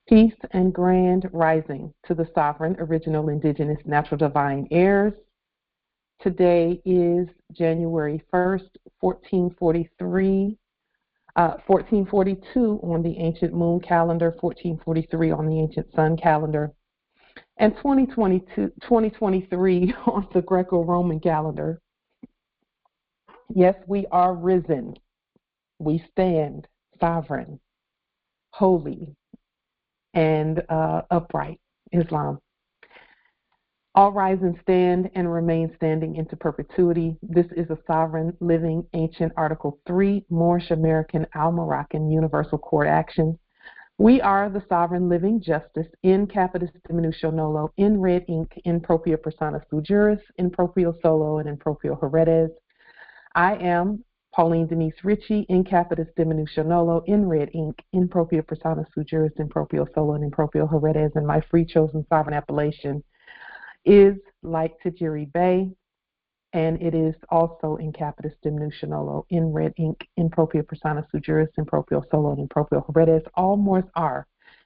Peace and grand rising to the sovereign, original, indigenous, natural, divine heirs. Today is January 1st, 1442 on the ancient moon calendar, 1443 on the ancient sun calendar, and 2023 on the Greco-Roman calendar. Yes, we are risen. We stand sovereign, holy, and upright, Islam. All rise and stand and remain standing into perpetuity. This is a sovereign, living, ancient Article 3, Moorish American Al-Moroccan Universal Court action. We are the sovereign, living justice in capitis diminutio nolo, in red ink, in propria persona sui juris, in proprio solo, and in proprio heredes. I am Pauline Denise Ritchie, in capitis diminutio nolo, in red ink, in propria persona sui juris, in proprio solo, and in proprio heredes, and my free chosen sovereign appellation is like Tajiri Bay, and it is also in capitis diminutio nolo, in red ink, in propria persona sui juris, in proprio solo, and in proprio heredes. All Moors are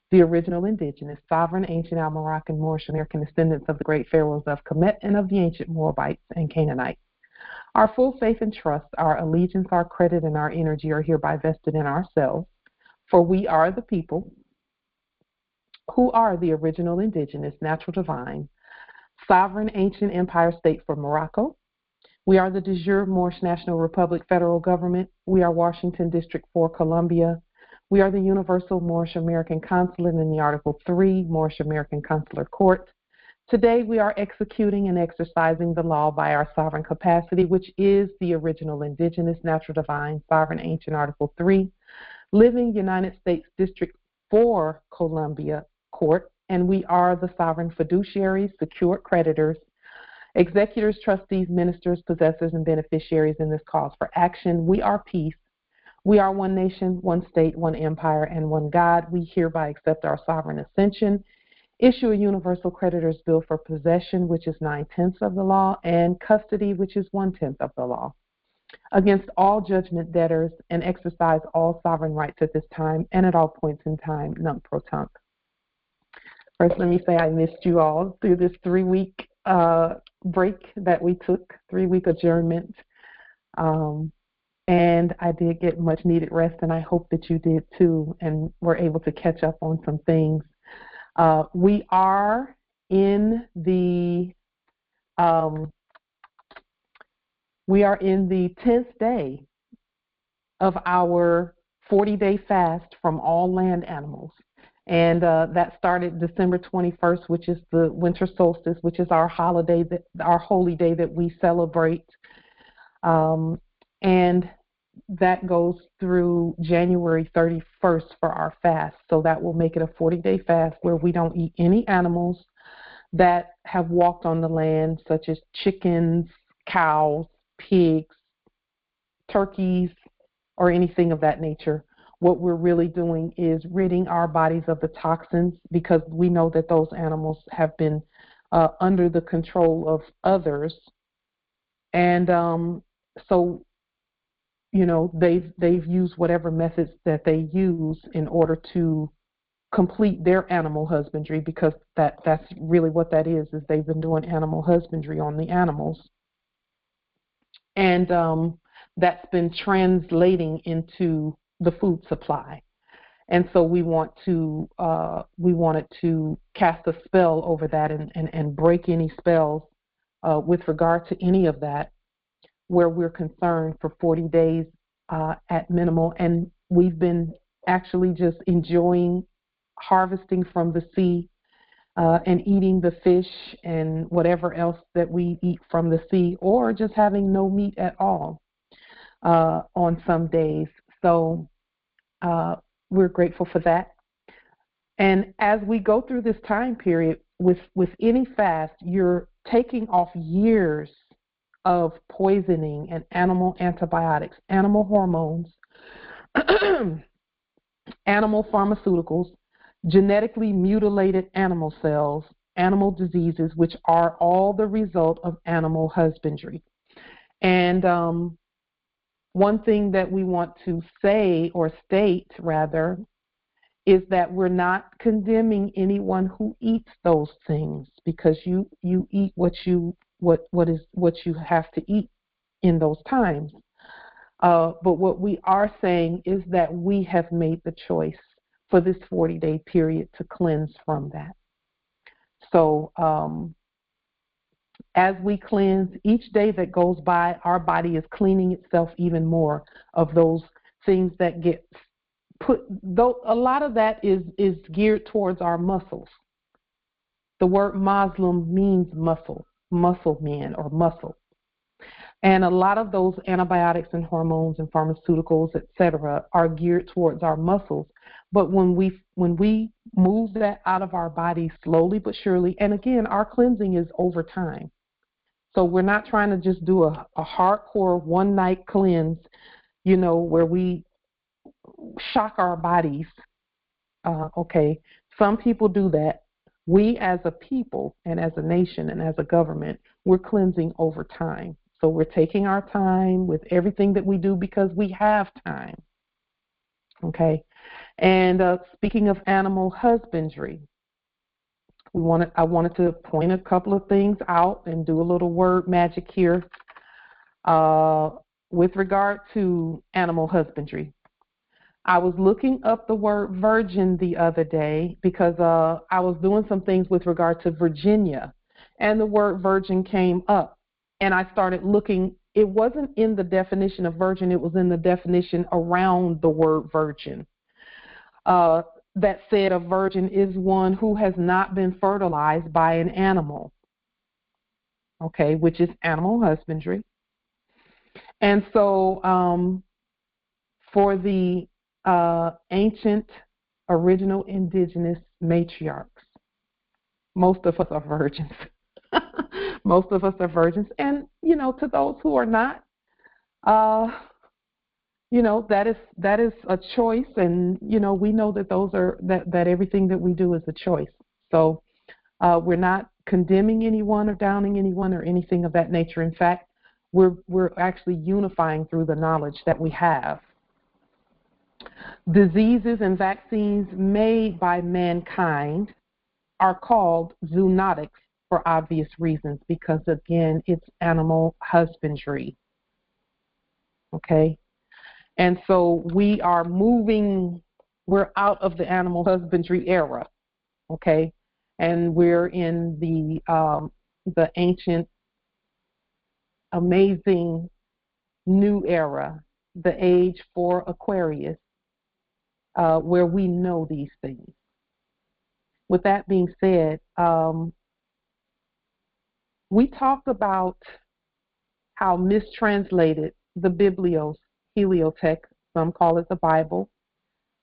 the original indigenous, sovereign, ancient Al-Moroccan, Moorish American descendants of the great pharaohs of Kemet and of the ancient Moabites and Canaanites. Our full faith and trust, our allegiance, our credit, and our energy are hereby vested in ourselves, for we are the people who are the original indigenous, natural, divine, sovereign ancient empire state for Morocco. We are the de jure Moorish National Republic federal government. We are Washington District for Columbia. We are the Universal Moorish American Consulate in the Article 3 Moorish American Consular Court. Today we are executing and exercising the law by our sovereign capacity, which is the original indigenous, natural, divine, sovereign ancient Article 3, living United States District for Columbia Court. And we are the sovereign fiduciaries, secured creditors, executors, trustees, ministers, possessors, and beneficiaries in this cause for action. We are peace. We are one nation, one state, one empire, and one God. We hereby accept our sovereign ascension, issue a universal creditor's bill for possession, which is 9/10 of the law, and custody, which is 1/10 of the law, against all judgment debtors, and exercise all sovereign rights at this time and at all points in time, nunc pro tunc. First, let me say I missed you all through this 3-week break that we took, 3-week adjournment. And I did get much needed rest, and I hope that you did too, and were able to catch up on some things. We are in the 10th day of our 40-day fast from all land animals. And that started December 21st, which is the winter solstice, which is our holiday, our holy day that we celebrate. And that goes through January 31st for our fast. So that will make it a 40-day fast where we don't eat any animals that have walked on the land, such as chickens, cows, pigs, turkeys, or anything of that nature. What we're really doing is ridding our bodies of the toxins, because we know that those animals have been under the control of others. And so, you know, they've used whatever methods that they use in order to complete their animal husbandry, because that's really what that is they've been doing animal husbandry on the animals. And that's been translating into the food supply. And so we wanted to cast a spell over that and break any spells with regard to any of that, where we're concerned, for 40 days at minimal. And we've been actually just enjoying harvesting from the sea and eating the fish and whatever else that we eat from the sea, or just having no meat at all on some days. So we're grateful for that. And as we go through this time period, with any fast, you're taking off years of poisoning and animal antibiotics, animal hormones, animal pharmaceuticals, genetically mutilated animal cells, animal diseases, which are all the result of animal husbandry. And one thing that we want to say, or state rather, is that we're not condemning anyone who eats those things, because you eat what you have to eat in those times. But what we are saying is that we have made the choice for this 40-day period to cleanse from that. So as we cleanse, each day that goes by, our body is cleaning itself even more of those things that get put. Though a lot of that is geared towards our muscles. The word Muslim means muscle man or muscle. And a lot of those antibiotics and hormones and pharmaceuticals, etc., are geared towards our muscles. But when we move that out of our body slowly but surely, and again, our cleansing is over time. So we're not trying to just do a hardcore one-night cleanse, where we shock our bodies. Okay, some people do that. We as a people and as a nation and as a government, we're cleansing over time. So we're taking our time with everything that we do because we have time. Okay, and speaking of animal husbandry, I wanted to point a couple of things out and do a little word magic here with regard to animal husbandry. I was looking up the word virgin the other day because I was doing some things with regard to Virginia, and the word virgin came up. And I started looking. It wasn't in the definition of virgin. It was in the definition around the word virgin. That said, a virgin is one who has not been fertilized by an animal, okay, which is animal husbandry. And so for the ancient, original, indigenous matriarchs, most of us are virgins. Most of us are virgins. And, to those who are not, that is a choice. And, we know that that everything that we do is a choice. So we're not condemning anyone or downing anyone or anything of that nature. In fact, we're actually unifying through the knowledge that we have. Diseases and vaccines made by mankind are called zoonotics for obvious reasons, because again, it's animal husbandry. Okay? And so we're out of the animal husbandry era. Okay? And we're in the ancient, amazing new era, the age for Aquarius, where we know these things. With that being said, we talked about how mistranslated the Biblios, Heliotext, some call it the Bible.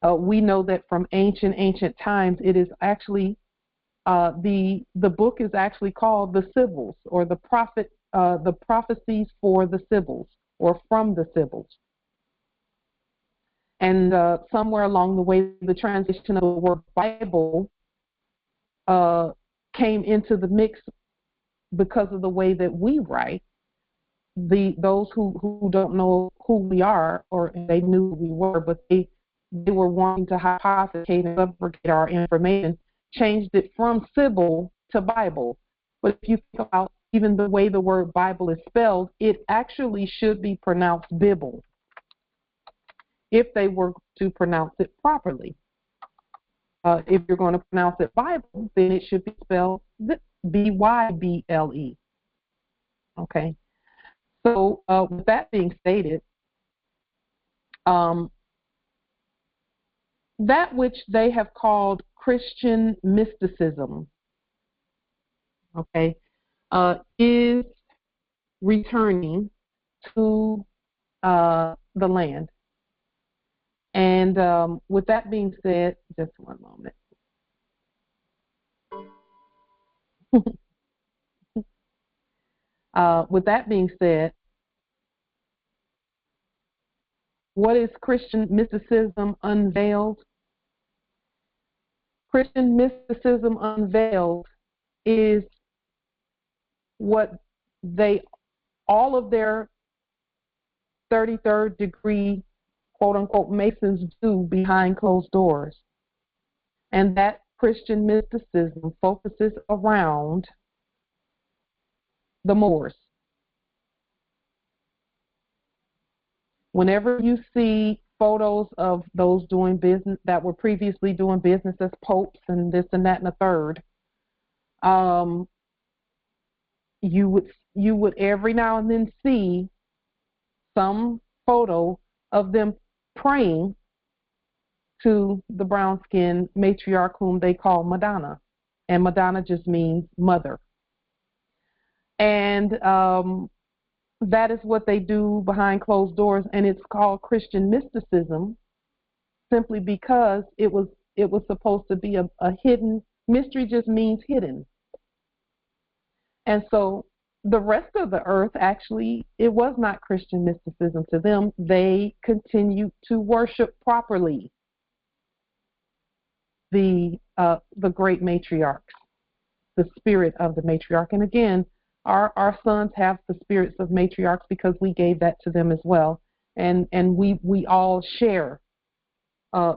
We know that from ancient times, it is actually the book is actually called the Sibyls, or the prophecies for the Sibyls, or from the Sibyls. And somewhere along the way, the translation of the word Bible came into the mix because of the way that we write. Those who don't know who we are, or they knew who we were, but they were wanting to hypothecate and fabricate our information, changed it from Sibyl to Bible. But if you think about even the way the word Bible is spelled, it actually should be pronounced Bible if they were to pronounce it properly. If you're going to pronounce it Bible, then it should be spelled B-Y-B-L-E. Okay. So with that being stated, that which they have called Christian mysticism, okay, is returning to the land. And with that being said, just one moment. With that being said, what is Christian mysticism unveiled? Christian mysticism unveiled is what all of their 33rd degree, quote unquote, Masons do behind closed doors. And that Christian mysticism focuses around the Moors. Whenever you see photos of those doing business that were previously doing business as popes and this and that and the third, you would every now and then see some photo of them praying to the brown-skinned matriarch whom they call Madonna. And Madonna just means mother. And that is what they do behind closed doors, and it's called Christian mysticism simply because it was supposed to be a hidden mystery. Just means hidden. And so the rest of the earth, actually, it was not Christian mysticism to them. They continued to worship properly the great matriarchs, the spirit of the matriarch. And again, our sons have the spirits of matriarchs because we gave that to them as well. And we all share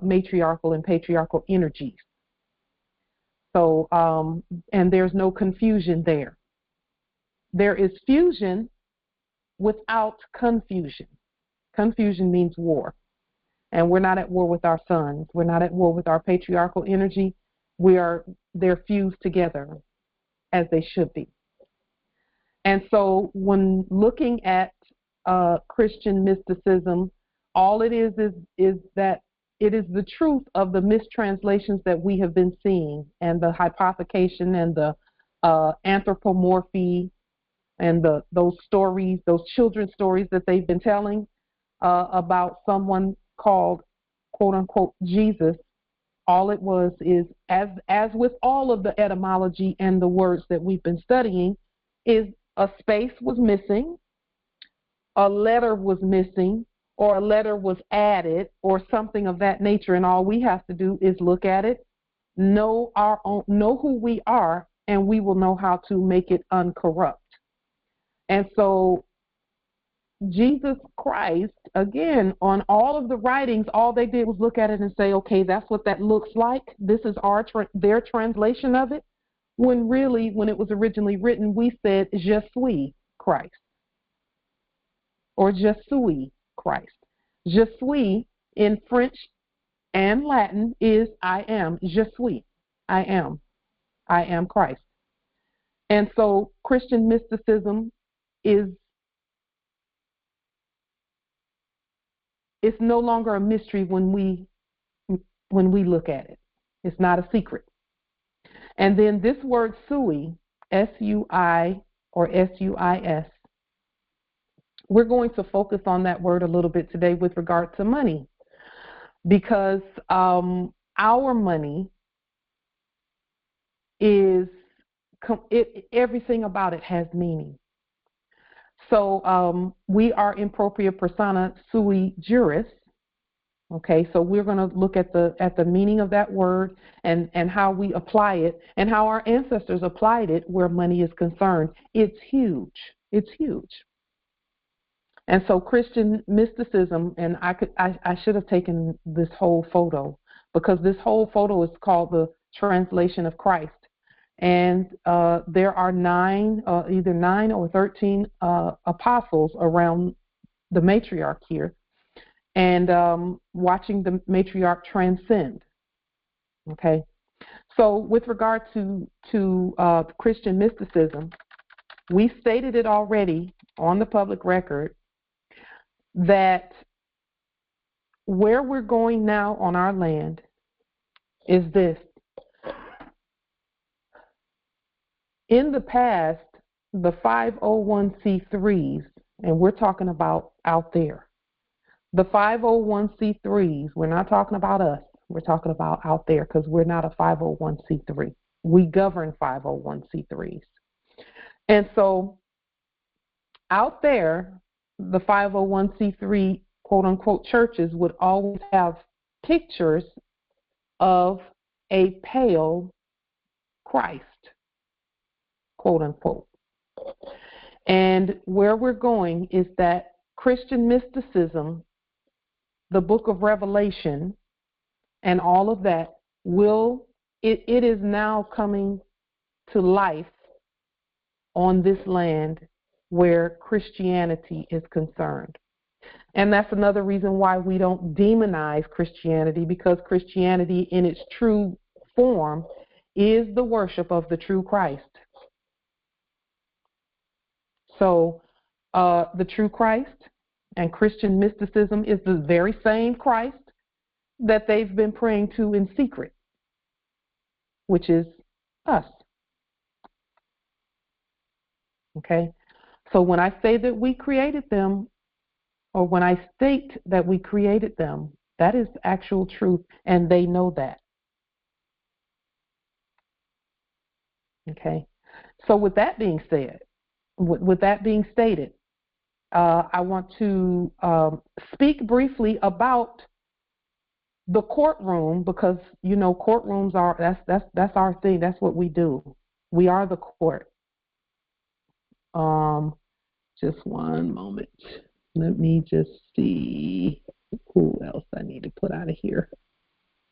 matriarchal and patriarchal energies. So, and there's no confusion there. There is fusion without confusion. Confusion means war. And we're not at war with our sons. We're not at war with our patriarchal energy. They're fused together as they should be. And so when looking at Christian mysticism, all it is that it is the truth of the mistranslations that we have been seeing, and the hypothecation and the anthropomorphy and those stories, those children's stories that they've been telling about someone called, quote unquote, Jesus. All it was is, as with all of the etymology and the words that we've been studying, is a space was missing, a letter was missing, or a letter was added, or something of that nature. And all we have to do is look at it, know who we are, and we will know how to make it uncorrupt. And so Jesus Christ, again, on all of the writings, all they did was look at it and say, okay, that's what that looks like. This is their translation of it. When really, when it was originally written, we said, Je suis Christ. Or Je suis Christ. Je suis in French and Latin is I am. Je suis. I am. I am Christ. And so Christian mysticism is, it's no longer a mystery when we look at it. It's not a secret. And then this word sui, S-U-I or S-U-I-S, we're going to focus on that word a little bit today with regard to money, because our money is, everything about it has meaning. So we are in propria persona sui juris. Okay, so we're going to look at the meaning of that word and how we apply it and how our ancestors applied it where money is concerned. It's huge. It's huge. And so Christian mysticism, and I should have taken this whole photo, because this whole photo is called the Translation of Christ. And there are either 9 or 13 apostles around the matriarch here, and watching the matriarch transcend. Okay, so with regard to Christian mysticism, we stated it already on the public record that where we're going now on our land is this. In the past, the 501c3s, and we're talking about out there, the 501c3s, we're not talking about us, we're talking about out there, because we're not a 501c3. We govern 501c3s. And so out there, the 501c3 quote-unquote churches would always have pictures of a pale Christ, quote-unquote. And where we're going is that Christian mysticism, the book of Revelation, and all of that will it is now coming to life on this land where Christianity is concerned. And that's another reason why we don't demonize Christianity, because Christianity in its true form is the worship of the true Christ. So the true Christ and Christian mysticism is the very same Christ that they've been praying to in secret, which is us. Okay? So when I say that we created them, or when I state that we created them, that is actual truth, and they know that. Okay? So with that being said, with that being stated, I want to speak briefly about the courtroom, because courtrooms are that's our thing. That's what we do. We are the court. Just one moment. Let me just see who else I need to put out of here.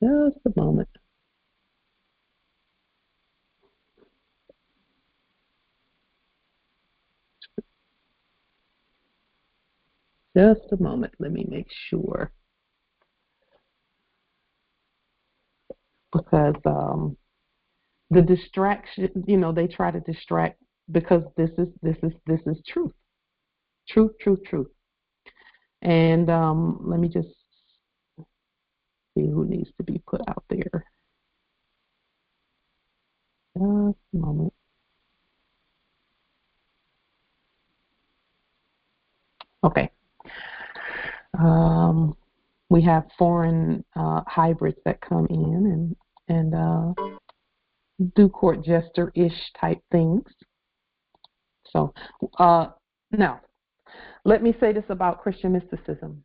Just a moment. Just a moment. Let me make sure, because the distraction, they try to distract, because this is truth, truth. And let me just see who needs to be put out there. Just a moment. Okay. We have foreign hybrids that come in and do court jester-ish type things. So now, let me say this about Christian mysticism.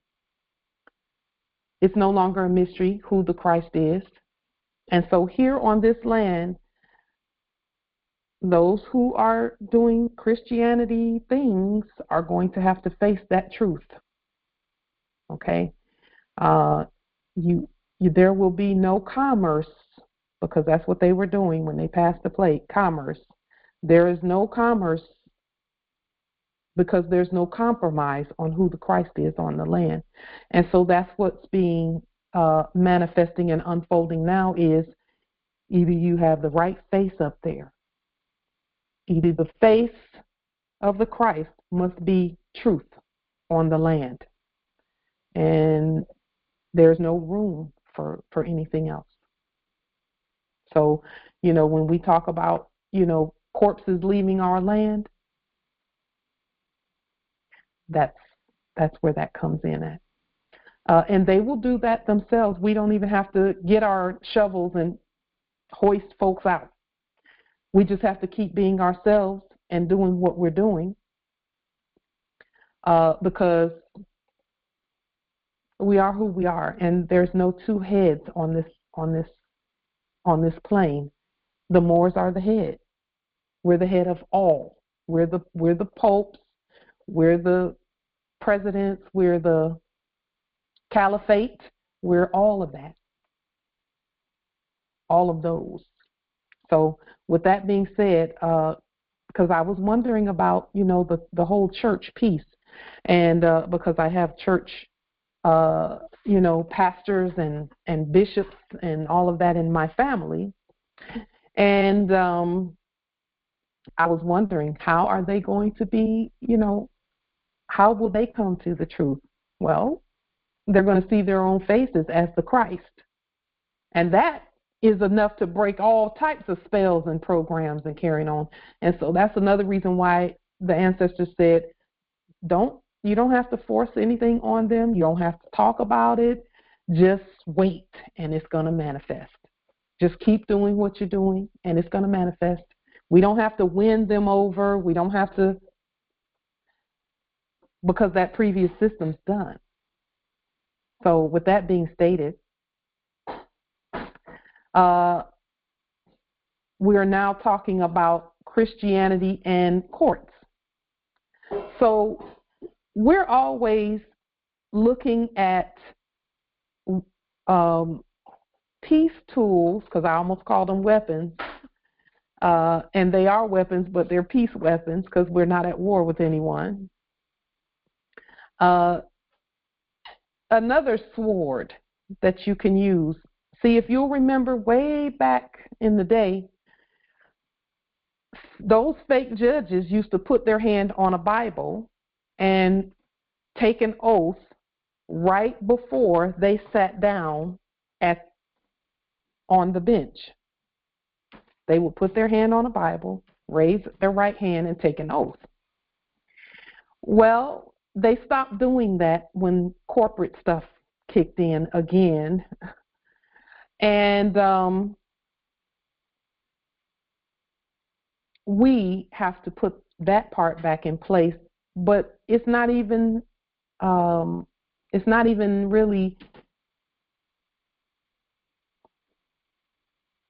It's no longer a mystery who the Christ is. And so here on this land, those who are doing Christianity things are going to have to face that truth. Okay? There will be no commerce, because that's what they were doing when they passed the plate, commerce. There is no commerce because there's no compromise on who the Christ is on the land. And so that's what's being manifesting and unfolding now, is either you have the right face up there, either the face of the Christ must be truth on the land, and there's no room for anything else. So, when we talk about, corpses leaving our land, that's where that comes in at. And they will do that themselves. We don't even have to get our shovels and hoist folks out. We just have to keep being ourselves and doing what we're doing, because we are who we are, and there's no two heads on this plane. The Moors are the head. We're the head of all. We're the popes. We're the presidents. We're the caliphate. We're all of that. All of those. So with that being said, because I was wondering about, the whole church piece, and because I have church, pastors and bishops and all of that in my family, and I was wondering, how are they going to be, how will they come to the truth? Well, they're going to see their own faces as the Christ, and that is enough to break all types of spells and programs and carrying on. And so that's another reason why the ancestors said, you don't have to force anything on them. You don't have to talk about it. Just wait, and it's going to manifest. Just keep doing what you're doing, and it's going to manifest. We don't have to win them over. We don't have to, because that previous system's done. So with that being stated, we are now talking about Christianity and courts. So we're always looking at peace tools, because I almost called them weapons, and they are weapons, but they're peace weapons because we're not at war with anyone. Another sword that you can use. See, if you'll remember way back in the day, those fake judges used to put their hand on a Bible and take an oath right before they sat down on the bench. They would put their hand on a Bible, raise their right hand, and take an oath. Well, they stopped doing that when corporate stuff kicked in again. And we have to put that part back in place, but it's not even really,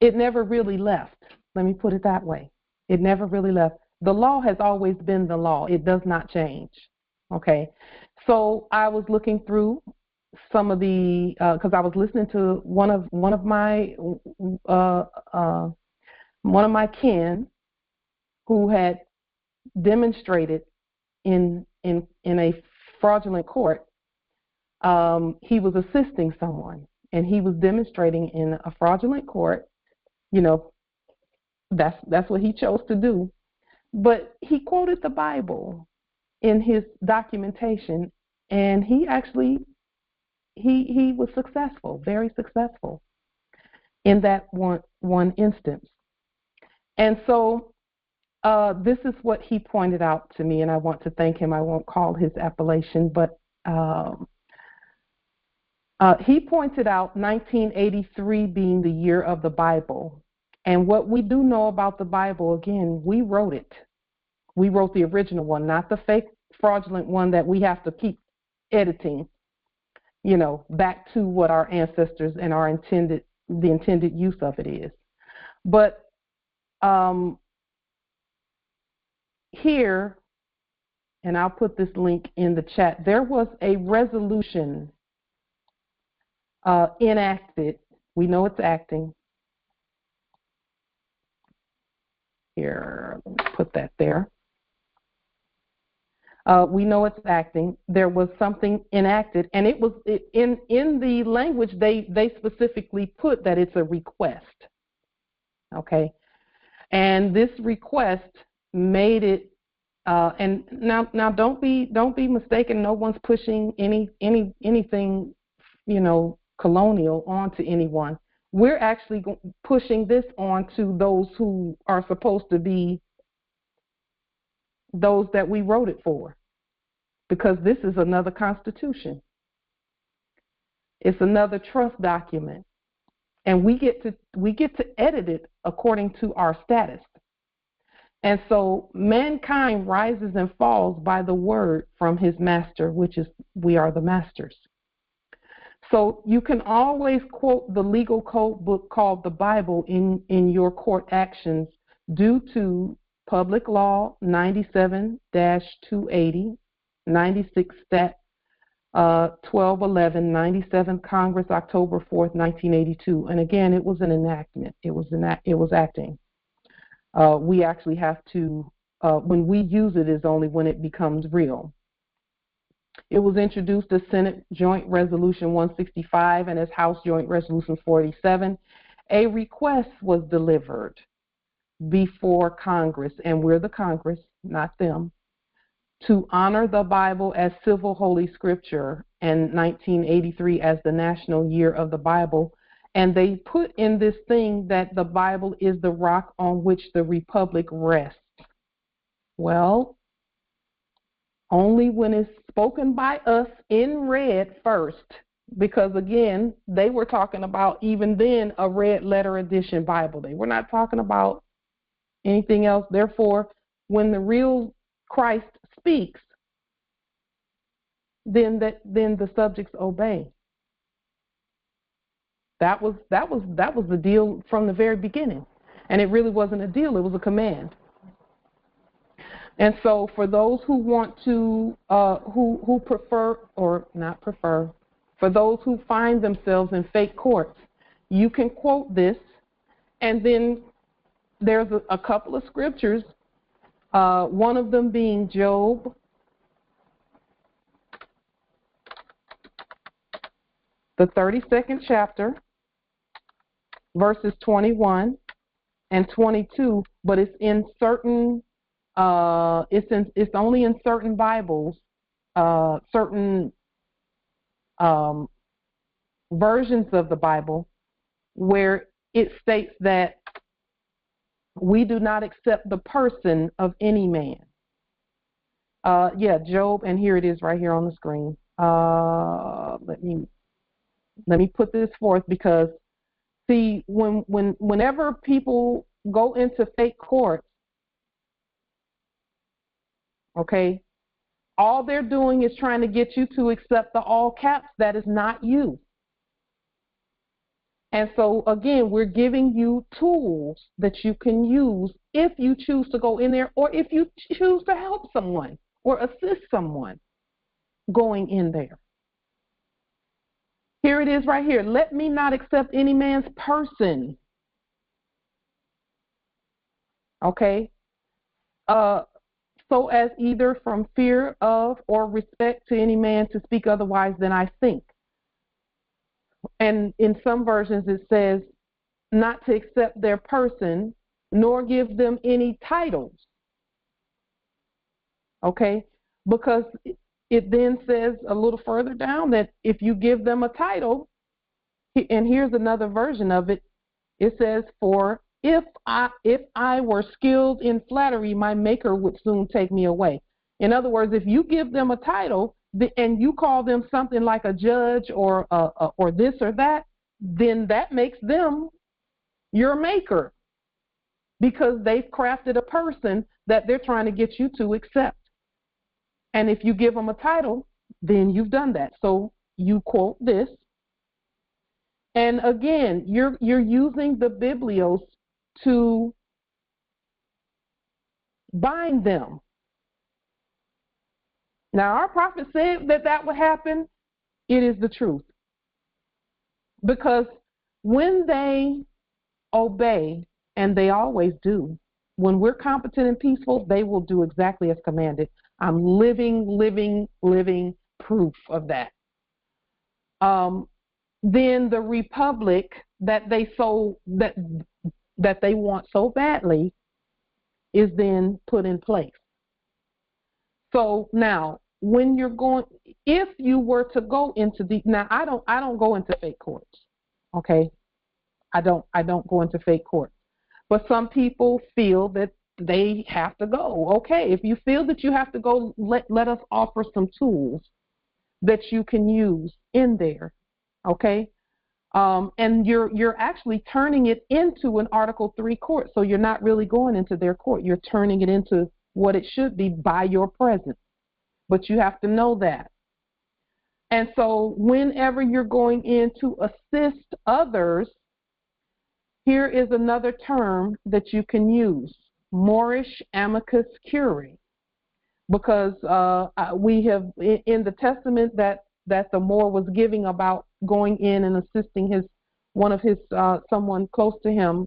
it never really left. Let me put it that way. It never really left. The law has always been the law. It does not change. Okay. So I was looking through some of the, because I was listening to one of my kin who had demonstrated in a fraudulent court. He was assisting someone, and he was demonstrating in a fraudulent court. You know, that's what he chose to do. But he quoted the Bible in his documentation, and he actually he was successful, very successful in that one instance. And so this is what he pointed out to me, and I want to thank him. I won't call his appellation, but he pointed out 1983 being the year of the Bible. And what we do know about the Bible, again, we wrote it. We wrote the original one, not the fake fraudulent one that we have to keep editing, you know, back to what our ancestors and the intended use of it is. But here, and I'll put this link in the chat, there was a resolution enacted. We know it's acting. Here, let me put that there. We know it's acting. There was something enacted, and it was in the language they specifically put that it's a request. Okay, and this request made it. And now don't be mistaken. No one's pushing anything, you know, colonial onto anyone. We're actually pushing this on to those who are supposed to be those that we wrote it for, because this is another constitution. It's another trust document, and we get to edit it according to our status. And so mankind rises and falls by the word from his master, which is we are the masters. So you can always quote the legal code book called the Bible in your court actions due to Public Law 97-280, 96 Stat 1211, 97 Congress, October 4th, 1982. And again, it was an enactment. It was acting. We actually have to, when we use it is only when it becomes real. It was introduced as Senate Joint Resolution 165 and as House Joint Resolution 47. A request was delivered before Congress, and we're the Congress, not them, to honor the Bible as civil holy scripture, and 1983 as the National Year of the Bible. And they put in this thing that the Bible is the rock on which the republic rests. Well, only when it's spoken by us in red first, because again, they were talking about even then a red letter edition Bible. They were not talking about anything else. Therefore, when the real Christ speaks, then the subjects obey. That was the deal from the very beginning, and it really wasn't a deal; it was a command. And so, for those who want to, who prefer or not prefer, for those who find themselves in fake courts, you can quote this, and then there's a couple of scriptures, one of them being Job, the 32nd chapter, verses 21 and 22, but it's in certain, it's only in certain Bibles, certain versions of the Bible, where it states that we do not accept the person of any man. Yeah, Job, and here it is right here on the screen. Let me put this forth, because see, whenever people go into fake courts, okay, all they're doing is trying to get you to accept the all caps that is not you. And so, again, we're giving you tools that you can use if you choose to go in there, or if you choose to help someone or assist someone going in there. Here it is right here. Let me not accept any man's person. Okay? So as either from fear of or respect to any man to speak otherwise than I think. And in some versions it says, not to accept their person, nor give them any titles. Okay? Because it then says a little further down that if you give them a title, and here's another version of it, it says, for if I were skilled in flattery, my maker would soon take me away. In other words, if you give them a title and you call them something like a judge or this or that, then that makes them your maker, because they've crafted a person that they're trying to get you to accept. And if you give them a title, then you've done that. So you quote this. And again, you're using the biblios to bind them. Now, our prophet said that would happen. It is the truth. Because when they obey, and they always do, when we're competent and peaceful, they will do exactly as commanded. I'm living proof of that. Then the republic that they want so badly is then put in place. So now, when you're going, if you were to go into now I don't go into fake courts, okay? I don't go into fake courts. But some people feel that they have to go. Okay, if you feel that you have to go, let us offer some tools that you can use in there, okay? And you're actually turning it into an Article 3 court, so you're not really going into their court. You're turning it into what it should be by your presence. But you have to know that. And so whenever you're going in to assist others, here is another term that you can use, Moorish amicus curiae, because we have, in the testament that the Moor was giving about going in and assisting someone close to him,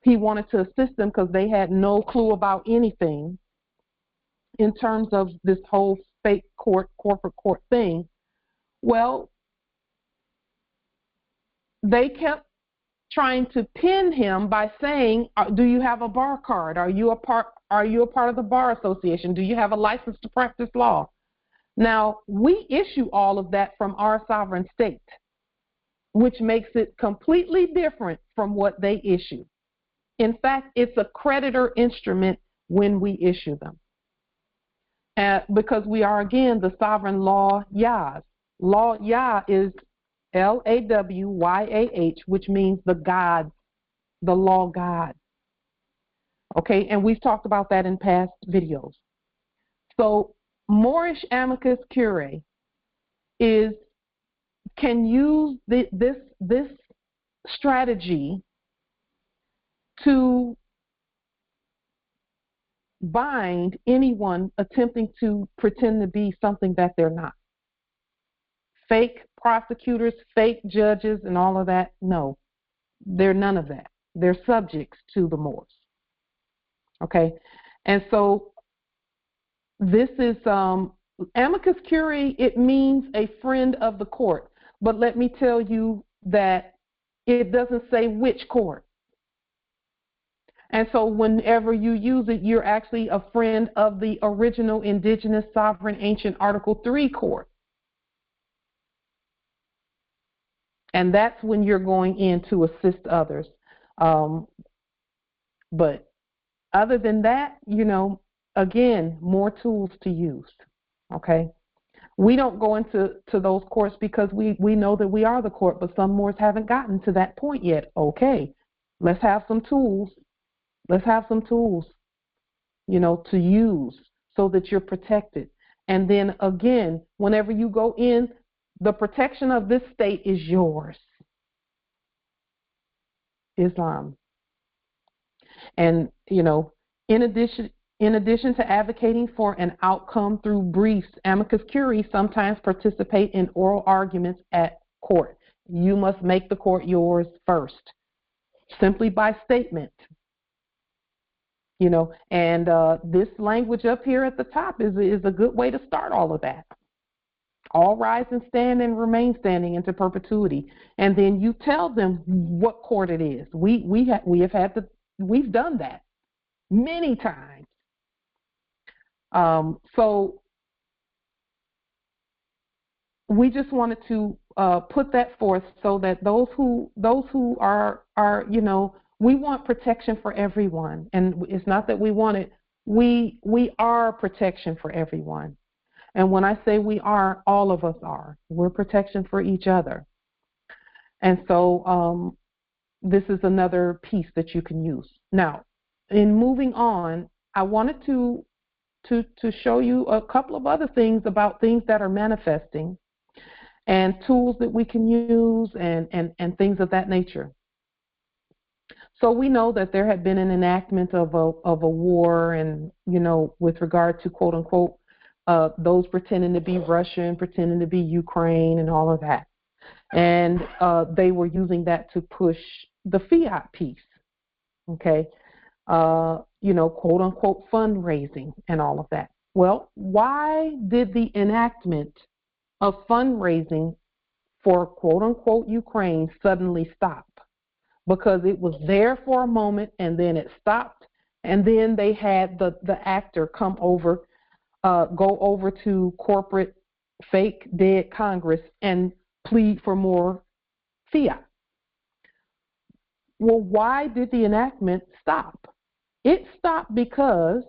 he wanted to assist them because they had no clue about anything in terms of this whole fake corporate court thing. Well, they kept trying to pin him by saying, do you have a bar card? Are you a part of the bar association? Do you have a license to practice law? Now, we issue all of that from our sovereign state, which makes it completely different from what they issue. In fact, it's a creditor instrument when we issue them. Because we are, again, the sovereign law Yahs. Law Yah is Lawyah, which means the God, the law God. Okay, and we've talked about that in past videos. So Moorish amicus curiae can use this strategy to bind anyone attempting to pretend to be something that they're not. Fake prosecutors, fake judges, and all of that, no. They're none of that. They're subjects to the Moors. Okay, and so this is amicus curiae. It means a friend of the court, but let me tell you that it doesn't say which court. And so whenever you use it, you're actually a friend of the original indigenous sovereign ancient Article 3 court. And that's when you're going in to assist others. But other than that, again, more tools to use. Okay? We don't go into those courts because we know that we are the court, but some Moors haven't gotten to that point yet. Okay, let's have some tools. Let's have some tools, to use so that you're protected. And then again, whenever you go in, the protection of this state is yours. Islam. And, in addition to advocating for an outcome through briefs, amicus curiae sometimes participate in oral arguments at court. You must make the court yours first, simply by statement. And this language up here at the top is a good way to start all of that. All rise and stand and remain standing into perpetuity. And then you tell them what court it is. We've done that many times. So we just wanted to put that forth so that those who are we want protection for everyone, and it's not that we want it. We are protection for everyone, and when I say we are, all of us are. We're protection for each other, and so this is another piece that you can use. Now, in moving on, I wanted to show you a couple of other things about things that are manifesting and tools that we can use and things of that nature. So we know that there had been an enactment of a war, and with regard to quote unquote those pretending to be Russia and pretending to be Ukraine and all of that, and they were using that to push the fiat piece. Okay, quote unquote fundraising and all of that. Well, why did the enactment of fundraising for quote unquote Ukraine suddenly stop? Because it was there for a moment and then it stopped, and then they had the actor come over, go over to corporate fake dead Congress and plead for more fiat. Well, why did the enactment stop? It stopped because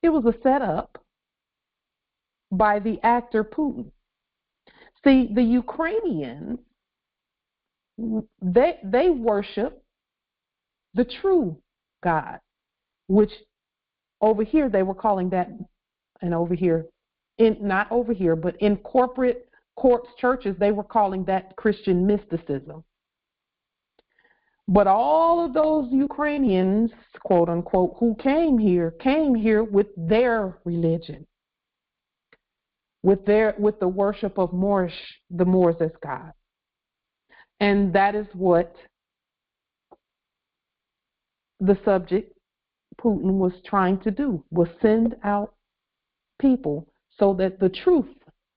it was a setup by the actor Putin. See, the Ukrainians, they worship the true God, which over here they were calling that, and over here, not over here, but in corporate courts, churches, they were calling that Christian mysticism. But all of those Ukrainians, quote unquote, who came here with their religion, with the worship of the Moors as God. And that is what the subject Putin was trying to do, was send out people so that the truth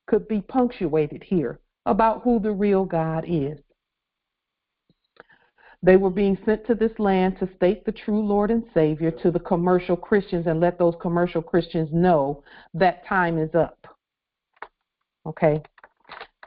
could be punctuated here about who the real God is. They were being sent to this land to state the true Lord and Savior to the commercial Christians and let those commercial Christians know that time is up. Okay?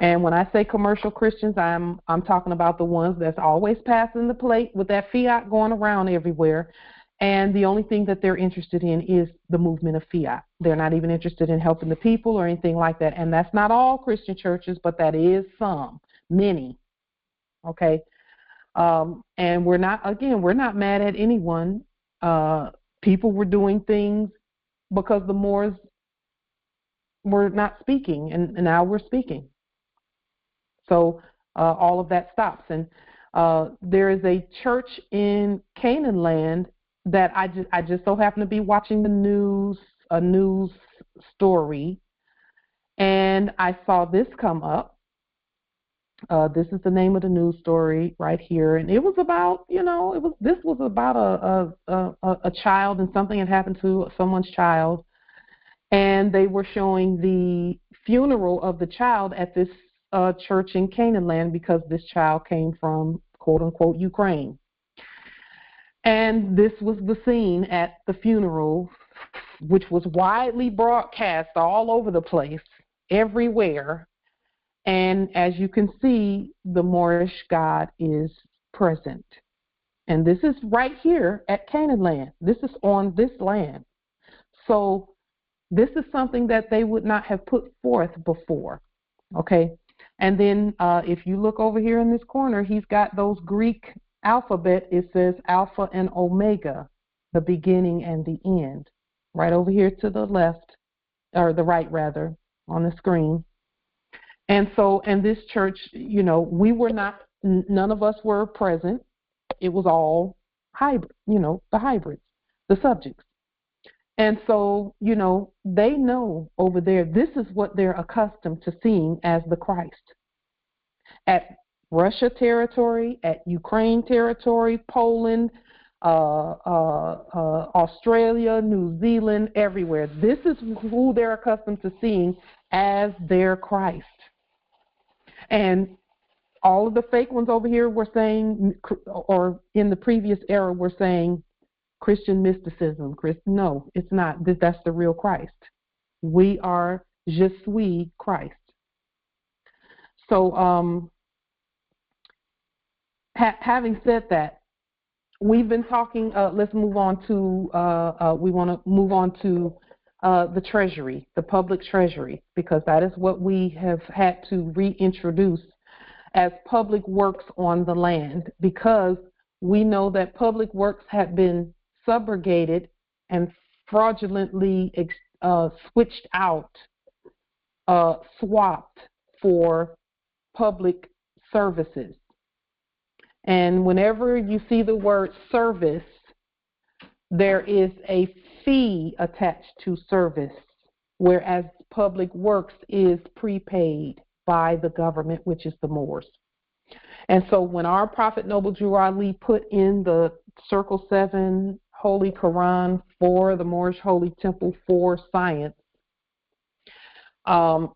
And when I say commercial Christians, I'm talking about the ones that's always passing the plate with that fiat going around everywhere. And the only thing that they're interested in is the movement of fiat. They're not even interested in helping the people or anything like that. And that's not all Christian churches, but that is some, many. Okay? And we're not mad at anyone. People were doing things because the Moors were not speaking, and now we're speaking. So all of that stops. And there is a church in Canaan land that I just so happen to be watching a news story, and I saw this come up. This is the name of the news story right here, and it was about, this was about a child, and something had happened to someone's child, and they were showing the funeral of the child at this church in Canaan land, because this child came from quote unquote Ukraine. And this was the scene at the funeral, which was widely broadcast all over the place, everywhere. And as you can see, the Moorish God is present. And this is right here at Canaan land. This is on this land. So this is something that they would not have put forth before. Okay. And then if you look over here in this corner, he's got those Greek alphabet. It says Alpha and Omega, the beginning and the end. Right over here to the left, or the right rather, on the screen. And so, in this church, we were not, none of us were present. It was all hybrid, the hybrids, the subjects. And so, they know over there, this is what they're accustomed to seeing as the Christ. At Russia territory, at Ukraine territory, Poland, Australia, New Zealand, everywhere. This is who they're accustomed to seeing as their Christ. And all of the fake ones over here were saying, or in the previous era were saying, Christian mysticism. No, it's not. That's the real Christ. We are je suis Christ. So, having said that, we've been talking. Let's move on to. We want to move on to the Treasury, the public Treasury, because that is what we have had to reintroduce as public works on the land, because we know that public works have been subrogated and fraudulently switched out, swapped for public services. And whenever you see the word service, there is a fee attached to service, whereas public works is prepaid by the government, which is the Moors. And so when our Prophet Noble Drew Ali put in the Circle 7 Holy Quran for the Moorish Holy Temple for science,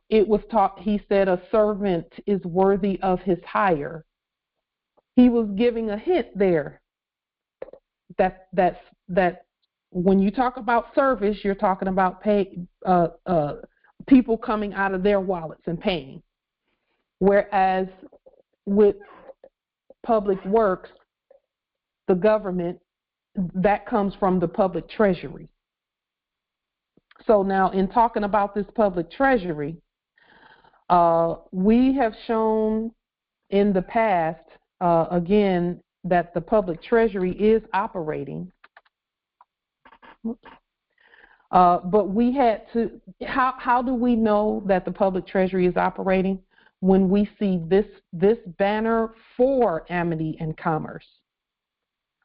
it was taught, he said, a servant is worthy of his hire. He was giving a hint there that when you talk about service, you're talking about people coming out of their wallets and paying. Whereas with public works, the government, that comes from the public treasury. So now in talking about this public treasury, we have shown in the past, again, that the public treasury is operating. But we had to, how do we know that the public treasury is operating? When we see this banner for amity and commerce.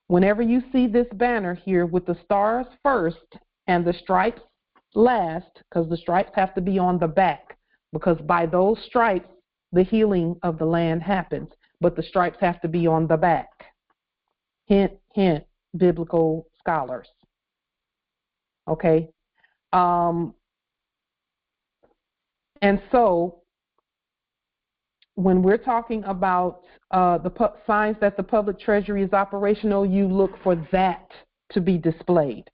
Whenever you see this banner here with the stars first and the stripes last, because the stripes have to be on the back, because by those stripes, the healing of the land happens, but the stripes have to be on the back. Hint, hint, biblical scholars. Okay? And so, when we're talking about the signs that the public treasury is operational, you look for that to be displayed.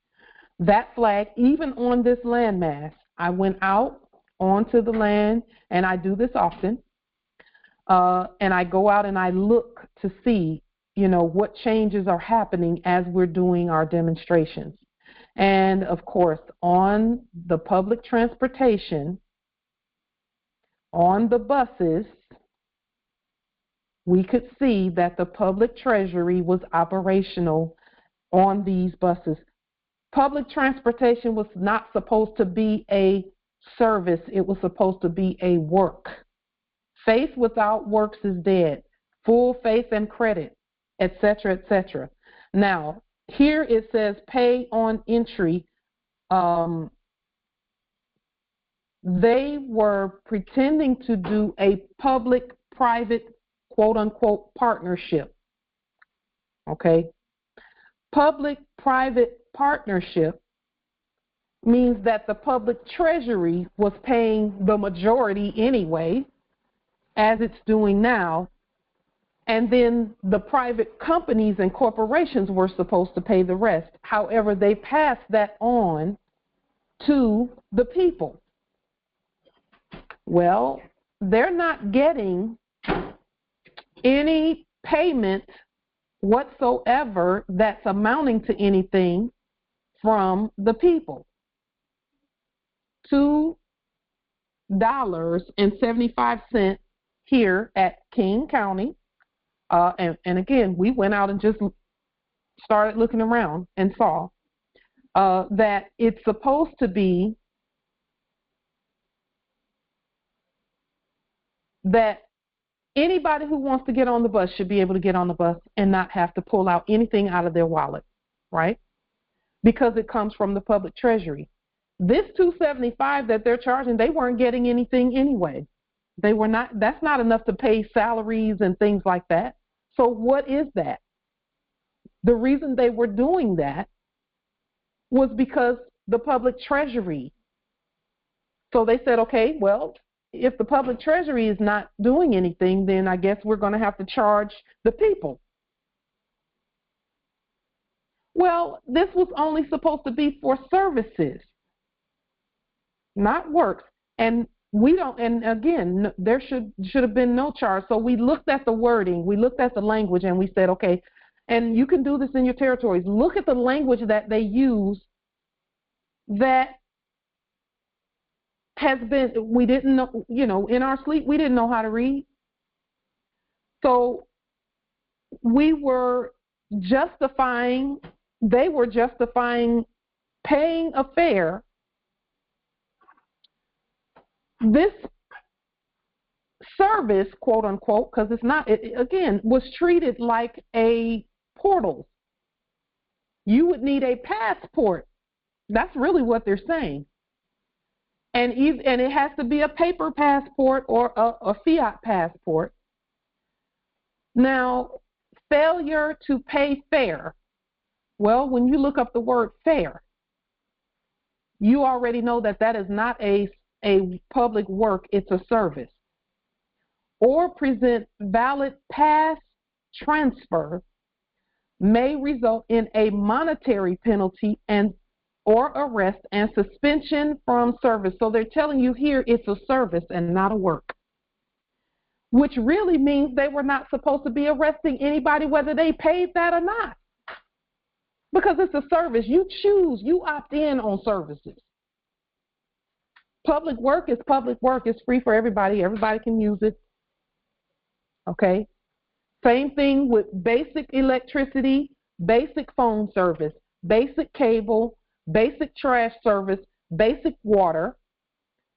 That flag, even on this landmass, I went out onto the land, and I do this often, and I go out and I look to see, what changes are happening as we're doing our demonstrations. And of course, on the public transportation, on the buses, we could see that the public treasury was operational on these buses. Public transportation was not supposed to be a service. It was supposed to be a work. Faith without works is dead. Full faith and credit, etc., etc. Now, here it says pay on entry. They were pretending to do a public-private quote-unquote partnership. Okay? Public-private partnership means that the public treasury was paying the majority anyway, as it's doing now, and then the private companies and corporations were supposed to pay the rest. However, they passed that on to the people. Well, they're not getting any payment whatsoever that's amounting to anything from the people. $2.75 here at King County. And again, we went out and just started looking around and saw that it's supposed to be that anybody who wants to get on the bus should be able to get on the bus and not have to pull out anything out of their wallet, right? Because it comes from the public treasury. This $2.75 that they're charging, they weren't getting anything anyway. They were not. That's not enough to pay salaries and things like that. So what is that? The reason they were doing that was because the public treasury. So they said, okay, well, if the public treasury is not doing anything, then I guess we're going to have to charge the people. Well, this was only supposed to be for services, not works. And we don't, and again, there should have been no charge. So we looked at the wording, we looked at the language, and we said, okay, and you can do this in your territories. Look at the language that they use that has been, we didn't know, in our sleep, we didn't know how to read. So they were justifying paying a fare. This service, quote unquote, because it's not, again, was treated like a portal. You would need a passport. That's really what they're saying. And it has to be a paper passport or a fiat passport. Now, failure to pay fare. Well, when you look up the word fare, you already know that that is not a public work, it's a service. Or present valid pass transfer may result in a monetary penalty or arrest and suspension from service. So they're telling you here it's a service and not a work, which really means they were not supposed to be arresting anybody whether they paid that or not, because it's a service. You choose, you opt in on services. Public work is public work. It's free for everybody. Everybody can use it. Okay? Same thing with basic electricity, basic phone service, basic cable, basic trash service, basic water.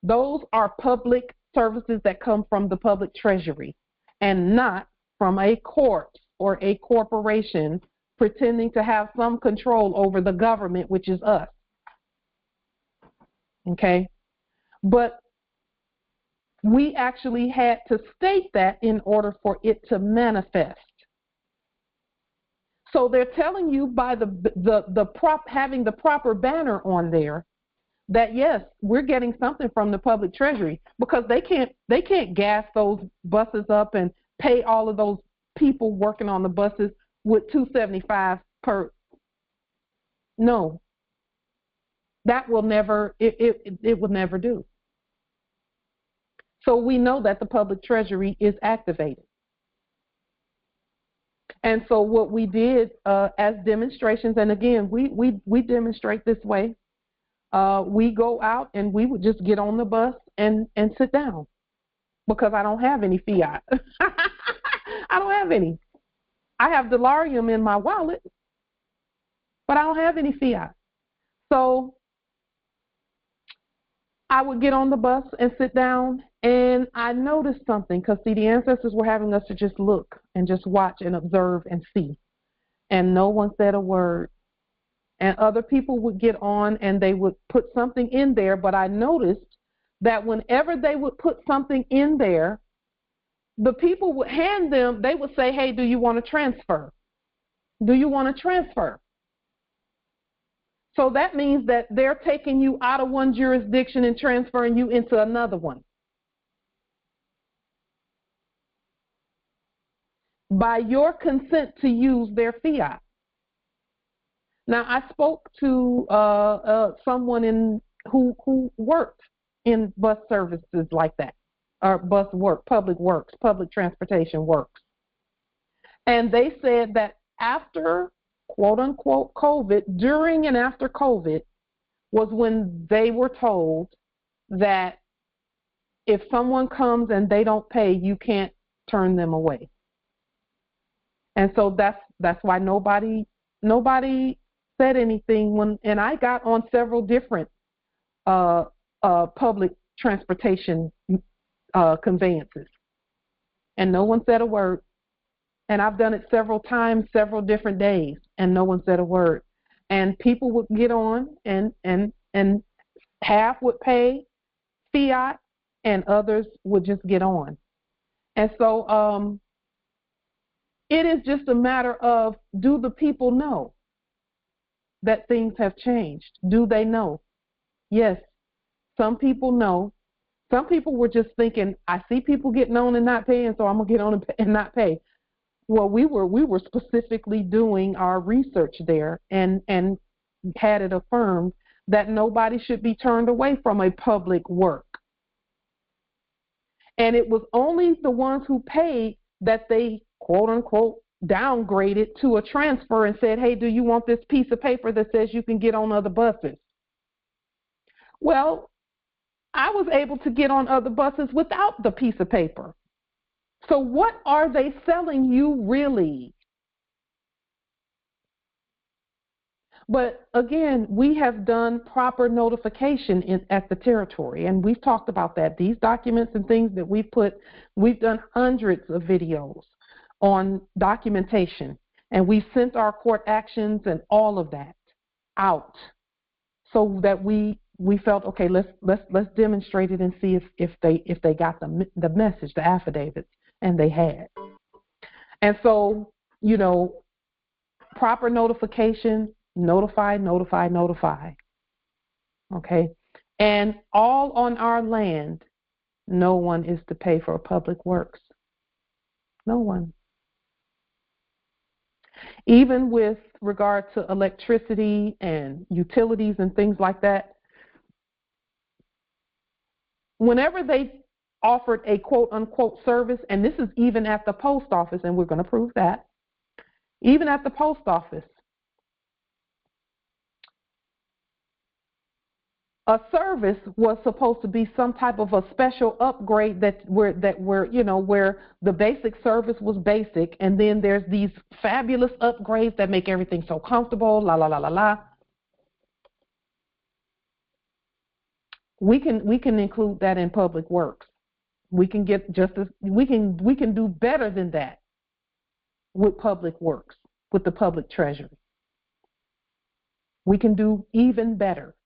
Those are public services that come from the public treasury and not from a corp or a corporation pretending to have some control over the government, which is us. Okay? But we actually had to state that in order for it to manifest. So they're telling you by having the proper banner on there that yes, we're getting something from the public treasury, because they can't gas those buses up and pay all of those people working on the buses with $2.75 per. No, that will never. It will never do. So we know that the public treasury is activated. And so what we did as demonstrations, and again, we demonstrate this way. We go out and we would just get on the bus and sit down, because I don't have any fiat. I don't have any. I have delarium in my wallet, but I don't have any fiat. So I would get on the bus and sit down, and I noticed something, because see, the ancestors were having us to just look and just watch and observe and see, and no one said a word. And other people would get on and they would put something in there, but I noticed that whenever they would put something in there, the people would hand them, they would say, hey, do you want to transfer? Do you want to transfer? So that means that they're taking you out of one jurisdiction and transferring you into another one by your consent to use their fiat. Now, I spoke to someone who worked in bus services like that, or bus work, public works, public transportation works. And they said that after, quote unquote, COVID, during and after COVID, was when they were told that if someone comes and they don't pay, you can't turn them away. And so that's why nobody said anything when, and I got on several different public transportation conveyances, and no one said a word. And I've done it several times, several different days, and no one said a word. And people would get on, and half would pay fiat, and others would just get on. And so it is just a matter of, do the people know that things have changed? Do they know? Yes, some people know. Some people were just thinking, I see people getting on and not paying, so I'm going to get on and not pay. Well, we were specifically doing our research there and had it affirmed that nobody should be turned away from a public work. And it was only the ones who paid that they, quote unquote, downgraded to a transfer and said, hey, do you want this piece of paper that says you can get on other buses? Well, I was able to get on other buses without the piece of paper. So what are they selling you really? But again, we have done proper notification at the territory, and we've talked about that. These documents and things that we've done hundreds of videos on documentation, and we've sent our court actions and all of that out so that we felt, okay, let's demonstrate it and see if they got the message, the affidavits, and they had. And so, proper notification. Notify. Okay? And all on our land, no one is to pay for public works. No one. Even with regard to electricity and utilities and things like that, whenever they offered a quote-unquote service, and this is even at the post office, and we're going to prove that, even at the post office, a service was supposed to be some type of a special upgrade where the basic service was basic, and then there's these fabulous upgrades that make everything so comfortable, la la la la la. We can include that in public works. We can get we can do better than that with public works, with the public treasury. We can do even better,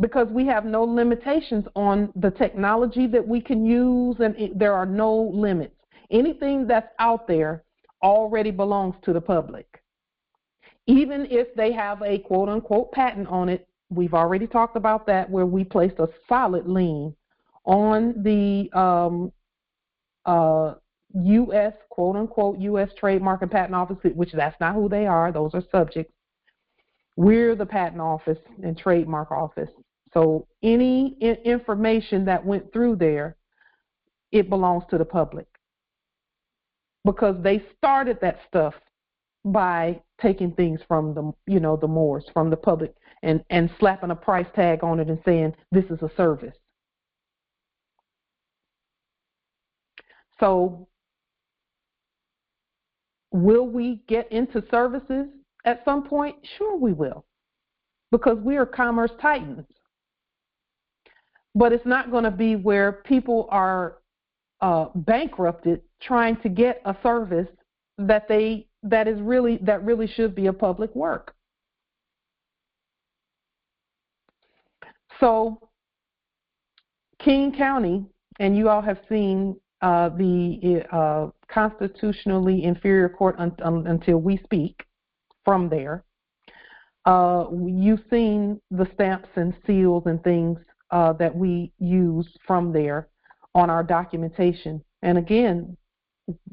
because we have no limitations on the technology that we can use, and there are no limits. Anything that's out there already belongs to the public. Even if they have a quote-unquote patent on it, we've already talked about that, where we placed a solid lien on the U.S., quote-unquote, U.S. Trademark and Patent Office, which that's not who they are. Those are subjects. We're the Patent Office and Trademark Office. So any information that went through there, it belongs to the public, because they started that stuff by taking things from the Moors, from the public, and slapping a price tag on it and saying this is a service. So will we get into services at some point? Sure we will, because we are commerce titans. But it's not going to be where people are bankrupted trying to get a service that really should be a public work. So King County, and you all have seen the constitutionally inferior court until we speak from there. You've seen the stamps and seals and things that we use from there on our documentation. And again,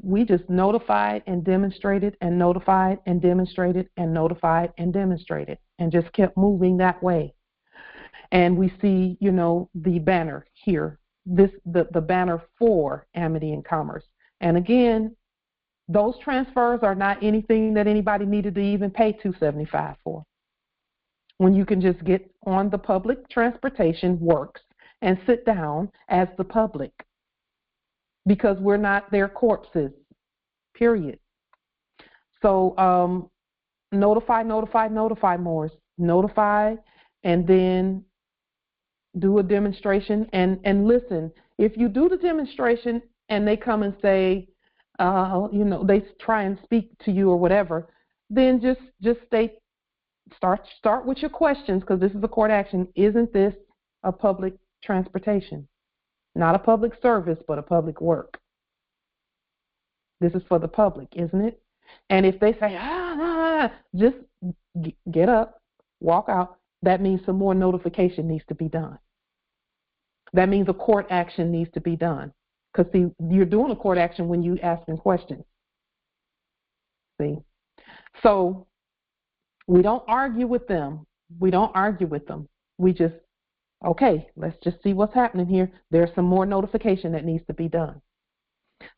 we just notified and demonstrated and notified and demonstrated and notified and demonstrated and just kept moving that way. And we see, the banner here, the banner for Amity and Commerce. And again, those transfers are not anything that anybody needed to even pay $275 for. When you can just get on the public transportation works and sit down as the public, because we're not their corpses, period. So notify, Morris. Notify, and then do a demonstration. And listen, if you do the demonstration and they come and say, they try and speak to you or whatever, then just start with your questions, because this is a court action. Isn't this a public transportation? Not a public service, but a public work. This is for the public, isn't it? And if they say, just get up, walk out, that means some more notification needs to be done. That means a court action needs to be done. Because, see, you're doing a court action when you asking questions. See? So we don't argue with them. We just, okay, let's just see what's happening here. There's some more notification that needs to be done.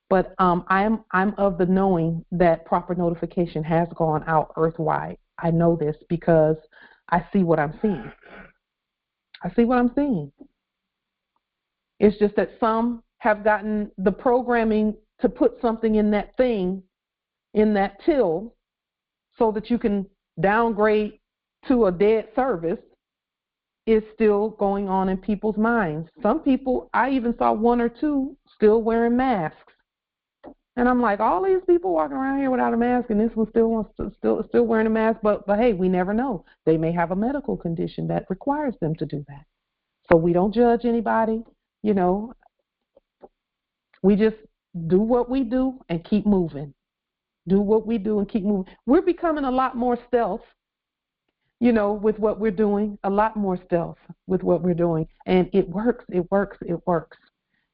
But I'm of the knowing that proper notification has gone out earthwide. I know this because I see what I'm seeing. It's just that some have gotten the programming to put something in that thing, in that till, so that you can downgrade to a dead service, is still going on in people's minds. Some people, I even saw one or two still wearing masks. And I'm like, all these people walking around here without a mask, and this one still wearing a mask. But hey, we never know. They may have a medical condition that requires them to do that. So we don't judge anybody. We just do what we do and keep moving. We're becoming a lot more stealth, with what we're doing. A lot more stealth with what we're doing, and it works.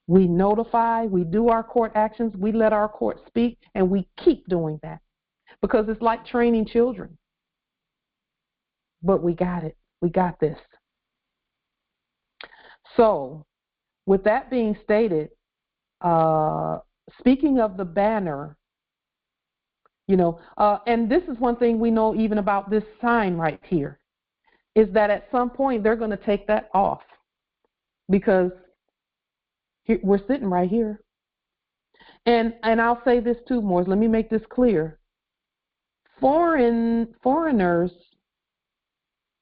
We notify, we do our court actions, we let our court speak, and we keep doing that because it's like training children. But we got it. We got this. So, with that being stated, speaking of the banner, and this is one thing we know even about this sign right here, is that at some point they're going to take that off, because we're sitting right here. And I'll say this too, Morris. Let me make this clear. Foreigners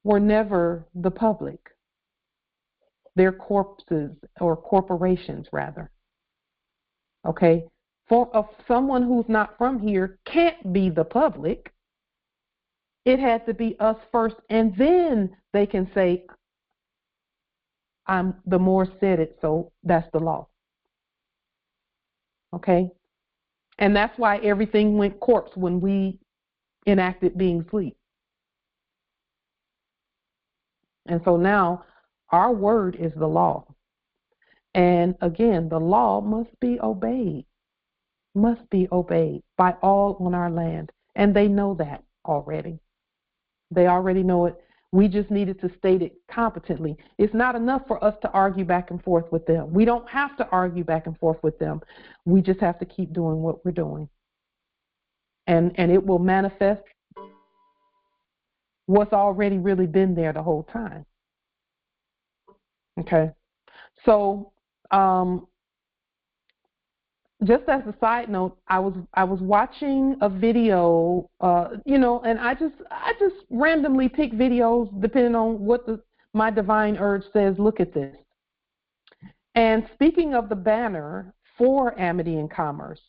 were never the public. They're corpses, or corporations rather. Okay? Someone who's not from here can't be the public. It had to be us first, and then they can say, the Moor said it, so that's the law. Okay? And that's why everything went corpse when we enacted being sleep. And so now our word is the law. And again, the law must be obeyed by all on our land. And they know that already. They already know it. We just needed to state it competently. It's not enough for us to argue back and forth with them. We don't have to argue back and forth with them. We just have to keep doing what we're doing. And it will manifest what's already really been there the whole time. Okay. So just as a side note, I was watching a video, and I just randomly pick videos depending on what my divine urge says. Look at this. And speaking of the banner for Amity and Commerce,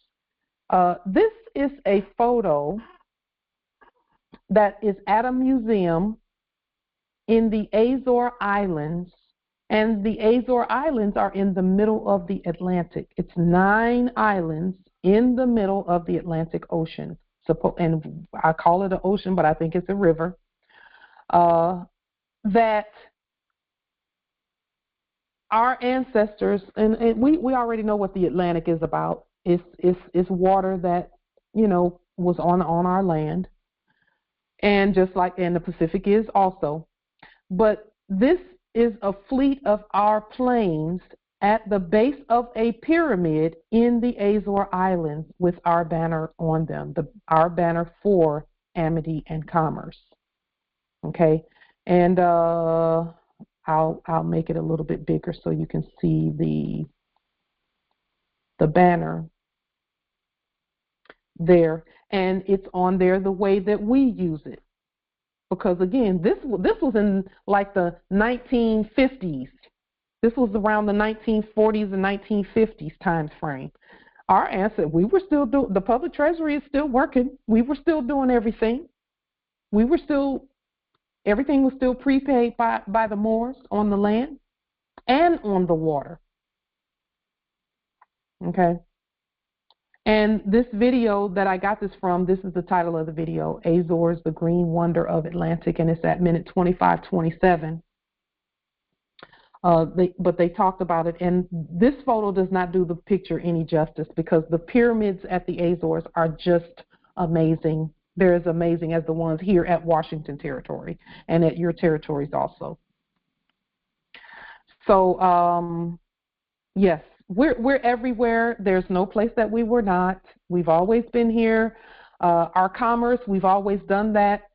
this is a photo that is at a museum in the Azores Islands And the Azores Islands are in the middle of the Atlantic. It's 9 islands in the middle of the Atlantic Ocean. And I call it an ocean, but I think it's a river. That our ancestors, and we already know what the Atlantic is about. It's water that, was on our land. And just like, and the Pacific is also. But this is a fleet of our planes at the base of a pyramid in the Azores Islands with our banner on them, our banner for amity and commerce. Okay, and I'll make it a little bit bigger so you can see the banner there, and it's on there the way that we use it. Because again, this was in like the 1950s. This was around the 1940s and 1950s time frame. Our ancestors, we were still doing, the public treasury is still working. We were still doing everything. Everything was still prepaid by the Moors on the land and on the water. Okay. And this video that I got this from, this is the title of the video, Azores, the Green Wonder of Atlantic, and it's at minute 25:27. But they talked about it, and this photo does not do the picture any justice because the pyramids at the Azores are just amazing. They're as amazing as the ones here at Washington Territory and at your territories also. So, yes, we're everywhere. There's no place that we were not. We've always been here. Our commerce, we've always done that.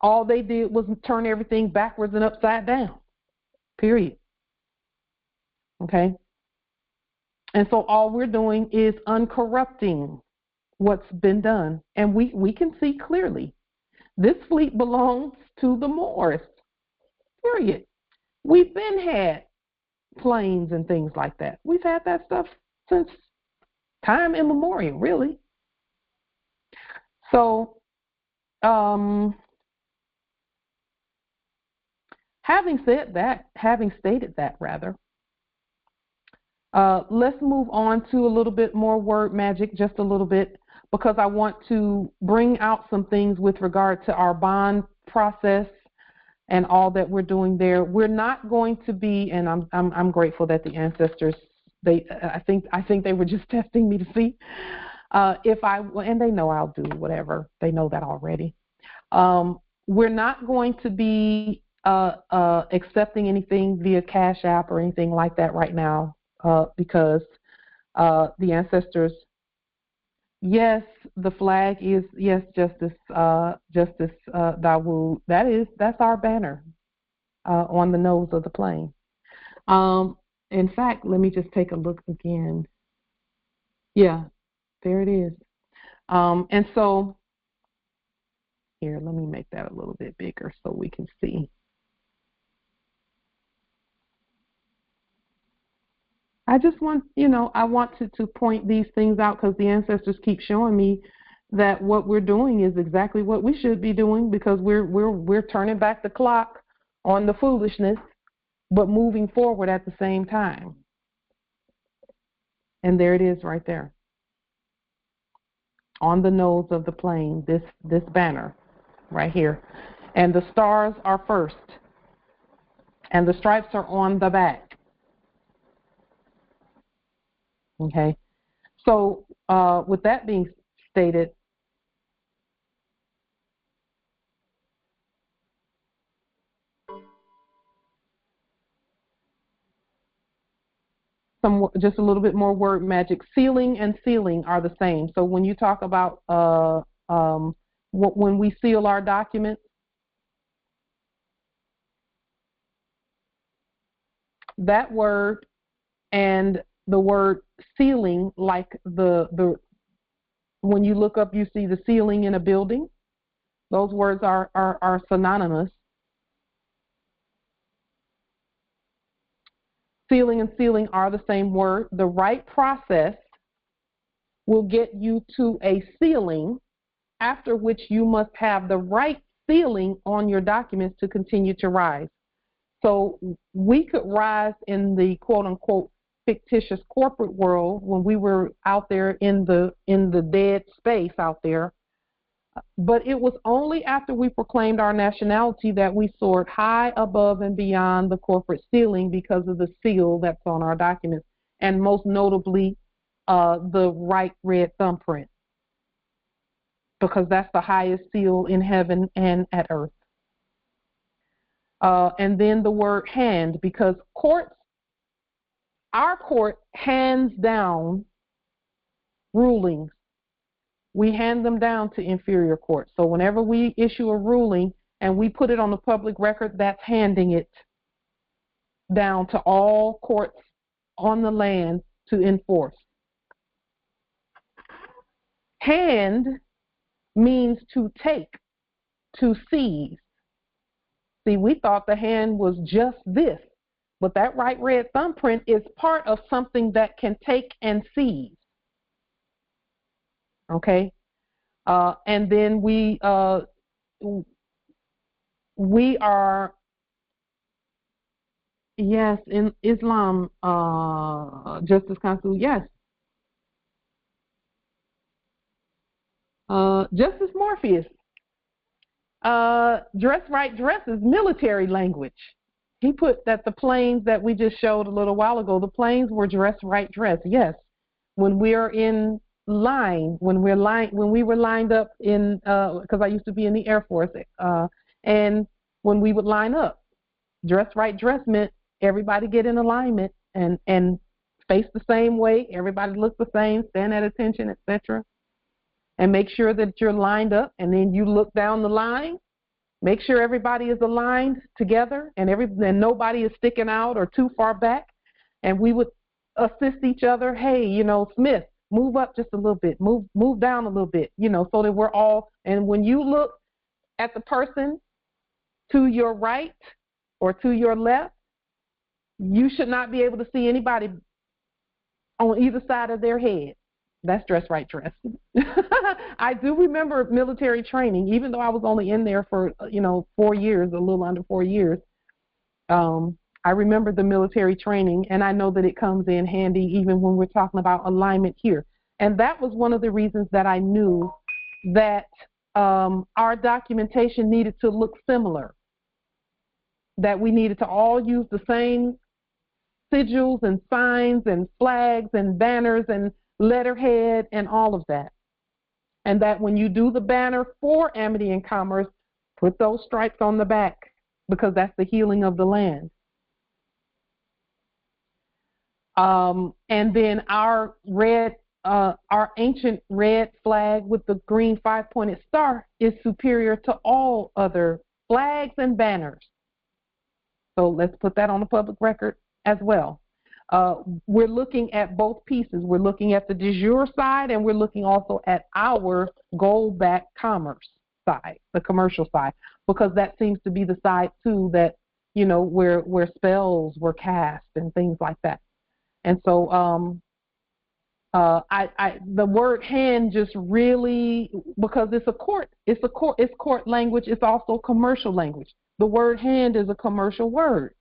All they did was turn everything backwards and upside down. Period. Okay? And so all we're doing is uncorrupting what's been done. And we can see clearly. This fleet belongs to the Moors. Period. We've been had planes and things like that. We've had that stuff since time immemorial, really. So, having stated that, let's move on to a little bit more word magic, just a little bit, because I want to bring out some things with regard to our bond process and all that we're doing there. We're not going to be, and I'm grateful that the ancestors, I think they were just testing me to see and they know I'll do whatever. They know that already. We're not going to be accepting anything via Cash App or anything like that right now because the ancestors. Yes, the flag is, yes, Justice Dawood. That's our banner on the nose of the plane. In fact, let me just take a look again. Yeah, there it is. And so here, let me make that a little bit bigger so we can see. I just want, I wanted to point these things out because the ancestors keep showing me that what we're doing is exactly what we should be doing because we're turning back the clock on the foolishness, but moving forward at the same time. And there it is right there. On the nose of the plane, this banner right here. And the stars are first. And the stripes are on the back. Okay, so with that being stated, just a little bit more word magic. Sealing and sealing are the same. So when you talk about when we seal our documents, that word and the word sealing, like the when you look up, you see the ceiling in a building. Those words are synonymous. Sealing and sealing are the same word. The right process will get you to a sealing, after which you must have the right sealing on your documents to continue to rise. So we could rise in the quote unquote fictitious corporate world when we were out there in the dead space out there. But it was only after we proclaimed our nationality that we soared high above and beyond the corporate ceiling because of the seal that's on our documents, and most notably the right red thumbprint, because that's the highest seal in heaven and at earth. And then the word hand, because our court hands down rulings. We hand them down to inferior courts. So whenever we issue a ruling and we put it on the public record, that's handing it down to all courts on the land to enforce. Hand means to take, to seize. See, we thought the hand was just this, but that right red thumbprint is part of something that can take and seize. Okay? And then we are, yes, in Islam, Justice Council, yes. Justice Morpheus, dress right dress is military language. He put that the planes that we just showed a little while ago, the planes were dress right dress. Yes, when we're in line, when we were lined up in, because I used to be in the Air Force, and when we would line up, dress right dress meant everybody get in alignment and face the same way, everybody look the same, stand at attention, etc. And make sure that you're lined up, and then you look down the line, make sure everybody is aligned together and nobody is sticking out or too far back. And we would assist each other. Hey, Smith, move up just a little bit, move down a little bit, so that we're all, and when you look at the person to your right or to your left, you should not be able to see anybody on either side of their head. That's dress right dress. I do remember military training, even though I was only in there for 4 years, a little under 4 years. I remember the military training, and I know that it comes in handy even when we're talking about alignment here. And that was one of the reasons that I knew that our documentation needed to look similar, that we needed to all use the same sigils and signs and flags and banners and letterhead and all of that. And that when you do the banner for Amity and Commerce, put those stripes on the back, because that's the healing of the land. And then our ancient red flag with the green 5-pointed star is superior to all other flags and banners. So let's put that on the public record as well. We're looking at both pieces. We're looking at the de jure side, and we're looking also at our gold-backed commerce side, the commercial side, because that seems to be the side too that where spells were cast and things like that. And so the word hand just really, because it's court language. It's also commercial language. The word hand is a commercial word.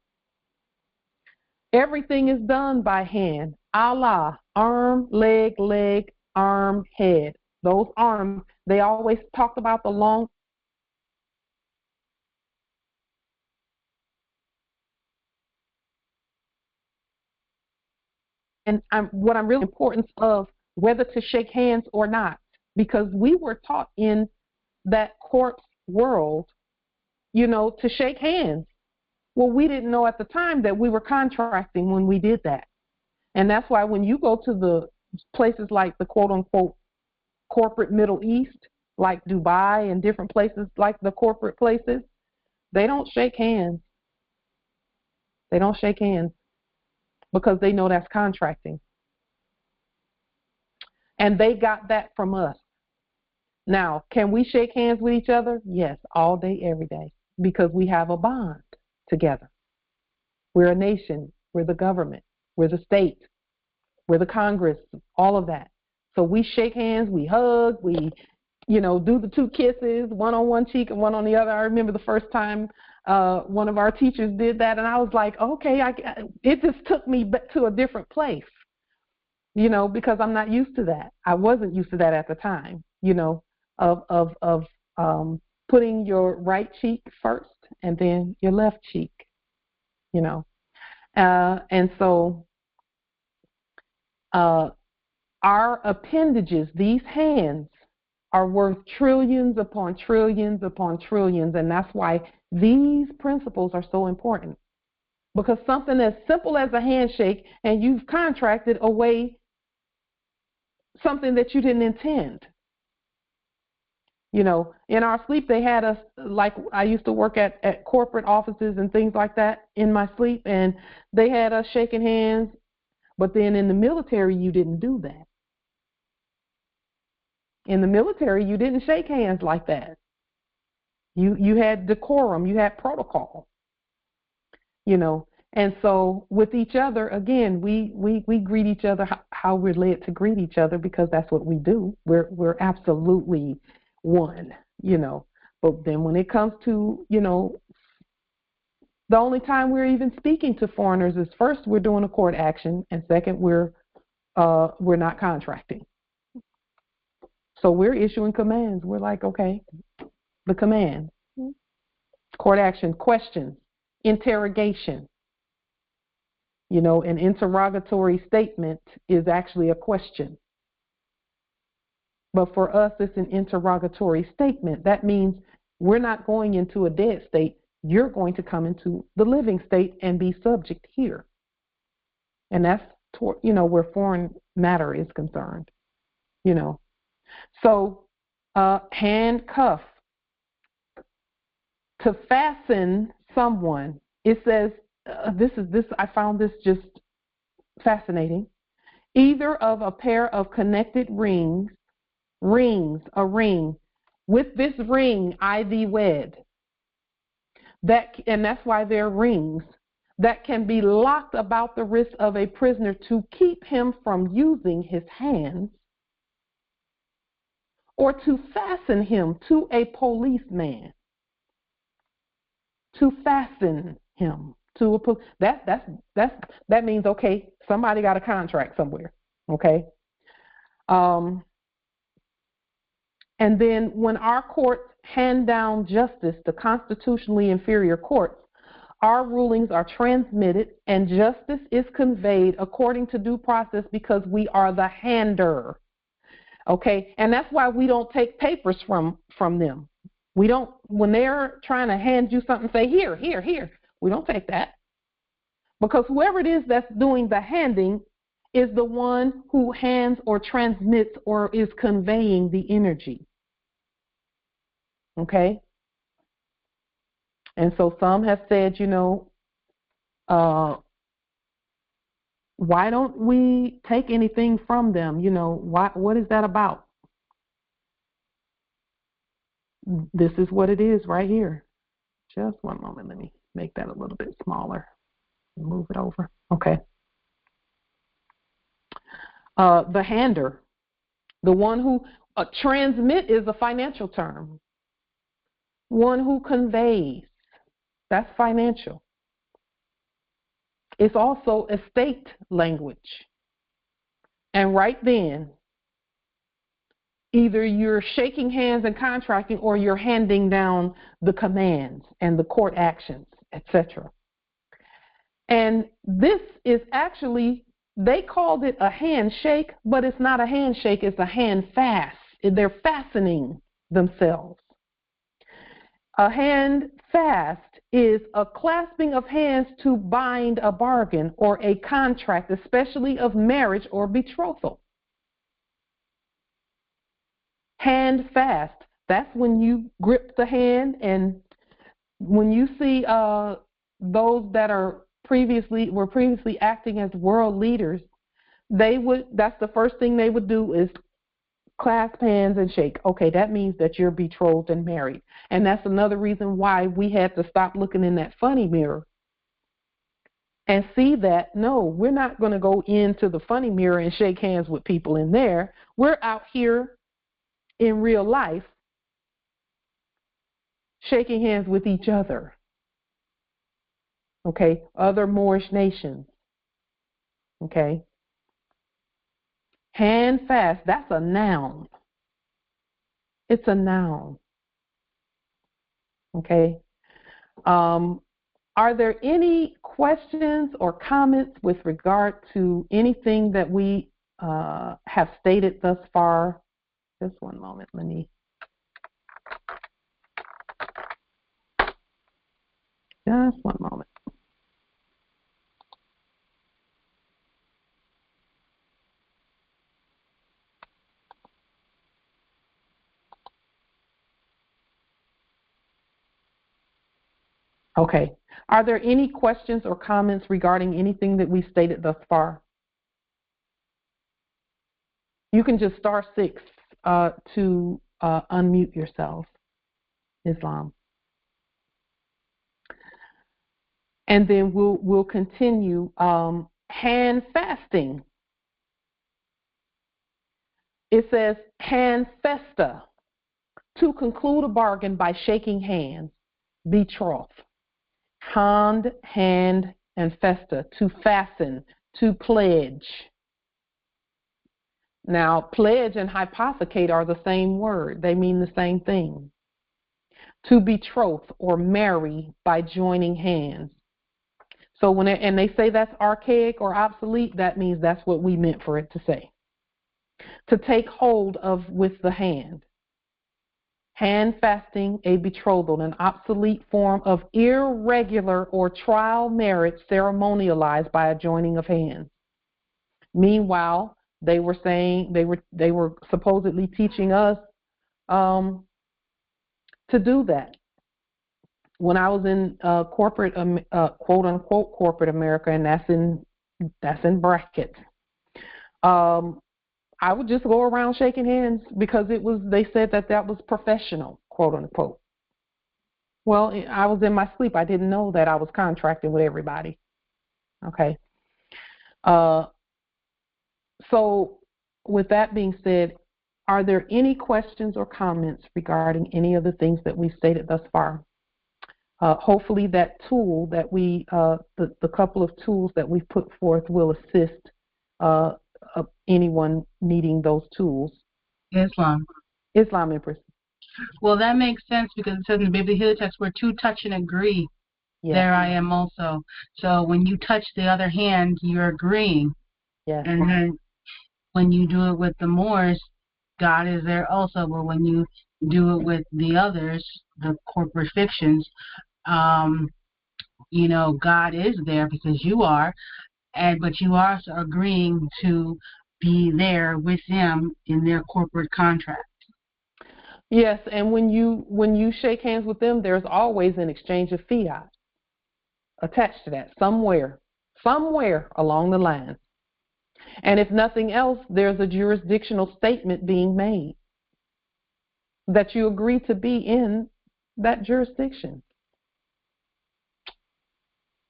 Everything is done by hand. Allah, arm, leg, arm, head. Those arms, they always talked about the long. And what I'm really importance of whether to shake hands or not, because we were taught in that court world, to shake hands. Well, we didn't know at the time that we were contracting when we did that. And that's why when you go to the places like the quote-unquote corporate Middle East, like Dubai and different places like the corporate places, they don't shake hands. They don't shake hands because they know that's contracting. And they got that from us. Now, can we shake hands with each other? Yes, all day, every day, because we have a bond together. We're a nation. We're the government. We're the state. We're the Congress. All of that. So we shake hands. We hug. We do the two kisses, one on one cheek and one on the other. I remember the first time one of our teachers did that, and I was like, okay, it just took me to a different place, because I'm not used to that. I wasn't used to that at the time, of putting your right cheek first and then your left cheek, and so our appendages, these hands, are worth trillions upon trillions upon trillions, and that's why these principles are so important. Because something as simple as a handshake, and you've contracted away something that you didn't intend. In our sleep, they had us, like I used to work at corporate offices and things like that in my sleep, and they had us shaking hands, but then in the military, you didn't do that. In the military, you didn't shake hands like that. You had decorum, you had protocol, And so with each other, again, we greet each other how we're led to greet each other, because that's what we do. We're absolutely one, But then when it comes to, the only time we're even speaking to foreigners is, first, we're doing a court action, and second, we're not contracting. So we're issuing commands. We're like, okay, the command, court action, questions, interrogation. An interrogatory statement is actually a question. But for us, it's an interrogatory statement. That means we're not going into a dead state. You're going to come into the living state and be subject here. And that's, where foreign matter is concerned, So, handcuff. To fasten someone, it says, I found this just fascinating. Either of a pair of connected rings, a ring. With this ring, I thee wed. And that's why they're rings that can be locked about the wrist of a prisoner to keep him from using his hands, or to fasten him to a policeman. To fasten him to a that means, okay, somebody got a contract somewhere, okay. And then when our courts hand down justice, the constitutionally inferior courts, our rulings are transmitted and justice is conveyed according to due process, because we are the hander, okay. And that's why we don't take papers from them. We don't, when they're trying to hand you something, say, here, we don't take that. Because whoever it is that's doing the handing is the one who hands or transmits or is conveying the energy. Okay? And so some have said, why don't we take anything from them? What is that about? This is what it is right here. Just one moment. Let me make that a little bit smaller. Move it over. Okay. The hander, the one who transmit is a financial term. One who conveys, that's financial. It's also estate language. And right then, either you're shaking hands and contracting, or you're handing down the commands and the court actions, etc. And this is actually, they called it a handshake, but it's not a handshake, it's a hand fast. They're fastening themselves. A hand fast is a clasping of hands to bind a bargain or a contract, especially of marriage or betrothal. Hand fast, that's when you grip the hand, and when you see those that were previously acting as world leaders, that's the first thing they would do is clasp hands and shake. Okay, that means that you're betrothed and married. And that's another reason why we had to stop looking in that funny mirror and see that, no, we're not going to go into the funny mirror and shake hands with people in there. We're out here in real life shaking hands with each other. Okay, other Moorish nations. Okay. Hand fast, that's a noun. It's a noun. Okay. Are there any questions or comments with regard to anything that we have stated thus far? Just one moment, let me. Just one moment. Okay. Are there any questions or comments regarding anything that we stated thus far? You can just star 6 to unmute yourself, Islam. And then we'll continue. Hand fasting. It says hand festa, to conclude a bargain by shaking hands, betroth. Hand, and festa, to fasten, to pledge. Now, pledge and hypothecate are the same word. They mean the same thing. To betroth or marry by joining hands. So and they say that's archaic or obsolete, that means that's what we meant for it to say. To take hold of with the hand. Hand fasting, a betrothal, an obsolete form of irregular or trial marriage ceremonialized by a joining of hands. Meanwhile, they were saying they were supposedly teaching us to do that. When I was in corporate, quote unquote, corporate America, and that's in brackets. I would just go around shaking hands because they said that was professional, quote unquote. Well, I was in my sleep. I didn't know that I was contracting with everybody. Okay. So with that being said, are there any questions or comments regarding any of the things that we've stated thus far? Hopefully that tool that the couple of tools that we've put forth will assist anyone needing those tools. Islam, Empress. Well, that makes sense because it says in the Biblical text, where two touch and agree, yes, there I am also. So when you touch the other hand, you're agreeing. Yes. And then when you do it with the Moors, God is there also. But when you do it with the others, the corporate fictions, God is there because you are, but you are also agreeing to be there with them in their corporate contract. Yes, and when you shake hands with them, there's always an exchange of fiat attached to that somewhere along the line. And if nothing else, there's a jurisdictional statement being made that you agree to be in that jurisdiction.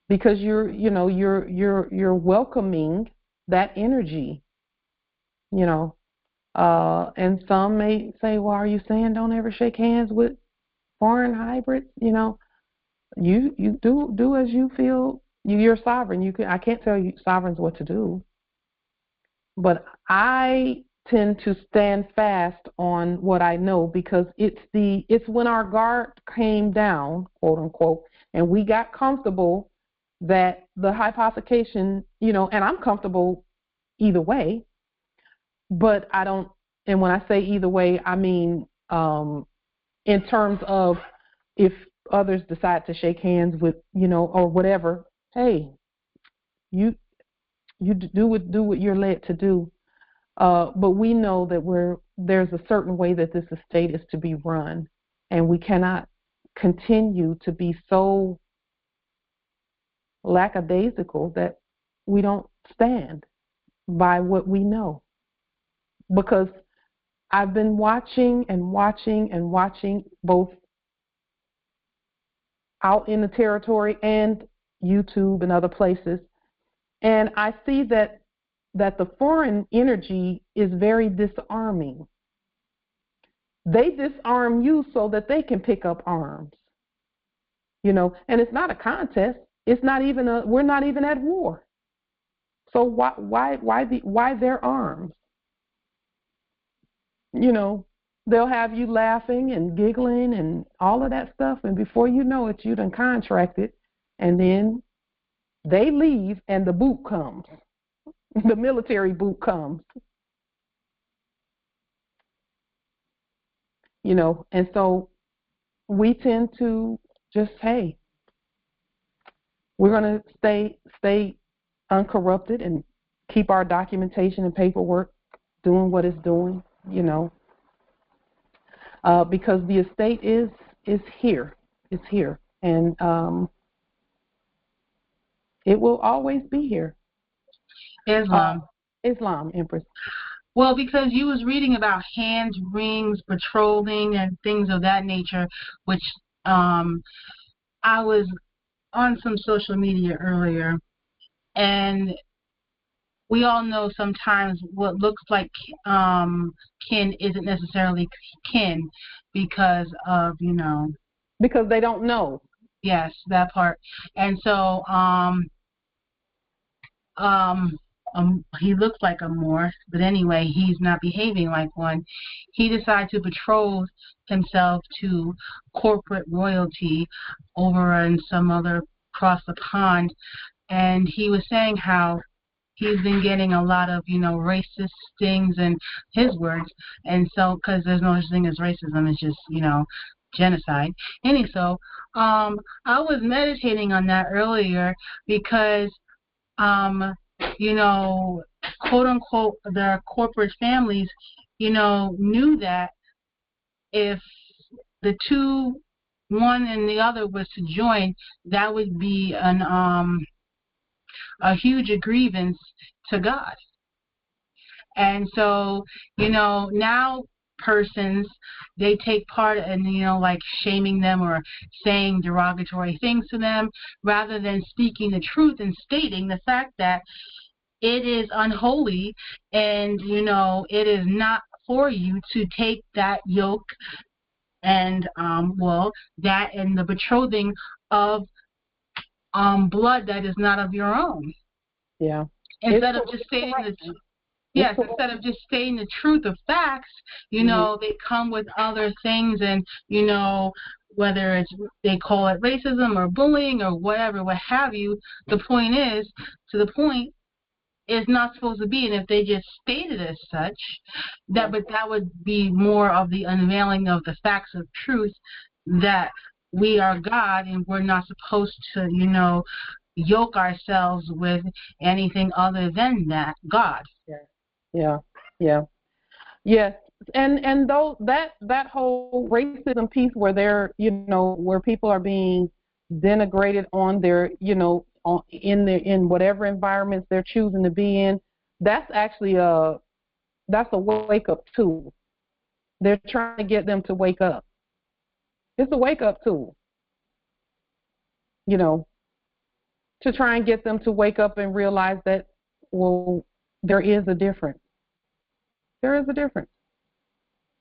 Because you're welcoming that energy, and some may say, well, are you saying don't ever shake hands with foreign hybrids? You do as you feel. You're sovereign. I can't tell you sovereigns what to do, but I tend to stand fast on what I know because it's when our guard came down, quote unquote, and we got comfortable that the hypothecation, and I'm comfortable either way, but I don't, and when I say either way, I mean in terms of if others decide to shake hands with, or whatever, hey, you do what you're led to do. But we know that there's a certain way that this estate is to be run, and we cannot continue to be so lackadaisical that we don't stand by what we know. Because I've been watching both out in the territory and YouTube and other places, and I see that the foreign energy is very disarming. They disarm you so that they can pick up arms. And it's not a contest. It's not even we're not even at war. So why their arms? They'll have you laughing and giggling and all of that stuff, and before you know it, you done contracted, and then they leave and the boot comes. The military boot comes. And so we tend to just, hey, we're going to stay uncorrupted and keep our documentation and paperwork doing what it's doing, because the estate is here. It's here. And it will always be here. Islam, Empress. Well, because you was reading about hand rings, betrothing, and things of that nature, which I was on some social media earlier, and we all know sometimes what looks like kin isn't necessarily kin because of, because they don't know. Yes, that part. And so he looks like a Moor, but anyway, he's not behaving like one. He decided to betroth himself to corporate royalty over in some other across the pond, and he was saying how he's been getting a lot of, racist things in his words, and so, because there's no such thing as racism, it's just, genocide. And so, I was meditating on that earlier because, quote unquote, the corporate families, knew that if the two, one and the other, was to join, that would be a huge grievance to God. And so, now persons, they take part in, like shaming them or saying derogatory things to them, rather than speaking the truth and stating the fact that it is unholy and, it is not for you to take that yoke and, that and the betrothing of blood that is not of your own. Yeah. Instead of just stating the truth. Yes, instead of just stating the truth of facts, they come with other things, and, whether it's, they call it racism or bullying or whatever, what have you, the point is, to the point, it's not supposed to be. And if they just stated as such, but that would be more of the unveiling of the facts of truth, that we are God and we're not supposed to, yoke ourselves with anything other than that, God. Yeah. Yes. And though that whole racism piece where they're, where people are being denigrated on their, in whatever environments they're choosing to be in, that's actually a wake up tool. They're trying to get them to wake up. It's a wake up tool. To try and get them to wake up and realize that, well, there is a difference. There is a difference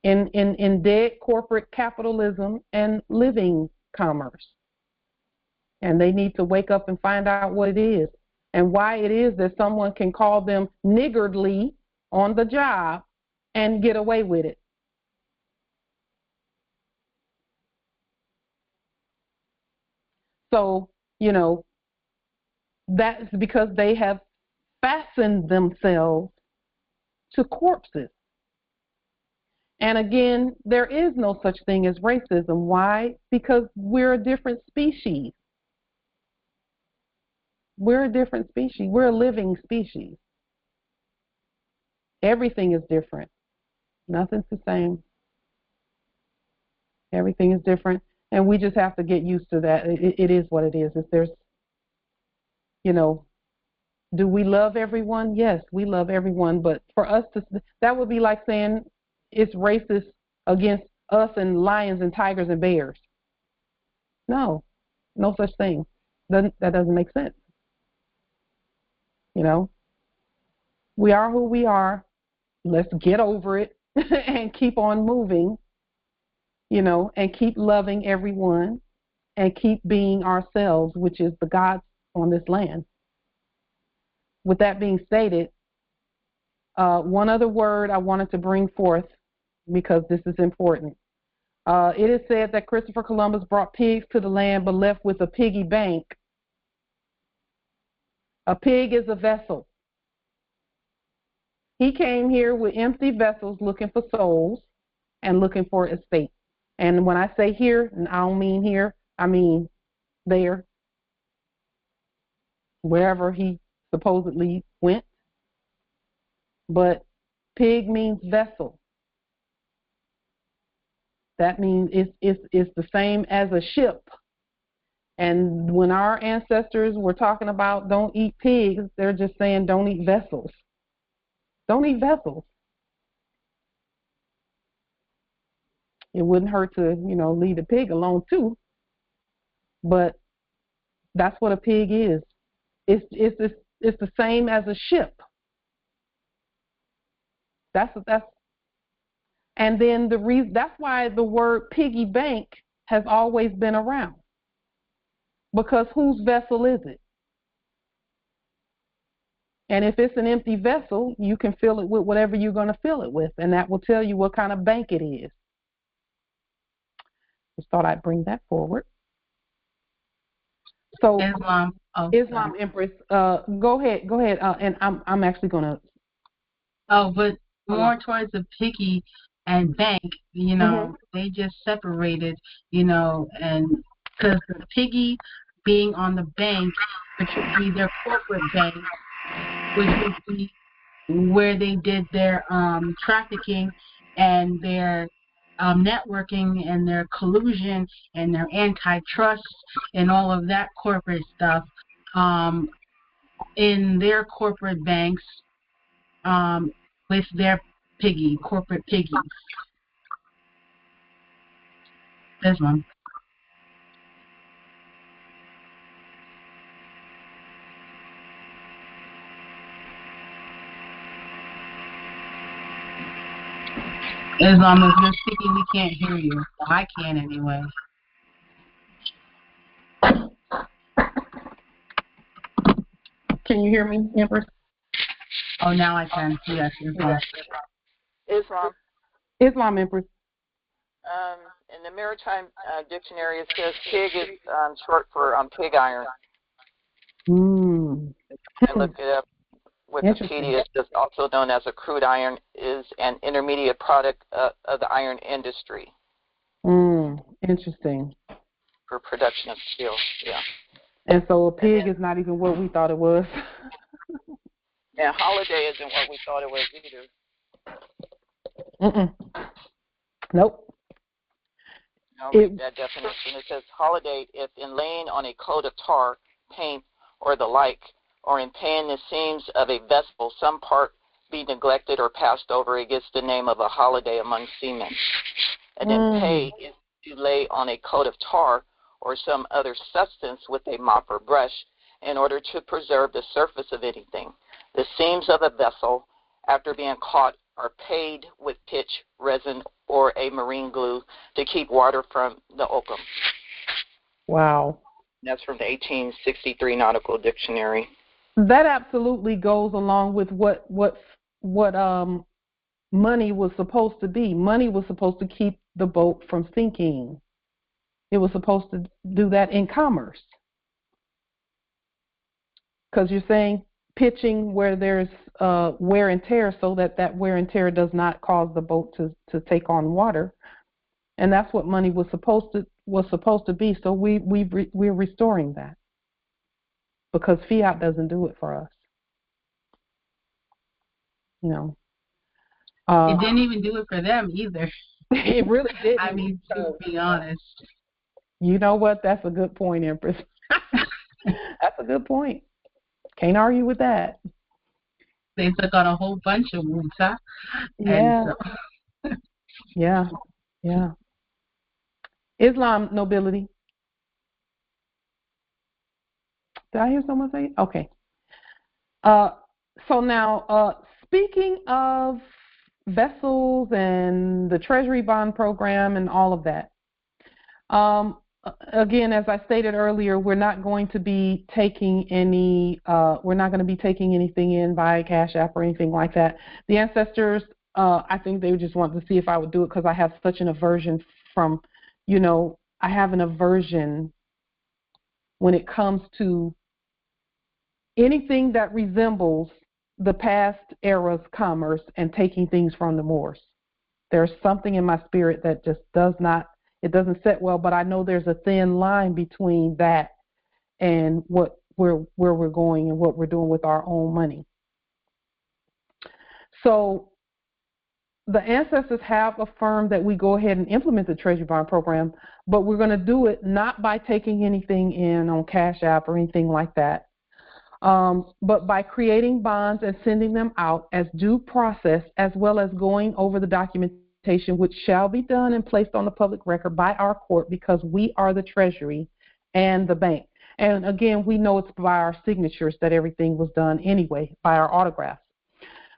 in dead corporate capitalism and living commerce. And they need to wake up and find out what it is and why it is that someone can call them niggardly on the job and get away with it. So, that's because they have fastened themselves to corpses. And again, there is no such thing as racism. Why? Because we're a different species. We're a different species. We're a living species. Everything is different. Nothing's the same. Everything is different. And we just have to get used to that. It is what it is. If there's, do we love everyone? Yes, we love everyone. But for us to, that would be like saying it's racist against us and lions and tigers and bears. No such thing. That doesn't make sense. We are who we are. Let's get over it and keep on moving and keep loving everyone and keep being ourselves, which is the gods on this land. With that being stated, one other word I wanted to bring forth because this is important. It is said that Christopher Columbus brought pigs to the land but left with a piggy bank. A pig is a vessel. He came here with empty vessels looking for souls and looking for estate. And when I say here, I don't mean here, I mean there, wherever he supposedly went. But pig means vessel. That means it's the same as a ship. And when our ancestors were talking about don't eat pigs, they're just saying don't eat vessels. Don't eat vessels. It wouldn't hurt to, leave the pig alone too. But that's what a pig is. It's the same as a ship. And then the reason that's why the word piggy bank has always been around. Because whose vessel is it? And if it's an empty vessel, you can fill it with whatever you're going to fill it with, and that will tell you what kind of bank it is. Just thought I'd bring that forward. So Islam, Islam Empress, go ahead, and I'm actually going to. Oh, but more towards the piggy and bank, they just separated, and because the piggy being on the bank, which would be their corporate bank, which would be where they did their trafficking and their networking and their collusion and their antitrust and all of that corporate stuff in their corporate banks with their corporate piggies. Islam. Islam, if you're speaking, we can't hear you. I can anyway. Can you hear me, Empress? Oh, now I can. Yes, Islam. Islam, Empress. In the Maritime Dictionary, it says pig is short for pig iron. I looked it up. Wikipedia is also known as a crude iron, is an intermediate product of the iron industry. Interesting. For production of steel, yeah. And so a pig is not even what we thought it was. And holiday isn't what we thought it was either. Nope. I'll read that definition. It says holiday if in laying on a coat of tar, paint, or the like, or in paying the seams of a vessel, some part be neglected or passed over, it gets the name of a holiday among seamen. And then pay is to lay on a coat of tar or some other substance with a mop or brush in order to preserve the surface of anything. The seams of a vessel, after being caught, are paid with pitch, resin, or a marine glue to keep water from the oakum. Wow. That's from the 1863 Nautical Dictionary. That absolutely goes along with what money was supposed to be. Money was supposed to keep the boat from sinking. It was supposed to do that in commerce. Because you're saying pitching where there's wear and tear, so that wear and tear does not cause the boat to take on water, and that's what money was supposed to be. So we're restoring that because fiat doesn't do it for us. It didn't even do it for them either. It really didn't. I mean, to be honest. You know what? That's a good point, Empress. That's a good point. Can't argue with that. They took on a whole bunch of moves, huh? Yeah. So. Yeah. Islam nobility. Did I hear someone say it? Okay. So now, speaking of vessels and the Treasury bond program and all of that. Again, as I stated earlier, we're not going to be taking any. We're not going to be taking anything in by Cash App or anything like that. The ancestors, I think they just wanted to see if I would do it because I have such an aversion from, I have an aversion when it comes to anything that resembles the past era's commerce and taking things from the Moors. There's something in my spirit that just doesn't sit well, but I know there's a thin line between that and where we're going and what we're doing with our own money. So the ancestors have affirmed that we go ahead and implement the Treasury Bond Program, but we're going to do it not by taking anything in on Cash App or anything like that, but by creating bonds and sending them out as due process, as well as going over the documentation, which shall be done and placed on the public record by our court, because we are the Treasury and the bank. And again, we know it's by our signatures that everything was done anyway, by our autographs.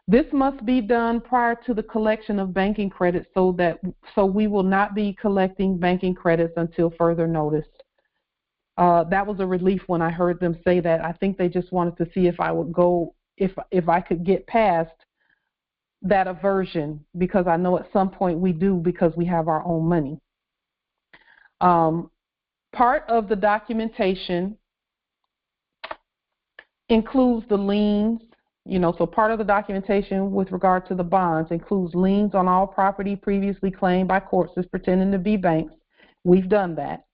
This must be done prior to the collection of banking credits, so we will not be collecting banking credits until further notice. That was a relief when I heard them say that. I think they just wanted to see if I would go, if I could get past that aversion, because I know at some point we do, because we have our own money. Part of the documentation includes the liens, so part of the documentation with regard to the bonds includes liens on all property previously claimed by courts as pretending to be banks. We've done that.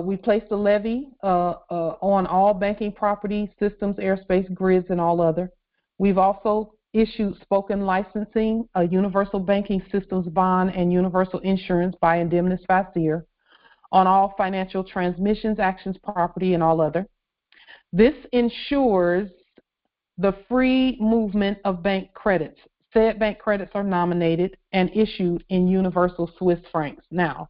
We placed a levy on all banking property, systems, airspace, grids, and all other. We've also issued spoken licensing, a universal banking systems bond, and universal insurance by indemnis facier on all financial transmissions, actions, property, and all other. This ensures the free movement of bank credits. Said bank credits are nominated and issued in universal Swiss francs. Now,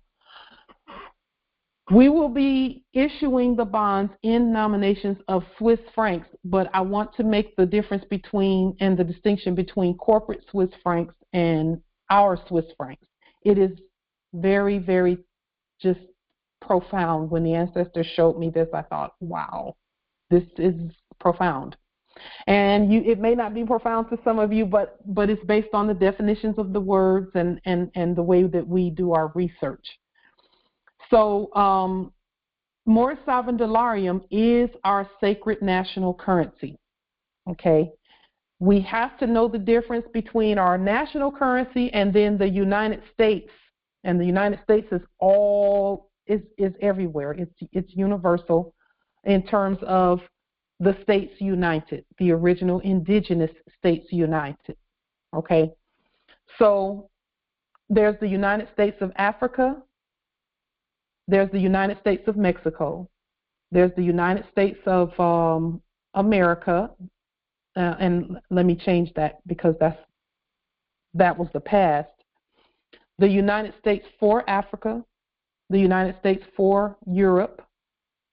we will be issuing the bonds in nominations of Swiss francs, but I want to make the difference between and the distinction between corporate Swiss francs and our Swiss francs. It is very, very just profound. When the ancestors showed me this, I thought, wow, this is profound. And it may not be profound to some of you, but it's based on the definitions of the words and the way that we do our research. So Moorish sovereign dolarium is our sacred national currency, okay? We have to know the difference between our national currency and then the United States. And the United States is everywhere. It's universal in terms of the States United, the original indigenous States United, okay? So there's the United States of Africa, there's the United States of Mexico, there's the United States of America, and let me change that because that was the past. The United States for Africa, the United States for Europe,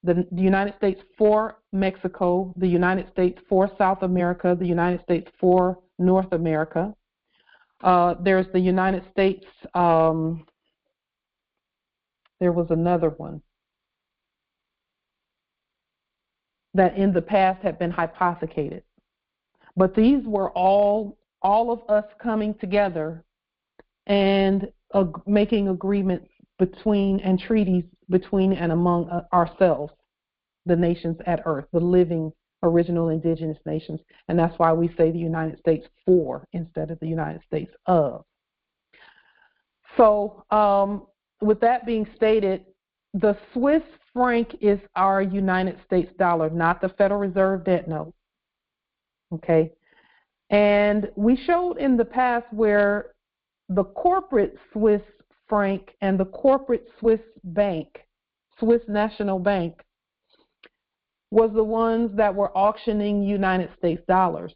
the United States for Mexico, the United States for South America, the United States for North America. There's the United States, there was another one that in the past had been hypothecated. But these were all of us coming together and making agreements between and treaties between and among ourselves, the nations at Earth, the living original indigenous nations. And that's why we say the United States for instead of the United States of. So with that being stated, the Swiss franc is our United States dollar, not the Federal Reserve debt note. Okay? And we showed in the past where the corporate Swiss franc and the corporate Swiss bank, Swiss National Bank, was the ones that were auctioning United States dollars.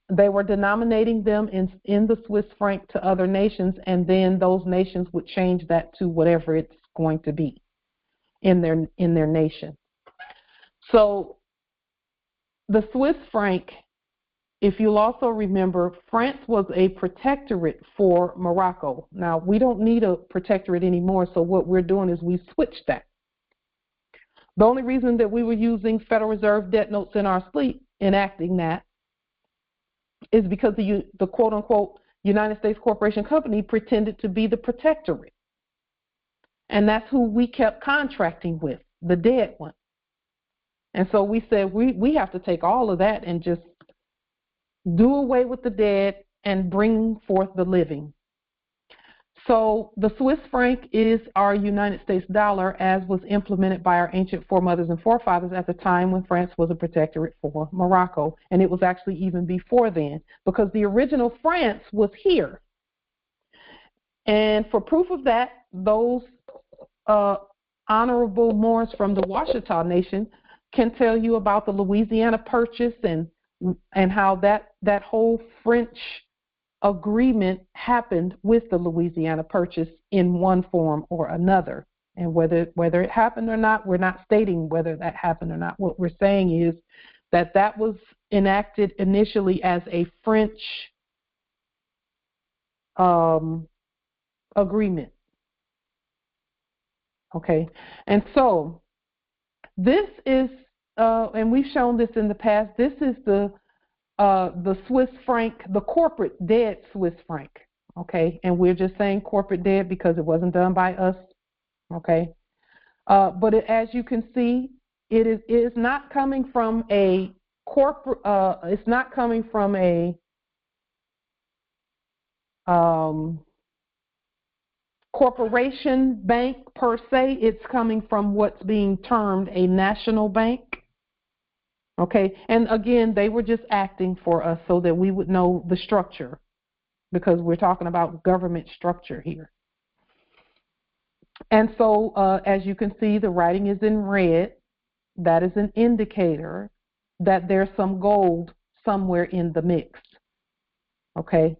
They were denominating them in the Swiss franc to other nations, and then those nations would change that to whatever it's going to be in their nation. So the Swiss franc if you'll also remember, France was a protectorate for Morocco. Now, we don't need a protectorate anymore, so what we're doing is we switched that. The only reason that we were using Federal Reserve debt notes in our sleep, enacting that, is because the quote-unquote United States Corporation Company pretended to be the protectorate. And that's who we kept contracting with, the dead one. And so we said we have to take all of that and just do away with the dead and bring forth the living. So the Swiss franc is our United States dollar as was implemented by our ancient foremothers and forefathers at the time when France was a protectorate for Morocco. And it was actually even before then, because the original France was here. And for proof of that, those honorable Moors from the Ouachita Nation can tell you about the Louisiana Purchase and how that whole French agreement happened with the Louisiana Purchase in one form or another. And whether it happened or not, we're not stating whether that happened or not. What we're saying is that was enacted initially as a French agreement. Okay, and so this is, and we've shown this in the past, this is the Swiss franc, the corporate dead Swiss franc, okay? And we're just saying corporate dead because it wasn't done by us, okay? But as you can see, it is not coming from a corporate, it's not coming from a corporation bank per se. It's coming from what's being termed a national bank. Okay, and again, they were just acting for us so that we would know the structure, because we're talking about government structure here. And so, as you can see, the writing is in red. That is an indicator that there's some gold somewhere in the mix. Okay,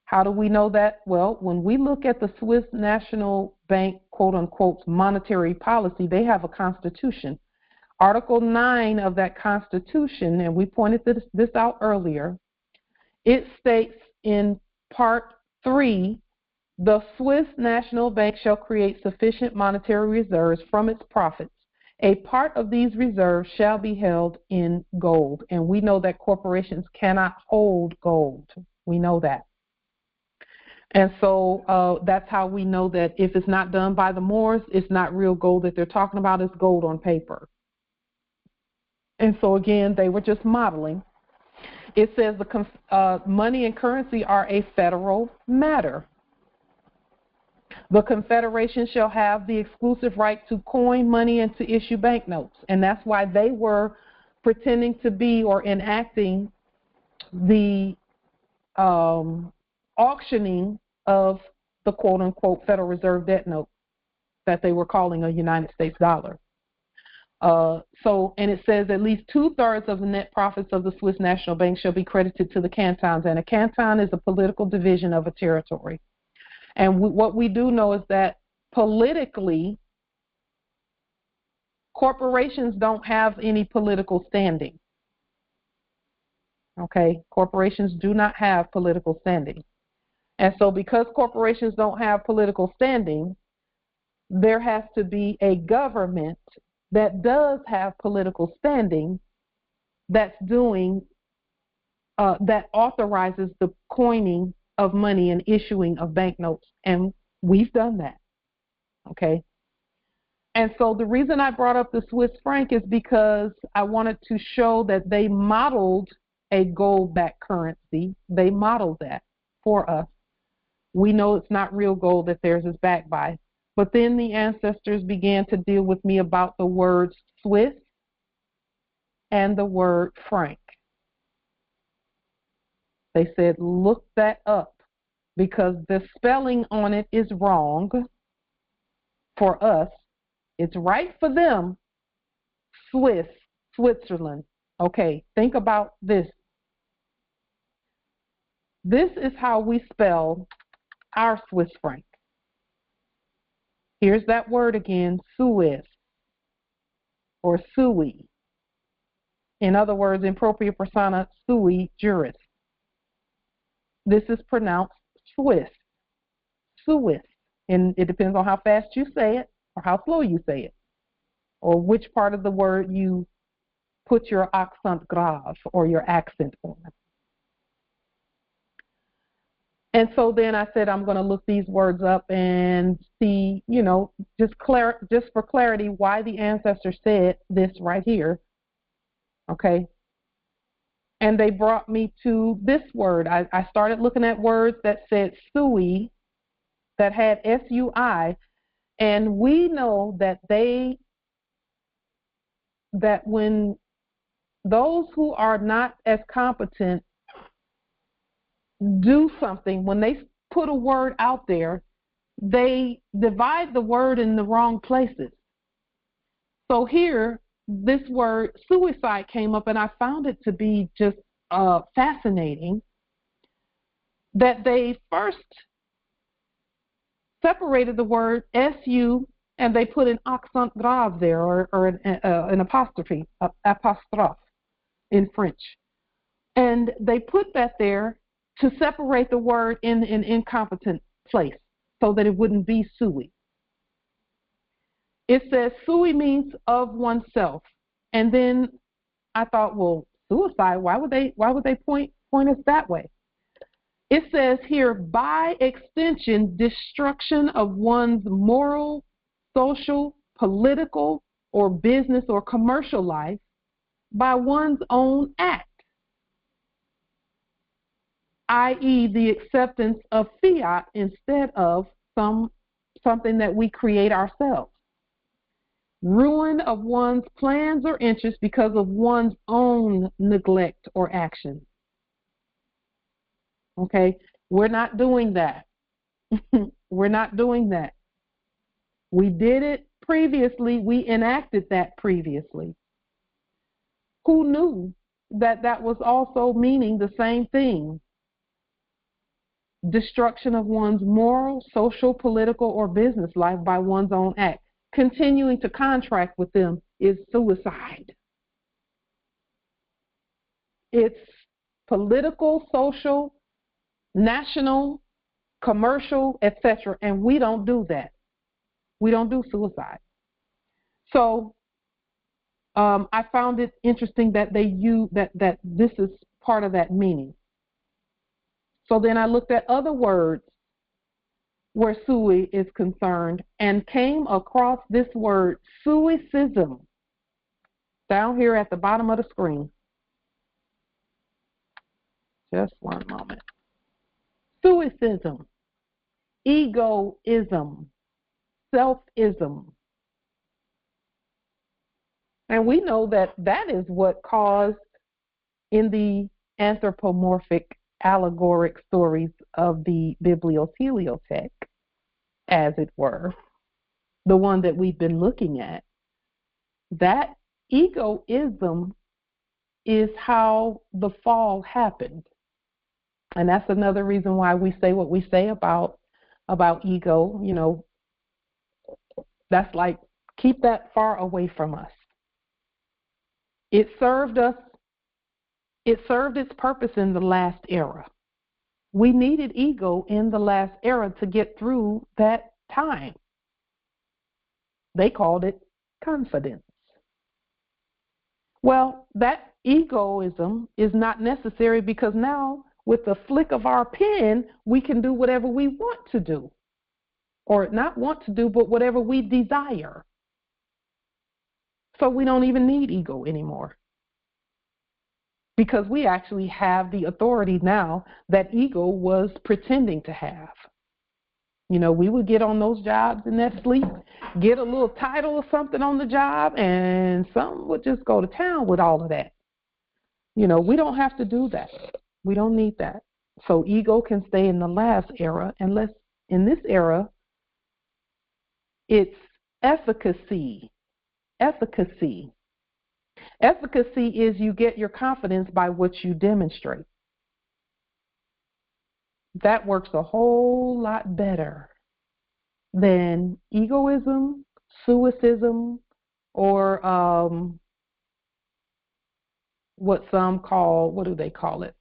how do we know that? Well, when we look at the Swiss National Bank, quote unquote, monetary policy, they have a constitution. Article 9 of that Constitution, and we pointed this out earlier, it states in Part 3, the Swiss National Bank shall create sufficient monetary reserves from its profits. A part of these reserves shall be held in gold. And we know that corporations cannot hold gold. We know that. And so that's how we know that if it's not done by the Moors, it's not real gold that they're talking about, it's gold on paper. And so, again, they were just modeling. It says the money and currency are a federal matter. The Confederation shall have the exclusive right to coin money and to issue banknotes. And that's why they were pretending to be or enacting the auctioning of the quote-unquote Federal Reserve debt note that they were calling a United States dollar. And it says at least 2/3 of the net profits of the Swiss National Bank shall be credited to the cantons, and a canton is a political division of a territory. And what we do know is that politically, corporations don't have any political standing. Okay, corporations do not have political standing. And so because corporations don't have political standing, there has to be a government that does have political standing that's doing, that authorizes the coining of money and issuing of banknotes. And we've done that, okay? And so the reason I brought up the Swiss franc is because I wanted to show that they modeled a gold-backed currency. They modeled that for us. We know it's not real gold that theirs is backed by. But then the ancestors began to deal with me about the words Swiss and the word franc. They said, look that up because the spelling on it is wrong for us. It's right for them, Swiss, Switzerland. Okay, think about this. This is how we spell our Swiss franc. Here's that word again, Suisse or Sui. In other words, in propria persona sui juris. This is pronounced Swiss, Swiss. And it depends on how fast you say it or how slow you say it, or which part of the word you put your accent grave or your accent on. And so then I said I'm going to look these words up and see, just for clarity, why the ancestor said this right here. Okay. And they brought me to this word. I started looking at words that said sui, that had S-U-I, and we know that when those who are not as competent do something, when they put a word out there, they divide the word in the wrong places. So here, this word suicide came up, and I found it to be just fascinating that they first separated the word S-U, and they put an accent grave there, or an apostrophe in French. And they put that there to separate the word in an incompetent place so that it wouldn't be sui. It says sui means of oneself. And then I thought, well, suicide, why would they point us that way? It says here, by extension, destruction of one's moral, social, political, or business or commercial life by one's own act, i.e. the acceptance of fiat instead of something that we create ourselves. Ruin of one's plans or interests because of one's own neglect or action. Okay, we're not doing that. We're not doing that. We did it previously. We enacted that previously. Who knew that that was also meaning the same thing? Destruction of one's moral, social, political, or business life by one's own act. Continuing to contract with them is suicide. It's political, social, national, commercial, etc. And we don't do that. We don't do suicide. So I found it interesting that they use that this is part of that meaning. So then I looked at other words where sui is concerned and came across this word suicism down here at the bottom of the screen. Just one moment. Suicism, egoism, selfism. And we know that that is what caused in the anthropomorphic allegoric stories of the bibliotheliotech, as it were, the one that we've been looking at, that egoism is how the fall happened. And that's another reason why we say what we say about ego. That's like, keep that far away from us. It served its purpose in the last era. We needed ego in the last era to get through that time. They called it confidence. Well, that egoism is not necessary because now, with the flick of our pen, we can do whatever we want to do. Or not want to do, but whatever we desire. So we don't even need ego anymore. Because we actually have the authority now that ego was pretending to have. We would get on those jobs in that sleep, get a little title or something on the job, and some would just go to town with all of that. We don't have to do that. We don't need that. So ego can stay in the last era, unless in this era, it's efficacy. Efficacy. Efficacy is you get your confidence by what you demonstrate. That works a whole lot better than egoism, suicism, or what some call, what do they call it?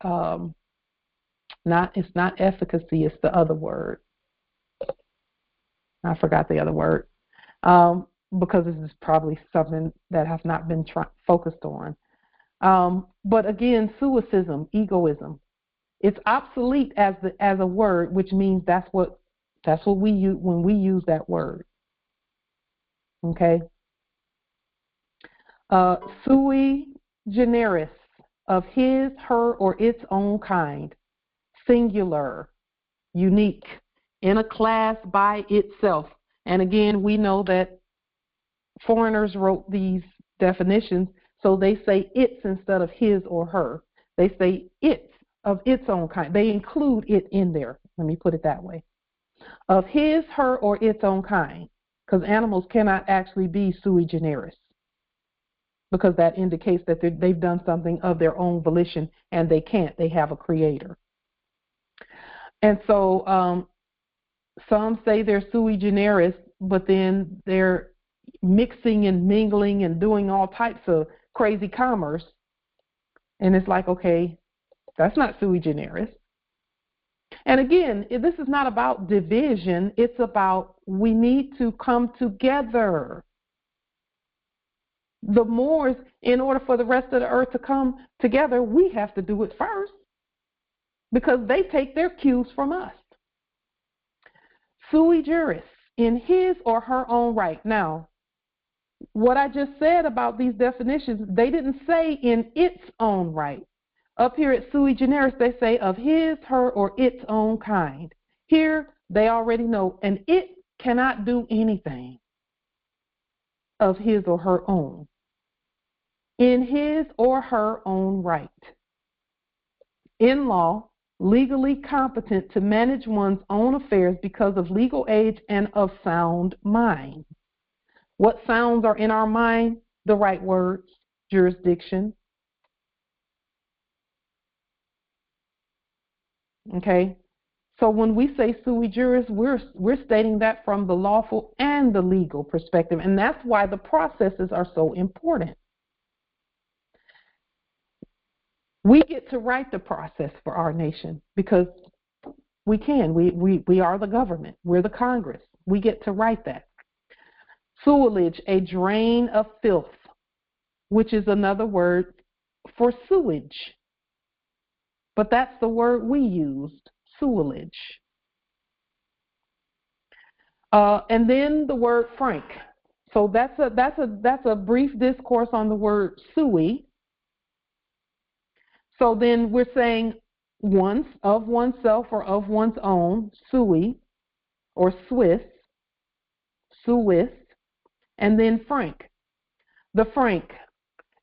It's not efficacy, it's the other word. I forgot the other word. Because this is probably something that has not been focused on. But again, suicism, egoism, it's obsolete as a word, which means that's what we use when we use that word. Okay. Sui generis, of his, her, or its own kind, singular, unique, in a class by itself. And again, we know that foreigners wrote these definitions, so they say its instead of his or her. They say its, of its own kind. They include it in there. Let me put it that way. Of his, her, or its own kind, because animals cannot actually be sui generis, because that indicates that they've done something of their own volition, and they can't. They have a creator. And so some say they're sui generis, but then they're mixing and mingling and doing all types of crazy commerce. And it's like, okay, that's not sui generis. And again, this is not about division. It's about we need to come together. The Moors, in order for the rest of the earth to come together, we have to do it first, because they take their cues from us. Sui juris, in his or her own right. Now, what I just said about these definitions, they didn't say in its own right. Up here at sui generis, they say of his, her, or its own kind. Here, they already know, and it cannot do anything of his or her own. In his or her own right. In law, legally competent to manage one's own affairs because of legal age and of sound mind. What sounds are in our mind? The right words, jurisdiction. Okay? So when we say sui juris, we're stating that from the lawful and the legal perspective, and that's why the processes are so important. We get to write the process for our nation because we can. We are the government. We're the Congress. We get to write that. Sewage, a drain of filth, which is another word for sewage. But that's the word we used, sewage. And then the word frank. So that's a brief discourse on the word sui. So then we're saying once, of oneself or of one's own, sui, or Swiss, Suis, and then franc. The franc,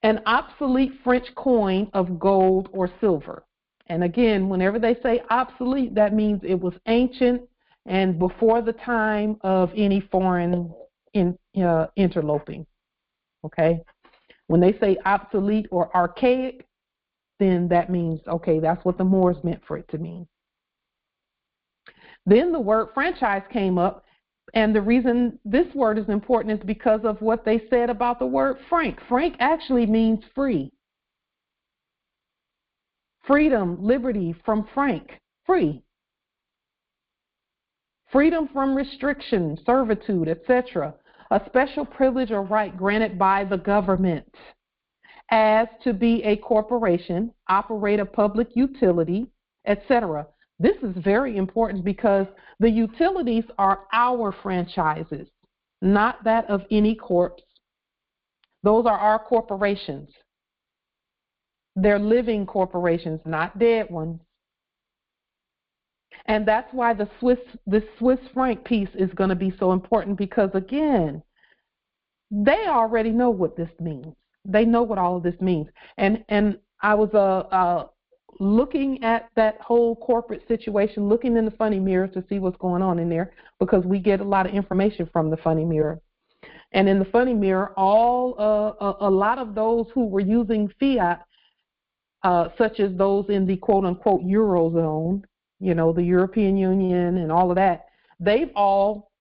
an obsolete French coin of gold or silver. And again, whenever they say obsolete, that means it was ancient and before the time of any foreign interloping. Okay? When they say obsolete or archaic, then that means, okay, that's what the Moors meant for it to mean. Then the word franchise came up, and the reason this word is important is because of what they said about the word franc. Franc actually means free. Freedom, liberty from franc, free. Freedom from restriction, servitude, etc. A special privilege or right granted by the government as to be a corporation, operate a public utility, etc. This is very important because the utilities are our franchises, not that of any corps. Those are our corporations. They're living corporations, not dead ones. And that's why the Swiss franc piece is going to be so important because, again, they already know what this means. They know what all of this means. And I was looking at that whole corporate situation, looking in the funny mirror to see what's going on in there because we get a lot of information from the funny mirror. And in the funny mirror, a lot of those who were using fiat, such as those in the quote-unquote Eurozone, you know, the European Union and all of that, they've all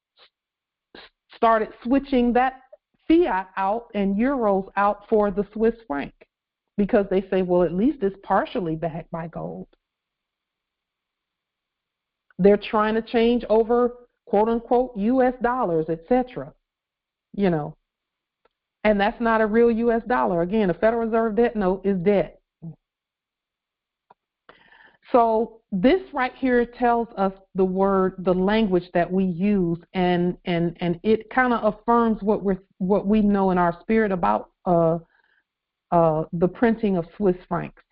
started switching that fiat out and euros out for the Swiss franc because they say, well, at least it's partially backed by gold. They're trying to change over, quote unquote, U.S. dollars, etc. You know, and that's not a real U.S. dollar. Again, a Federal Reserve debt note is debt. So this right here tells us the language that we use, and it kind of affirms what we know in our spirit about the printing of Swiss francs.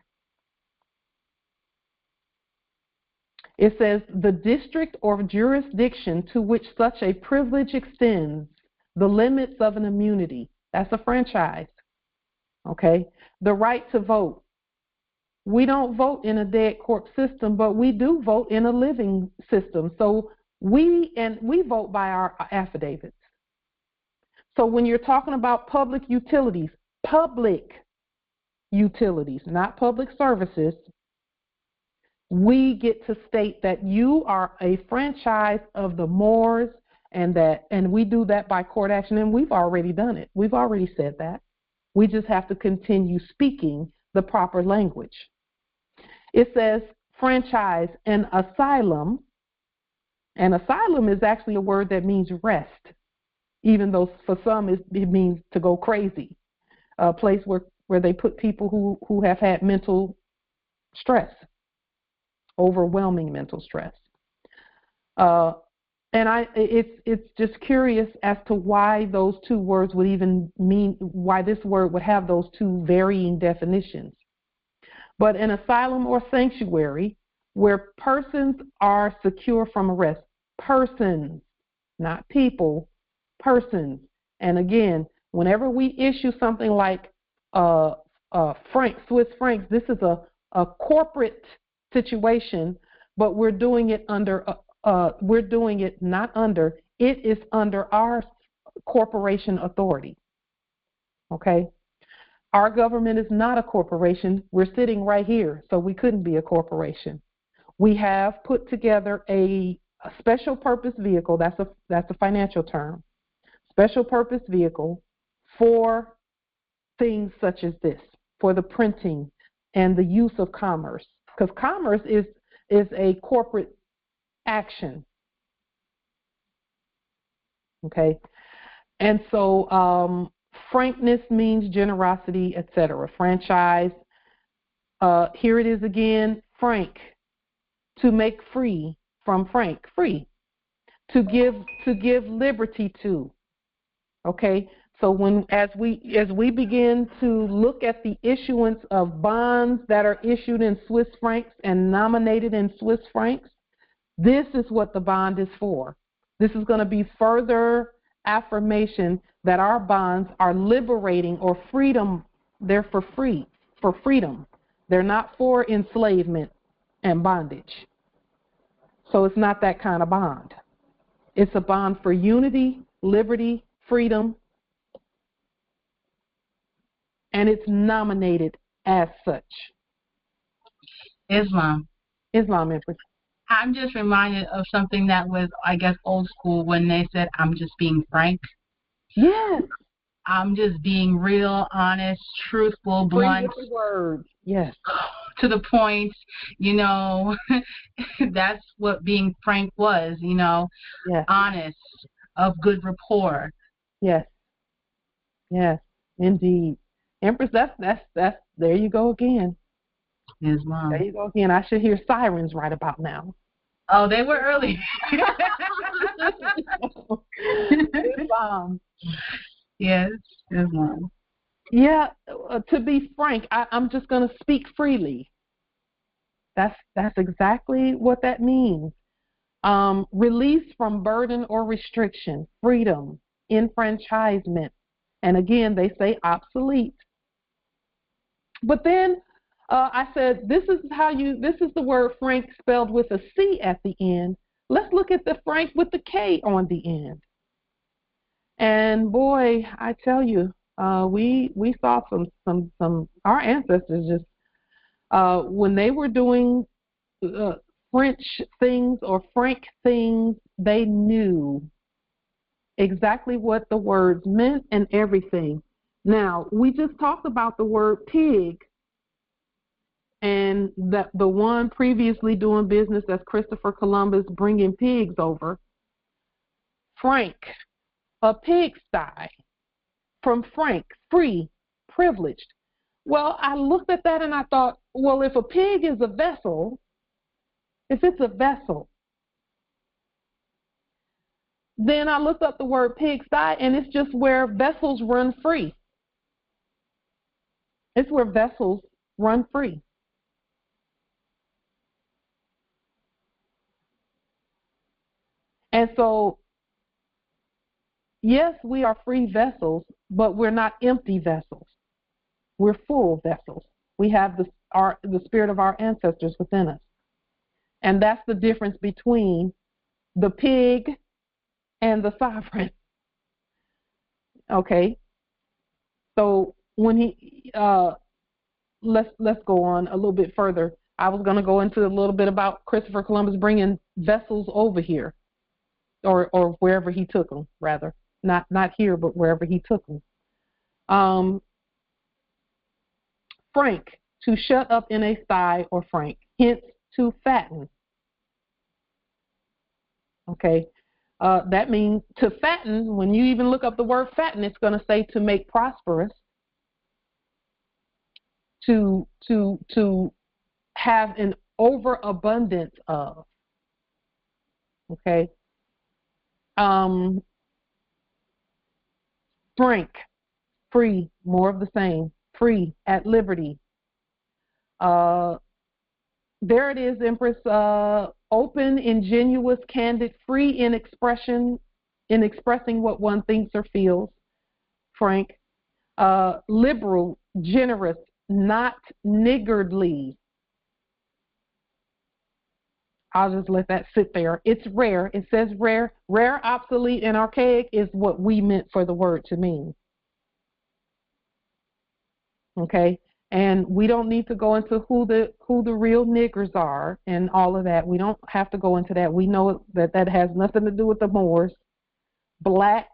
It says the district or jurisdiction to which such a privilege extends, the limits of an immunity. That's a franchise. Okay? The right to vote. We don't vote in a dead corpse system, but we do vote in a living system. So we vote by our affidavits. So when you're talking about public utilities, not public services, we get to state that you are a franchise of the Moors, and we do that by court action, and we've already done it. We've already said that. We just have to continue speaking the proper language. It says franchise and asylum. And asylum is actually a word that means rest, even though for some it means to go crazy, a place where they put people who have had mental stress, overwhelming mental stress. It's just curious as to why those two words would even mean, why this word would have those two varying definitions. But an asylum or sanctuary where persons are secure from arrest. Persons, not people, persons. And again, whenever we issue something like Swiss francs, this is a corporate situation, but we're doing it it is under our corporation authority. Okay? Our government is not a corporation. We're sitting right here, so we couldn't be a corporation. We have put together a special purpose vehicle, that's a financial term, special purpose vehicle for things such as this, for the printing and the use of commerce, because commerce is a corporate action. Okay, and so frankness means generosity, etc. Franchise. Here it is again. Frank, to make free from frank, free. To give liberty to. Okay, so as we begin to look at the issuance of bonds that are issued in Swiss francs and nominated in Swiss francs, this is what the bond is for. This is going to be further affirmation that our bonds are liberating or freedom. They're for freedom. They're not for enslavement and bondage. So it's not that kind of bond. It's a bond for unity, liberty, freedom, and it's nominated as such. Islam, Empress. I'm just reminded of something that was, I guess, old school when they said, I'm just being frank. Yes. I'm just being real, honest, truthful, blunt. Free with the words. Yes. To the point, that's what being frank was, Yes. Honest, of good rapport. Yes. Yes, indeed. Empress, that's there you go again. Islam. There you go again. I should hear sirens right about now. Oh, they were early. Islam. Yes, Islam. Yeah, to be frank, I'm just going to speak freely. That's exactly what that means. Release from burden or restriction, freedom, enfranchisement, and again they say obsolete. But then I said this is the word frank spelled with a C at the end. Let's look at the frank with the K on the end. And boy, I tell you, we saw some our ancestors just when they were doing French things or frank things, they knew exactly what the words meant and everything. Now, we just talked about the word pig and the one previously doing business as Christopher Columbus bringing pigs over, frank, a pigsty, from frank, free, privileged. Well, I looked at that and I thought, well, if a pig is a vessel, if it's a vessel, then I looked up the word pigsty, and it's just where vessels run free. It's where vessels run free. And so, yes, we are free vessels, but we're not empty vessels. We're full vessels. We have the spirit of our ancestors within us. And that's the difference between the pig and the sovereign. Okay? So when let's go on a little bit further. I was going to go into a little bit about Christopher Columbus bringing vessels over here, or wherever he took them, rather. Not here, but wherever he took them. Frank, to shut up in a sty or frank, hence to fatten. Okay, that means to fatten. When you even look up the word fatten, it's going to say to make prosperous, to have an overabundance of. Okay. Frank, free, more of the same. Free, at liberty. There it is, Empress. Open, ingenuous, candid, free in expression, in expressing what one thinks or feels. Frank. Liberal, generous, not niggardly. I'll just let that sit there. It's rare. It says rare. Rare, obsolete, and archaic is what we meant for the word to mean. Okay? And we don't need to go into who the real niggers are and all of that. We don't have to go into that. We know that has nothing to do with the Moors. Black,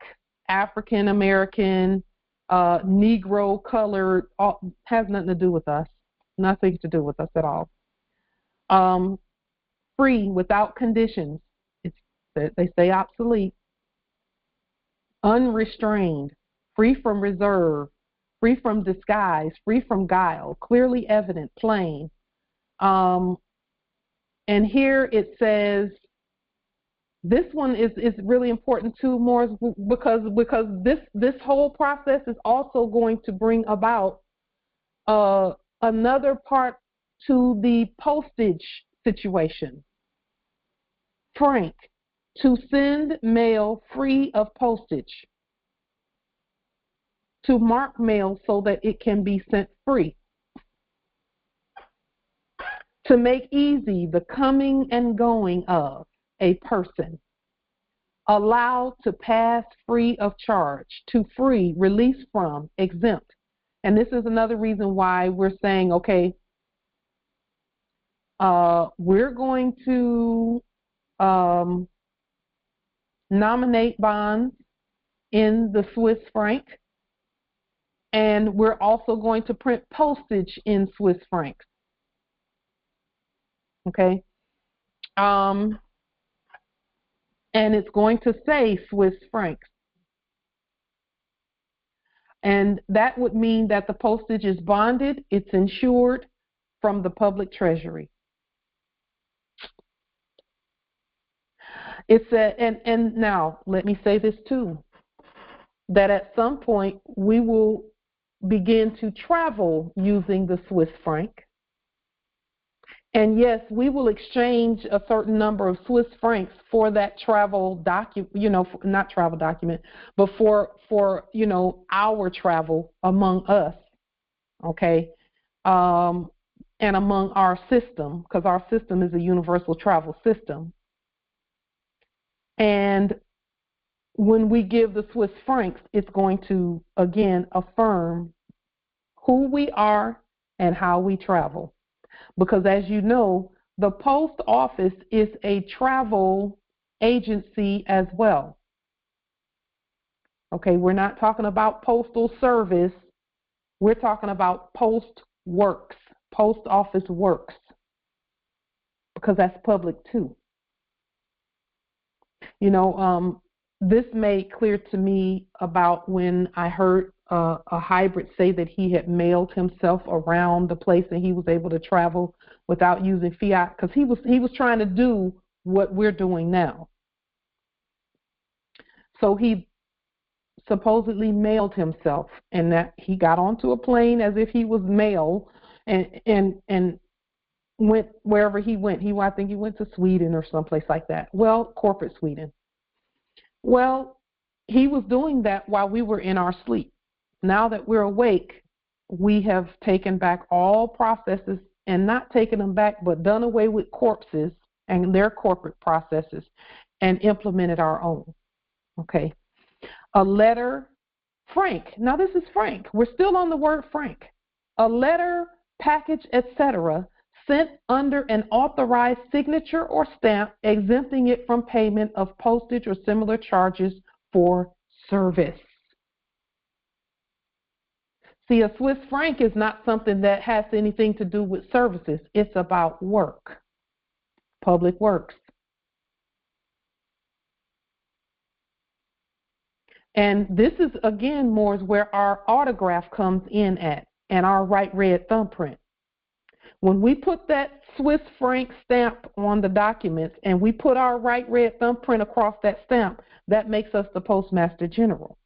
African American, Negro, colored, has nothing to do with us. Nothing to do with us at all. Free, without conditions. They say obsolete. Unrestrained, free from reserve, free from disguise, free from guile, clearly evident, plain. And here it says, this one is really important too, Morris, because this whole process is also going to bring about another part to the postage situation. Frank, to send mail free of postage, to mark mail so that it can be sent free, to make easy the coming and going of a person, allow to pass free of charge, to free, release from, exempt. And this is another reason why we're saying, okay, we're going to nominate bonds in the Swiss franc, and we're also going to print postage in Swiss francs. Okay? And it's going to say Swiss francs. And that would mean that the postage is bonded, it's insured from the public treasury. It's and now let me say this too, that at some point we will begin to travel using the Swiss franc. And yes, we will exchange a certain number of Swiss francs for that travel document, not travel document, but for our travel among us, okay, and among our system, because our system is a universal travel system. And when we give the Swiss francs, it's going to, again, affirm who we are and how we travel. Because as you know, the post office is a travel agency as well. Okay, we're not talking about postal service. We're talking about post works, post office works, because that's public too. You know, this made clear to me about when I heard a hybrid say that he had mailed himself around the place and he was able to travel without using fiat, because he was trying to do what we're doing now. So he supposedly mailed himself, and that he got onto a plane as if he was mail, and went wherever he went. I think he went to Sweden or someplace like that. Well, corporate Sweden. Well, he was doing that while we were in our sleep. Now that we're awake, we have taken back all processes, and not taken them back, but done away with corpses and their corporate processes and implemented our own. Okay. A letter, frank. Now this is frank. We're still on the word frank. A letter, package, etc., sent under an authorized signature or stamp, exempting it from payment of postage or similar charges for service. See, a Swiss franc is not something that has anything to do with services. It's about work, public works. And this is, again, more is where our autograph comes in at, and our right red thumbprint. When we put that Swiss franc stamp on the documents and we put our right red thumbprint across that stamp, that makes us the Postmaster General.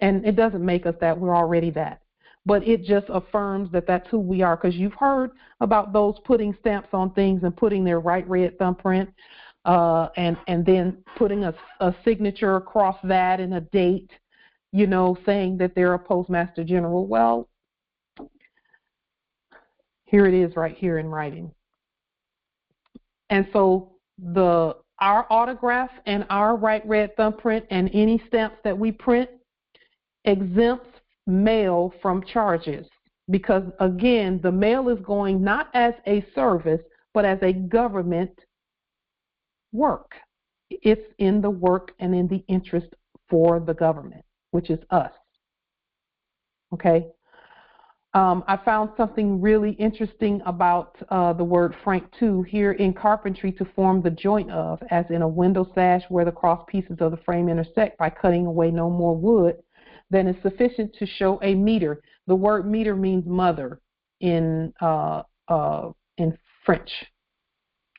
And it doesn't make us that, we're already that. But it just affirms that that's who we are, because you've heard about those putting stamps on things and putting their right red thumbprint and then putting a signature across that and a date, you know, saying that they're a Postmaster General. Well, here it is right here in writing. And so our autograph and our right red thumbprint and any stamps that we print exempts mail from charges, because, again, the mail is going not as a service, but as a government work. It's in the work and in the interest for the government, which is us. Okay? I found something really interesting about the word frank too. Here in carpentry, to form the joint of, as in a window sash where the cross pieces of the frame intersect by cutting away no more wood than is sufficient to show a meter. The word meter means mother in French.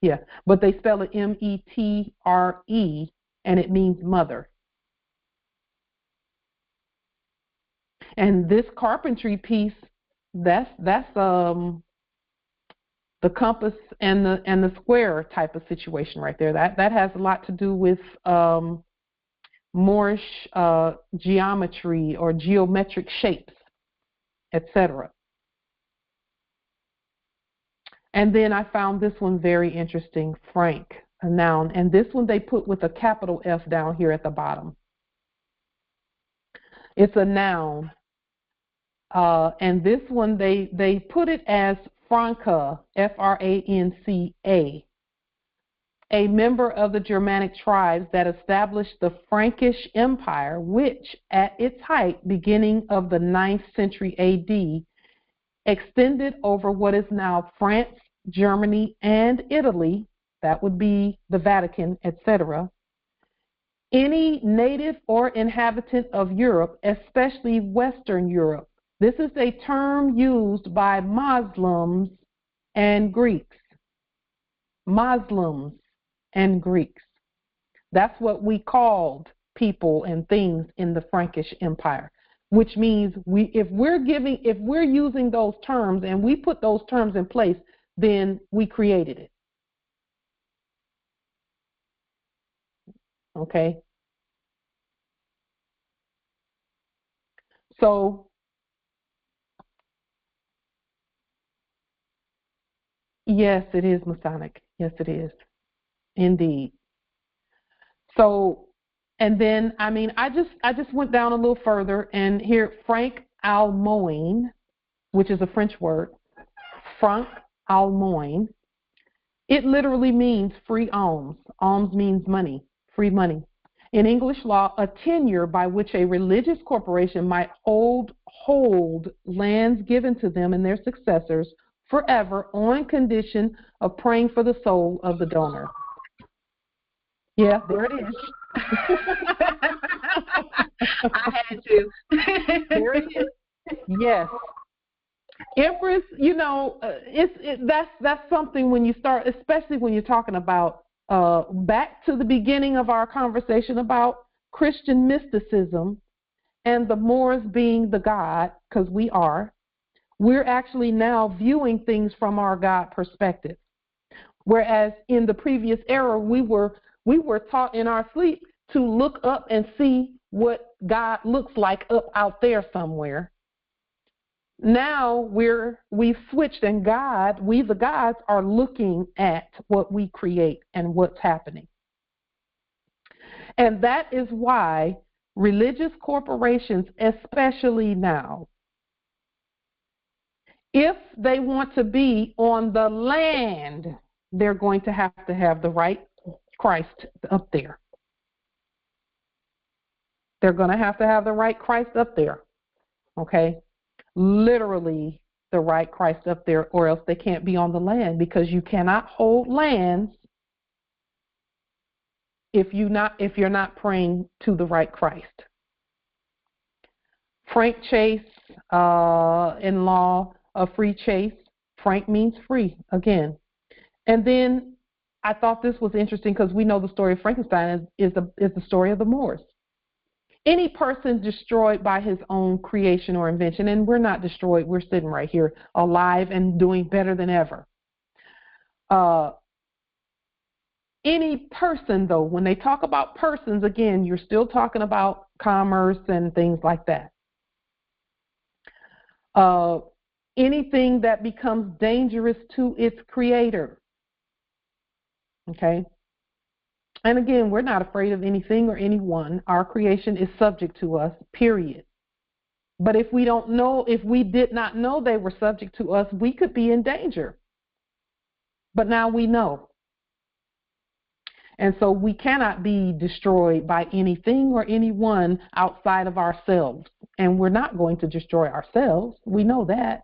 Yeah, but they spell it M-E-T-R-E, and it means mother. And this carpentry piece, that's the compass and the square type of situation right there. That has a lot to do with Moorish geometry or geometric shapes, etc. And then I found this one very interesting, frank, a noun. And this one they put with a capital F down here at the bottom. It's a noun. And this one they put it as Franca, F-R-A-N-C-A, a member of the Germanic tribes that established the Frankish Empire, which at its height, beginning of the 9th century A.D., extended over what is now France, Germany, and Italy. That would be the Vatican, etc. Any native or inhabitant of Europe, especially Western Europe. This is a term used by Muslims and Greeks. Muslims and Greeks. That's what we called people and things in the Frankish Empire, which means if we're using those terms and we put those terms in place, then we created it. Okay? So yes, it is Masonic. Yes, it is. Indeed. So, and then, I just went down a little further, and here, Franc Almoine, which is a French word, Franc Almoine, it literally means free alms. Alms means money, free money. In English law, a tenure by which a religious corporation might hold lands given to them and their successors forever on condition of praying for the soul of the donor. Yeah, there it is. I had to. There it is. Yes. Empress, that's something when you start, especially when you're talking about back to the beginning of our conversation about Christian mysticism and the Moors being the God, because we're actually now viewing things from our God perspective. Whereas in the previous era, we were taught in our sleep to look up and see what God looks like up out there somewhere. Now we've switched, and we the gods are looking at what we create and what's happening. And that is why religious corporations, especially now, if they want to be on the land, they're going to have the right Christ up there. They're going to have the right Christ up there, okay? Literally the right Christ up there, or else they can't be on the land, because you cannot hold lands if you're not praying to the right Christ. Frank Chase, in law, a free chase. Frank means free, again. And then I thought this was interesting because we know the story of Frankenstein is the story of the Moors. Any person destroyed by his own creation or invention, and we're not destroyed, we're sitting right here alive and doing better than ever. Any person, though, when they talk about persons, again, you're still talking about commerce and things like that. Anything that becomes dangerous to its creator. Okay? And again, we're not afraid of anything or anyone. Our creation is subject to us, period. But if we did not know they were subject to us, we could be in danger. But now we know. And so we cannot be destroyed by anything or anyone outside of ourselves. And we're not going to destroy ourselves. We know that.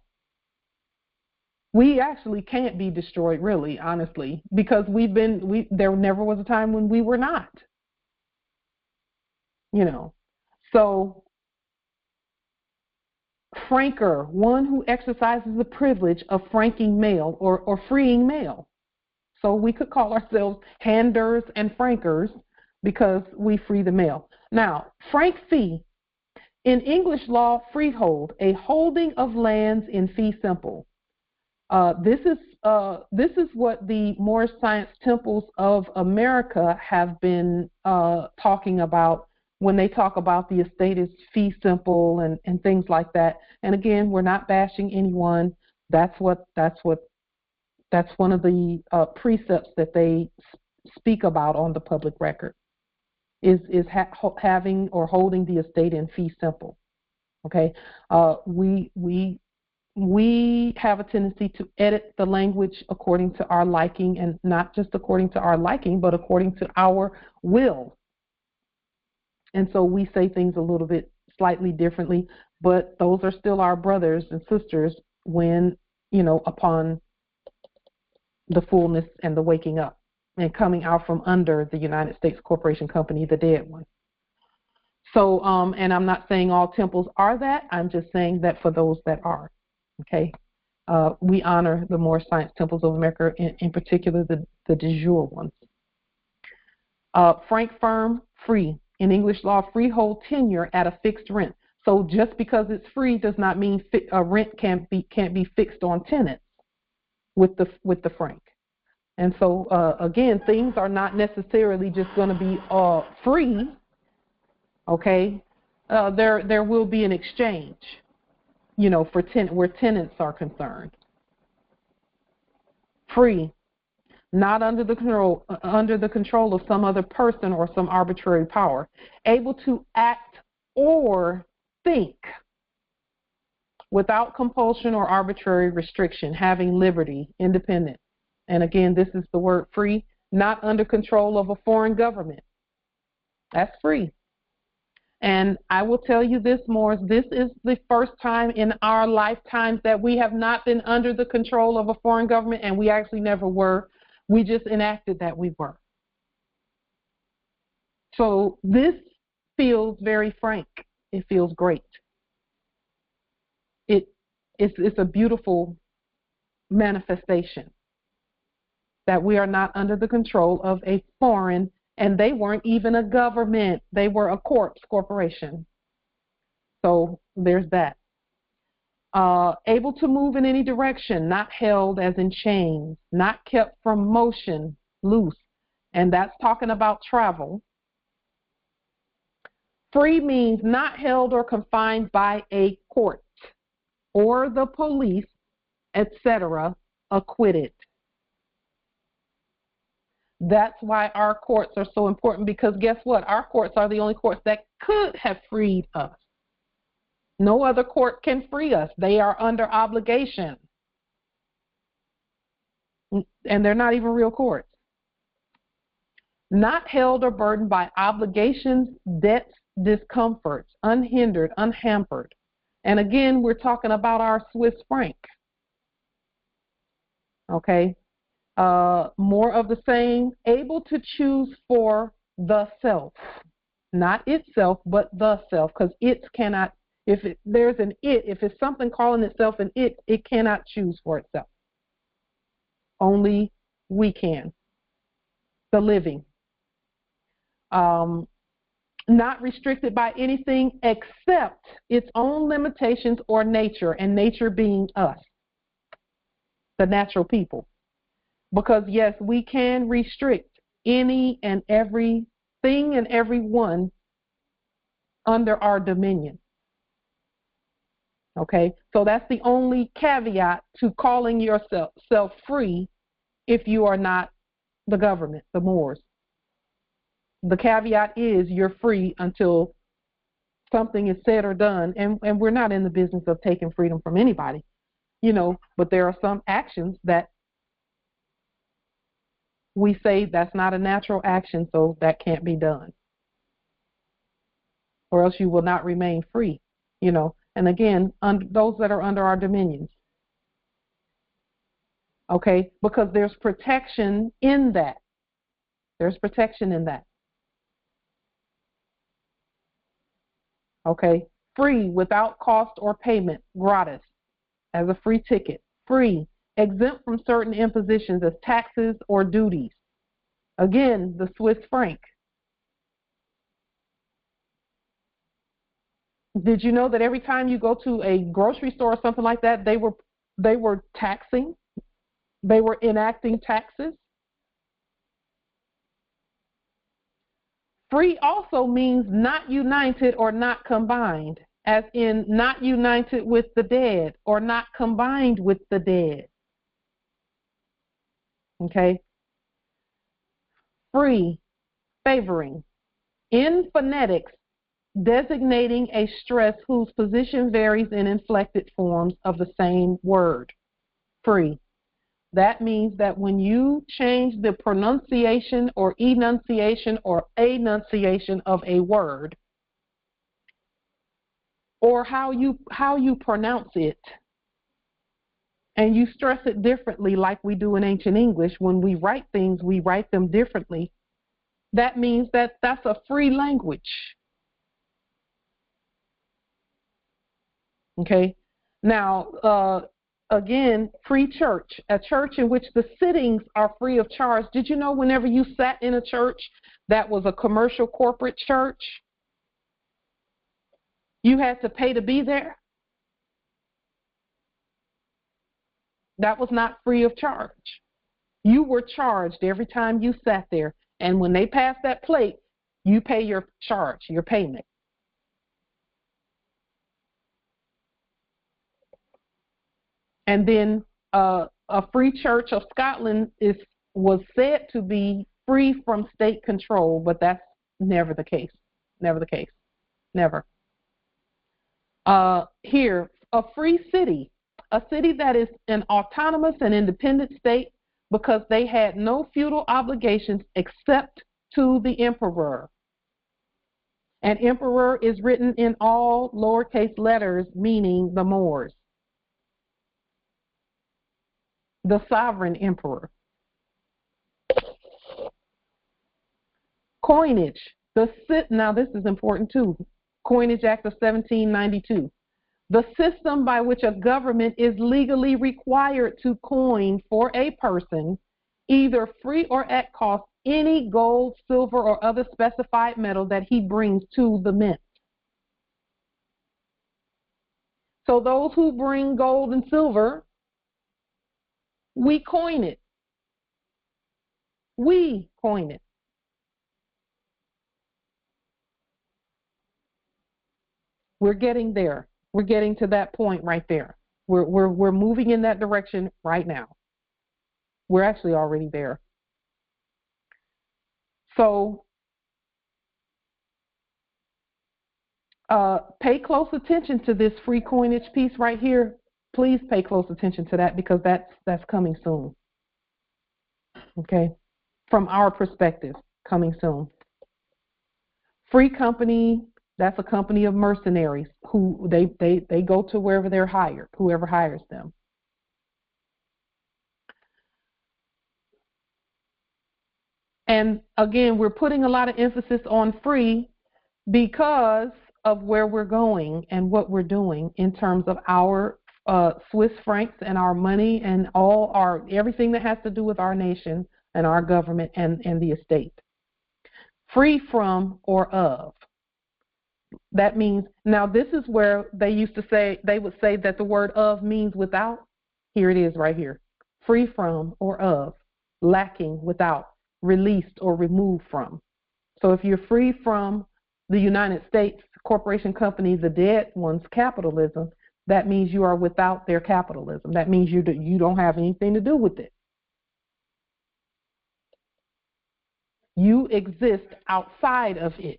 We actually can't be destroyed, really, honestly, because there never was a time when we were not. So franker, one who exercises the privilege of franking mail or freeing mail. So we could call ourselves handers and frankers because we free the mail. Now, frank fee, in English law, freehold, a holding of lands in fee simple. This is what the Moorish Science Temples of America have been talking about when they talk about the estate is fee simple and things like that. And again, we're not bashing anyone. That's one of the precepts that they speak about on the public record is having or holding the estate in fee simple. Okay, we have a tendency to edit the language according to our liking, and not just according to our liking, but according to our will. And so we say things a little bit slightly differently, but those are still our brothers and sisters when, upon the fullness and the waking up and coming out from under the United States Corporation Company, the dead one. So, and I'm not saying all temples are that. I'm just saying that for those that are. Okay, we honor the Moorish Science Temples of America, in particular the de jure ones. Frank firm, free. In English law, freehold tenure at a fixed rent. So just because it's free does not mean a rent can't be fixed on tenants with the frank. And so again, things are not necessarily just going to be free. Okay, there will be an exchange. For where tenants are concerned. Free, not under the control of some other person or some arbitrary power. Able to act or think without compulsion or arbitrary restriction, having liberty, independent. And again, this is the word free, not under control of a foreign government. That's free. And I will tell you this, Moors, this is the first time in our lifetimes that we have not been under the control of a foreign government, and we actually never were. We just enacted that we were. So this feels very frank. It feels great. It's a beautiful manifestation that we are not under the control of a foreign, and they weren't even a government. They were a corporation. So there's that. Able to move in any direction, not held as in chains, not kept from motion, loose. And that's talking about travel. Free means not held or confined by a court or the police, etc., acquitted. That's why our courts are so important, because guess what? Our courts are the only courts that could have freed us. No other court can free us. They are under obligation. And they're not even real courts. Not held or burdened by obligations, debts, discomforts, unhindered, unhampered. And again, we're talking about our Swiss franc. Okay? More of the same, able to choose for the self. Not itself, but the self, because it cannot, there's an it, if it's something calling itself an it cannot choose for itself. Only we can. The living. Not restricted by anything except its own limitations or nature, and nature being us, the natural people. Because yes, we can restrict any and everything and everyone under our dominion. Okay, so that's the only caveat to calling yourself free if you are not the government, the Moors. The caveat is you're free until something is said or done, and we're not in the business of taking freedom from anybody, but there are some actions that we say that's not a natural action, so that can't be done, or else you will not remain free, and again, those that are under our dominions. Okay, because there's protection in that. There's protection in that. Okay, free without cost or payment, gratis, as a free ticket. Free, exempt from certain impositions as taxes or duties. Again, the Swiss franc. Did you know that every time you go to a grocery store or something like that, they were taxing? They were enacting taxes? Free also means not united or not combined, as in not united with the dead or not combined with the dead. Okay? Free, favoring. In phonetics, designating a stress whose position varies in inflected forms of the same word. Free. That means that when you change the pronunciation or enunciation or enunciation of a word, or how you pronounce it, and you stress it differently like we do in ancient English, when we write things, we write them differently, that means that that's a free language. Okay? Now, again, free church, a church in which the sittings are free of charge. Did you know whenever you sat in a church that was a commercial corporate church, you had to pay to be there? That was not free of charge. You were charged every time you sat there, and when they passed that plate, you pay your charge, your payment. And then a free church of Scotland was said to be free from state control, but that's never the case. Never the case. Never. Here, a free city, a city that is an autonomous and independent state because they had no feudal obligations except to the emperor. And emperor is written in all lowercase letters, meaning the Moors. The sovereign emperor. Coinage. Now this is important too. Coinage Act of 1792. The system by which a government is legally required to coin for a person, either free or at cost, any gold, silver, or other specified metal that he brings to the mint. So those who bring gold and silver, we coin it. We coin it. We're getting there. We're getting to that point right there. We're moving in that direction right now. We're actually already there. So pay close attention to this free coinage piece right here. Please pay close attention to that because that's coming soon. Okay, from our perspective, coming soon. Free company, that's a company of mercenaries who they go to wherever they're hired, whoever hires them. And again, we're putting a lot of emphasis on free because of where we're going and what we're doing in terms of our Swiss francs and our money and everything that has to do with our nation and our government and the estate. Free from or of. That means, now this is where they would say that the word of means without. Here it is right here. Free from or of, lacking, without, released or removed from. So if you're free from the United States corporation company, the dead one's capitalism, that means you are without their capitalism. That means you don't have anything to do with it. You exist outside of it.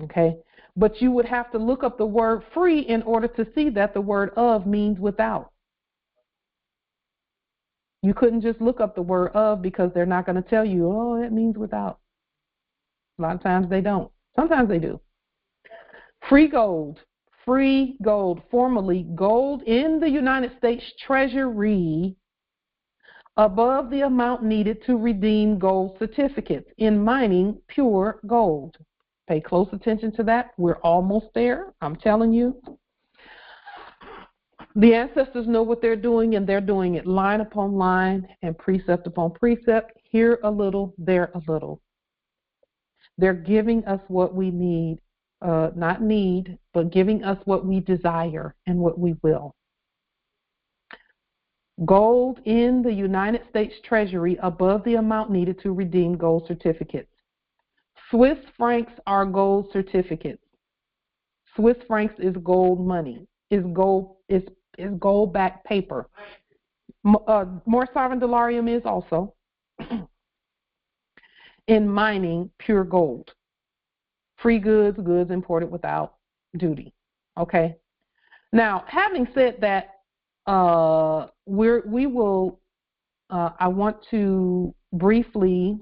Okay? But you would have to look up the word free in order to see that the word of means without. You couldn't just look up the word of because they're not going to tell you, oh, it means without. A lot of times they don't. Sometimes they do. Free gold, formerly gold in the United States Treasury above the amount needed to redeem gold certificates. In mining, pure gold. Pay close attention to that. We're almost there, I'm telling you. The ancestors know what they're doing, and they're doing it line upon line and precept upon precept. Here a little, there a little. They're giving us what we need. Not need, but giving us what we desire and what we will. Gold in the United States Treasury above the amount needed to redeem gold certificates. Swiss francs are gold certificates. Swiss francs is gold money. Is gold-backed paper. More sovereign dolarium is also. In mining, pure gold. Free goods, goods imported without duty. Okay. Now, having said that, I want to briefly.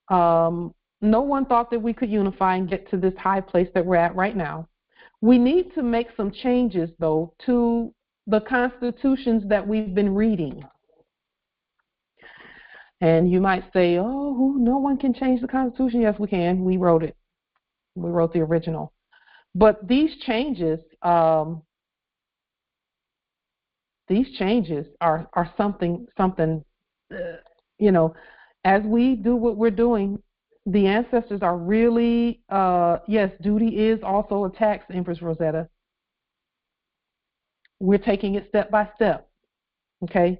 No one thought that we could unify and get to this high place that we're at right now. We need to make some changes, though, to the constitutions that we've been reading. And you might say, oh, no one can change the Constitution. Yes, we can. We wrote it. We wrote the original. But these changes are something, as we do what we're doing, the ancestors are really, yes, duty is also a tax, Empress Rosetta. We're taking it step by step, okay?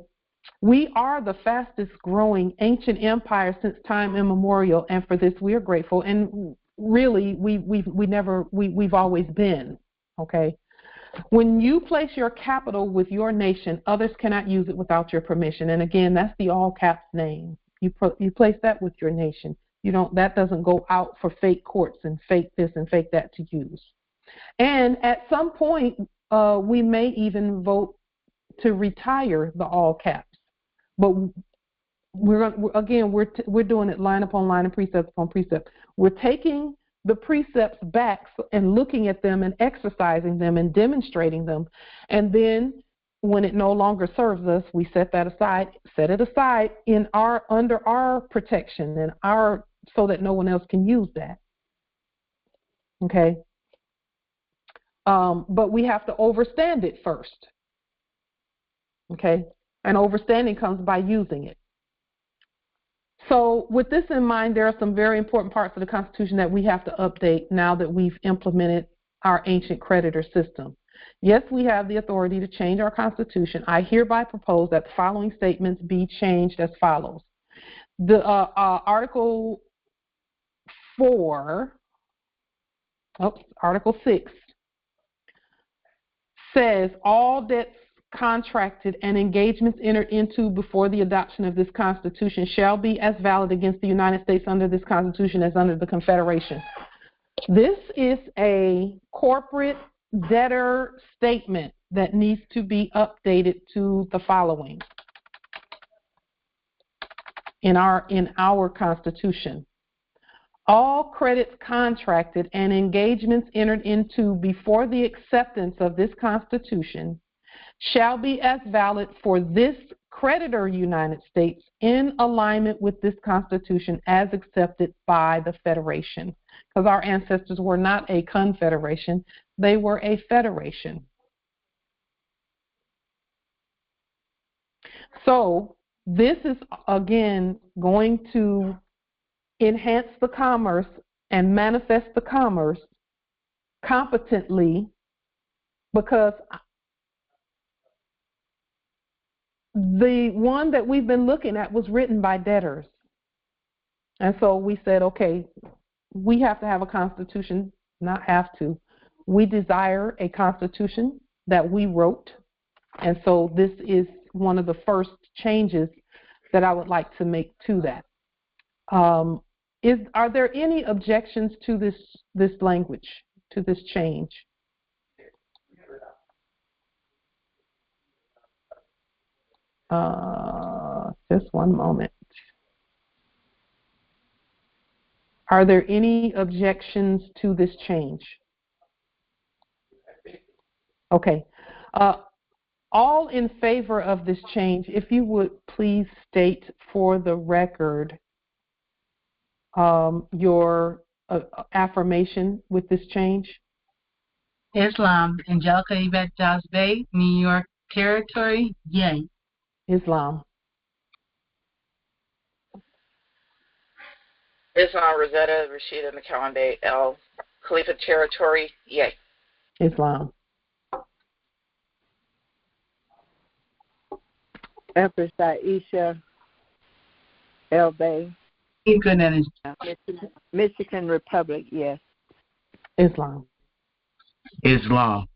We are the fastest growing ancient empire since time immemorial, and for this we are grateful. And really, we've always been, okay? When you place your capital with your nation, others cannot use it without your permission. And again, that's the all caps name. You place that with your nation. That doesn't go out for fake courts and fake this and fake that to use. And at some point, we may even vote to retire the all caps. But we're doing it line upon line and precept upon precept. We're taking the precepts back and looking at them and exercising them and demonstrating them, and then when it no longer serves us, we set it aside under our protection and so that no one else can use that. Okay. But we have to overstand it first. Okay, and overstanding comes by using it. So with this in mind, there are some very important parts of the Constitution that we have to update now that we've implemented our ancient creditor system. Yes, we have the authority to change our Constitution. I hereby propose that the following statements be changed as follows. The Article 6 says all debts contracted and engagements entered into before the adoption of this Constitution shall be as valid against the United States under this Constitution as under the Confederation. This is a corporate debtor statement that needs to be updated to the following in our Constitution. All credits contracted and engagements entered into before the acceptance of this Constitution shall be as valid for this creditor United States in alignment with this Constitution as accepted by the Federation. Because our ancestors were not a confederation, they were a federation. So this is, again, going to enhance the commerce and manifest the commerce competently, because the one that we've been looking at was written by debtors. And so we said, okay, we have to have a constitution, not have to. We desire a constitution that we wrote. And so this is one of the first changes that I would like to make to that. Are there any objections to this language, to this change? Just one moment. Are there any objections to this change? Okay. All in favor of this change, if you would please state for the record your affirmation with this change. Islam, Angelica Yvette Giles Bay, New York Territory, yay. Islam. Islam, Rosetta Rashida McCallum Bay, El Khalifa Territory, yay. Islam. Empress Aisha El Bay. Michigan Republic, yes. Islam. Islam.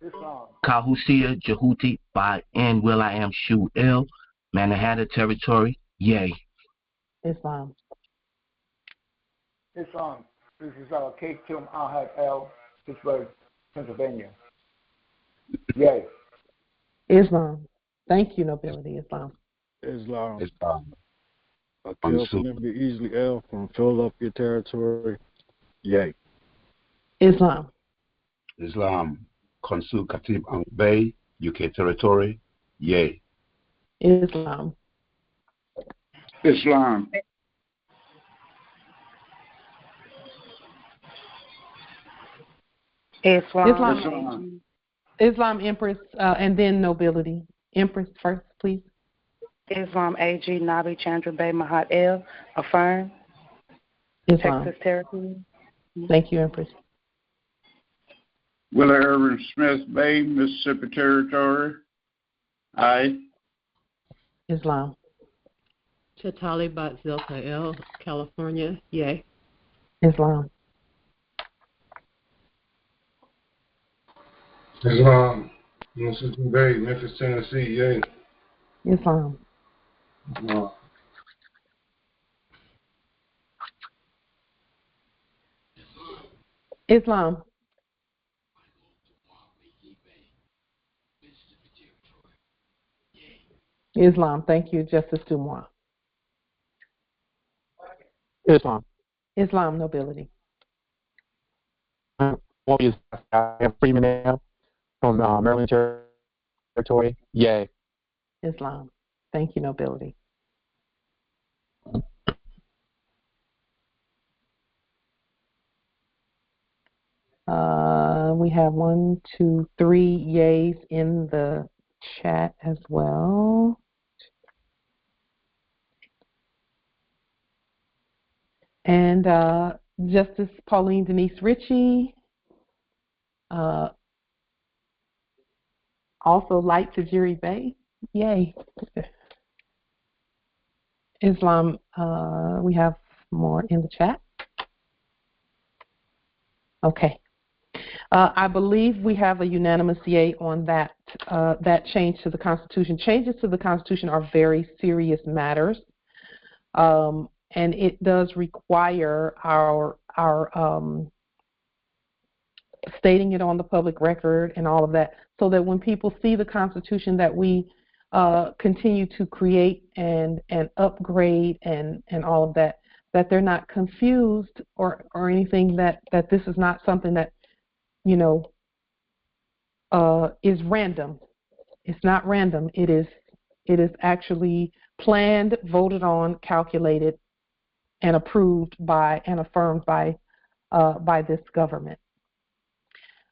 Kahusia Jehuti by N. Will I Am Shu El, Manhattan Territory, yay. Islam. Islam. This is Kate Tum Ahad El, Pittsburgh, Pennsylvania. Yay. Islam. Thank you, nobility. Islam. Islam. Islam. Akil can be easily L from Philadelphia Territory. Yay. Islam. Islam. Konsul Khatib Ang Bay, UK Territory. Yay. Islam. Islam. Islam. Islam, Empress, and then nobility. Empress first, please. Islam, AG, Nabi Chandra Bay, Mahat El, affirm. Islam. Texas Territory. Thank you, Empress. Willa Irvin Smith Bay, Mississippi Territory. Aye. Islam. Chatali Batzilka El, California. Yay. Islam. Islam. Mississippi Bay, Memphis, Tennessee. Yay. Islam. Islam. Islam. Thank you, Justice Dumois. Islam. Islam, nobility. Freeman from Maryland Territory. Yay. Islam. Thank you, nobility. We have 1, 2, 3 yays in the chat as well. And Justice Pauline Denise Ritchie, also Light Tajiri Bay, yay. Islam, we have more in the chat. Okay. I believe we have a unanimous yay on that change to the Constitution. Changes to the Constitution are very serious matters, and it does require our stating it on the public record and all of that, so that when people see the Constitution that we continue to create and upgrade and all of that, that they're not confused or anything, that this is not something that, you know, is random. It's not random. It is actually planned, voted on, calculated, and approved by and affirmed by this government.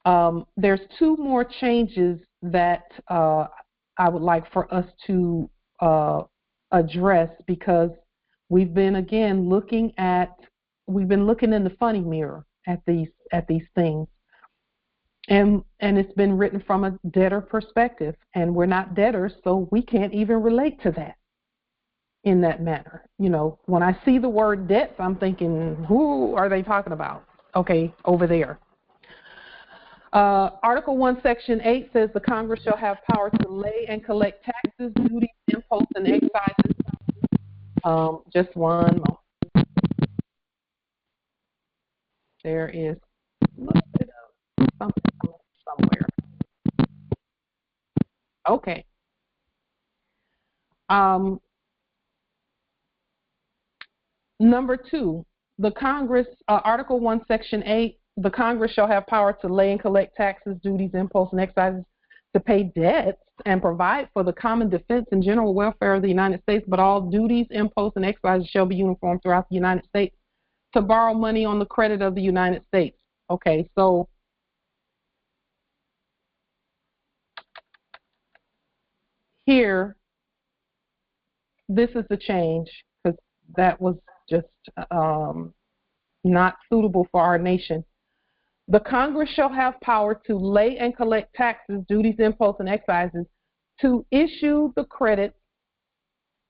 There's 2 more changes that I would like for us to address, because we've been looking in the funny mirror at these things. And it's been written from a debtor perspective, and we're not debtors, so we can't even relate to that in that manner. You know, when I see the word debts, I'm thinking, who are they talking about? Okay, over there. Article 1, Section 8 says the Congress shall have power to lay and collect taxes, duties, imposts, and excises. Just one moment. There is a little bit of something somewhere. Okay. Number 2, the Congress, Article 1, Section 8, the Congress shall have power to lay and collect taxes, duties, imposts, and excises, to pay debts and provide for the common defense and general welfare of the United States, but all duties, imposts, and excises shall be uniform throughout the United States, to borrow money on the credit of the United States. Okay, so here, this is the change, because that was just not suitable for our nation. The Congress shall have power to lay and collect taxes, duties, imposts, and excises, to issue the credit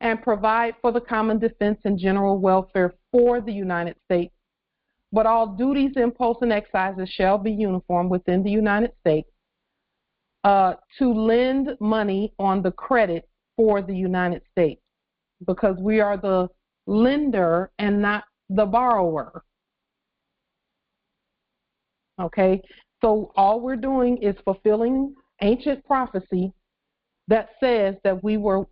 and provide for the common defense and general welfare for the United States. But all duties, imposts, and excises shall be uniform within the United States, to lend money on the credit for the United States, because we are the lender and not the borrower. Okay, so all we're doing is fulfilling ancient prophecy that says that we will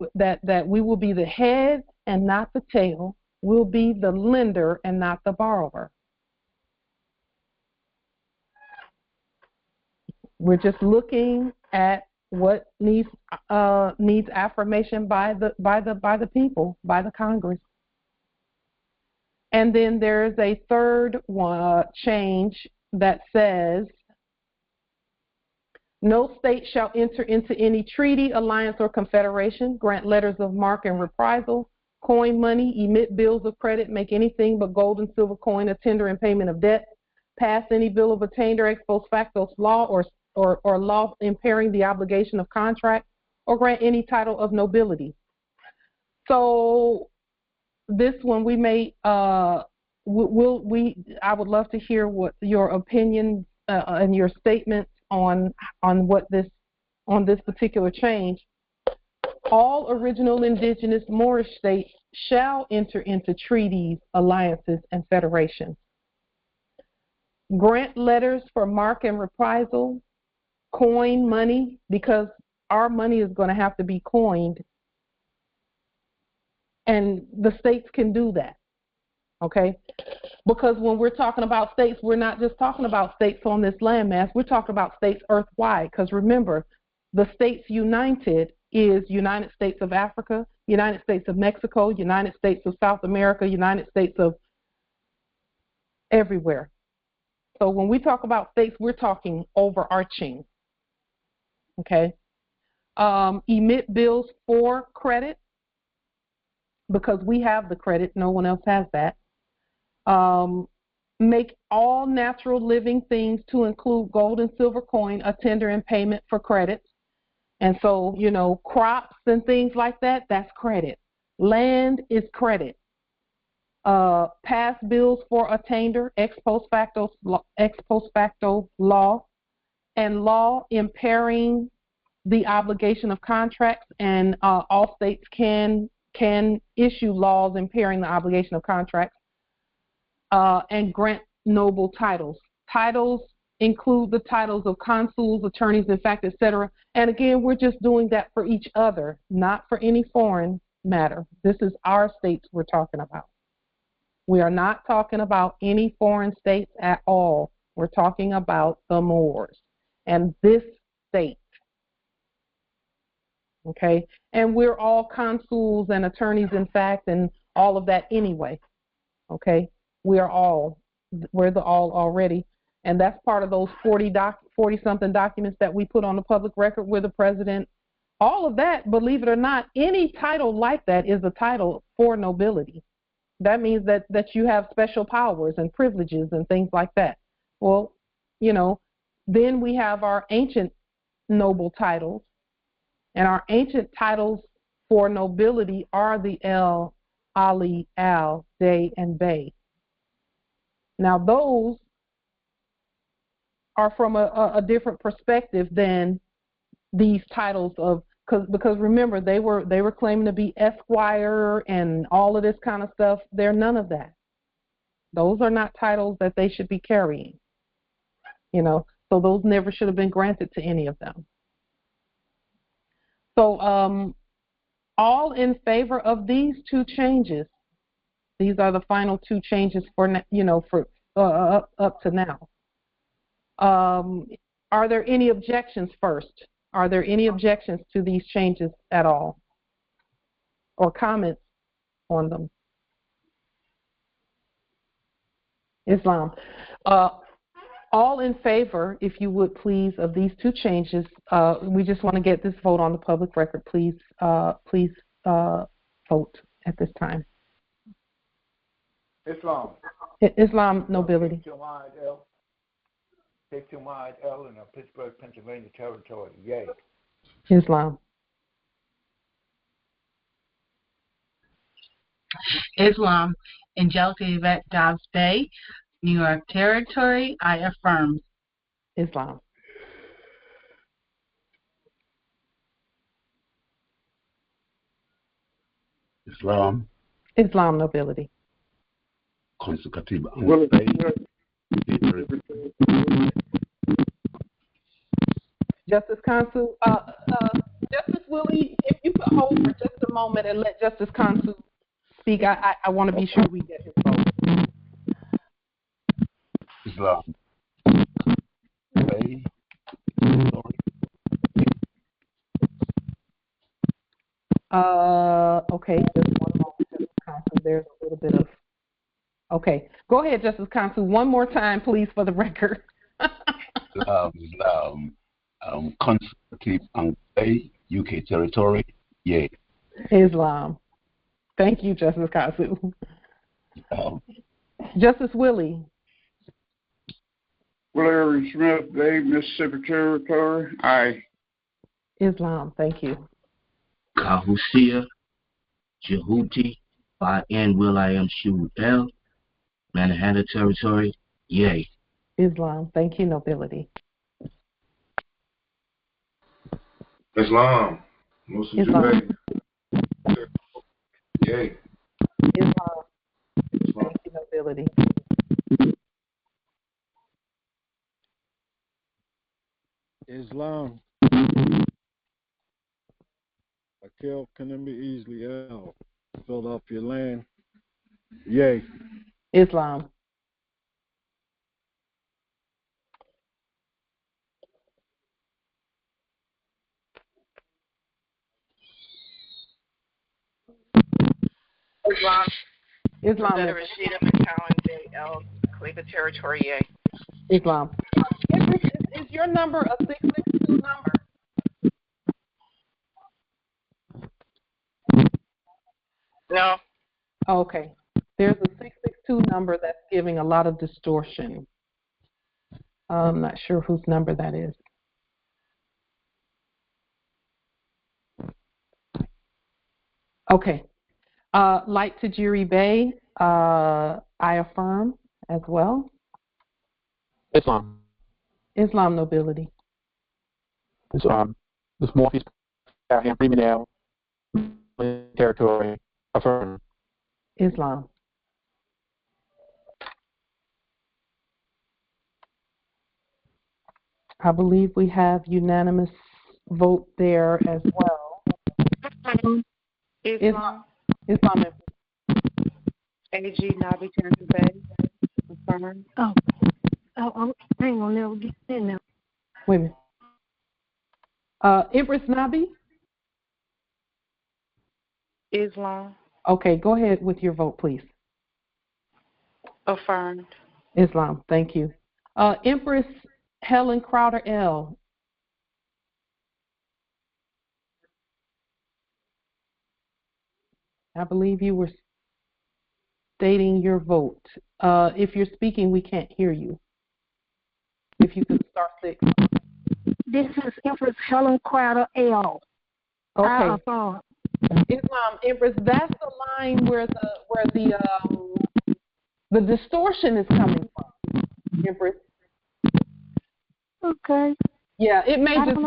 be the head and not the tail. We'll be the lender and not the borrower. We're just looking at what needs affirmation by the people, by the Congress. And then there's a third change that says, no state shall enter into any treaty, alliance, or confederation, grant letters of marque and reprisal, coin money, emit bills of credit, make anything but gold and silver coin a tender in payment of debt, pass any bill of attainder, ex post facto law, or law impairing the obligation of contract, or grant any title of nobility. So this one we may I would love to hear what your opinions and your statements on this particular change. All original indigenous Moorish states shall enter into treaties, alliances, and federations. Grant letters for marque and reprisal, coin money, because our money is going to have to be coined, and the states can do that. Okay? Because when we're talking about states, we're not just talking about states on this landmass. We're talking about states earthwide. Because remember, the states united is United States of Africa, United States of Mexico, United States of South America, United States of everywhere. So when we talk about states, we're talking overarching. Okay? Emit bills for credit, because we have the credit, no one else has that. Make all natural living things to include gold and silver coin a tender in payment for credit. And so, you know, crops and things like that, that's credit. Land is credit. Pass bills for attainder, ex post facto law, and law impairing the obligation of contracts, and all states can issue laws impairing the obligation of contracts, and grant noble titles. Titles include the titles of consuls, attorneys, in fact, etc. And again, we're just doing that for each other, not for any foreign matter. This is our states we're talking about. We are not talking about any foreign states at all. We're talking about the Moors and this state. Okay? And we're all consuls and attorneys, in fact, and all of that anyway. Okay? We're the all already. And that's part of those 40-something documents that we put on the public record with the president. All of that, believe it or not, any title like that is a title for nobility. That means that you have special powers and privileges and things like that. Well, you know, then we have our ancient noble titles. And our ancient titles for nobility are the El, Ali, Al, Day, and Bey. Now, those are from a different perspective than these titles of, because remember, they were claiming to be Esquire and all of this kind of stuff. They're none of that. Those are not titles that they should be carrying. You know, so those never should have been granted to any of them. So all in favor of these two changes. These are the final two changes for, you know, for up to now. Are there any objections first? Are there any objections to these changes at all? Or comments on them? Islam. All in favor, if you would please, of these two changes. We just want to get this vote on the public record. Please vote at this time. Islam. Islam nobility. Take to mind L in Pittsburgh, Pennsylvania territory. Yay. Islam. Islam. Angelica Yvette Dobbs Bay, New York Territory, I affirm. Islam. Islam. Islam nobility. Consecutive. Justice Consul, Justice Willie, if you could hold for just a moment and let Justice Consul speak, I want to be sure we get his vote. Islam. Okay, just one moment, Justice Consul. There's a little bit of. Okay, go ahead, Justice Consul. One more time, please, for the record. Islam. Consecutive Anglais, UK territory. Yay. Islam. Thank you, Justice Consul. Justice Willie. Willie Smith Bay, Mississippi territory. Aye. Islam. Thank you. Kahusia, Jehuti, by N. Will.I.am Shu L, Manhattan territory. Yay. Islam. Thank you, nobility. Islam. Musa Islam. Yay. Islam. Thank you, nobility. Islam. Akil can be easily L. Philadelphia land. Yay. Islam. Islam. Islam. Rashida McCowan, J.L. Khalifa Territory, yay. Islam. Is your number a 662 number? No. Okay. There's a 662 number that's giving a lot of distortion. I'm not sure whose number that is. Okay. Light Tajiri Bay, I affirm as well. Islam. Islam nobility. This Morpheus Freeman Territory, affirm. Islam. I believe we have unanimous vote there as well. Islam. Islam. AG Nabi Chandra Bay, affirm. Oh, I ain't gonna never get in now. Wait a minute. Empress Nabi? Islam. Okay, go ahead with your vote, please. Affirmed. Islam, thank you. Empress Helen Crowder L. I believe you were stating your vote. If you're speaking, we can't hear you. If you could start 6. This is Empress Helen Crowder L. Okay. Islam, Empress, that's the line where the distortion is coming from. Empress. Okay. Yeah, it may just be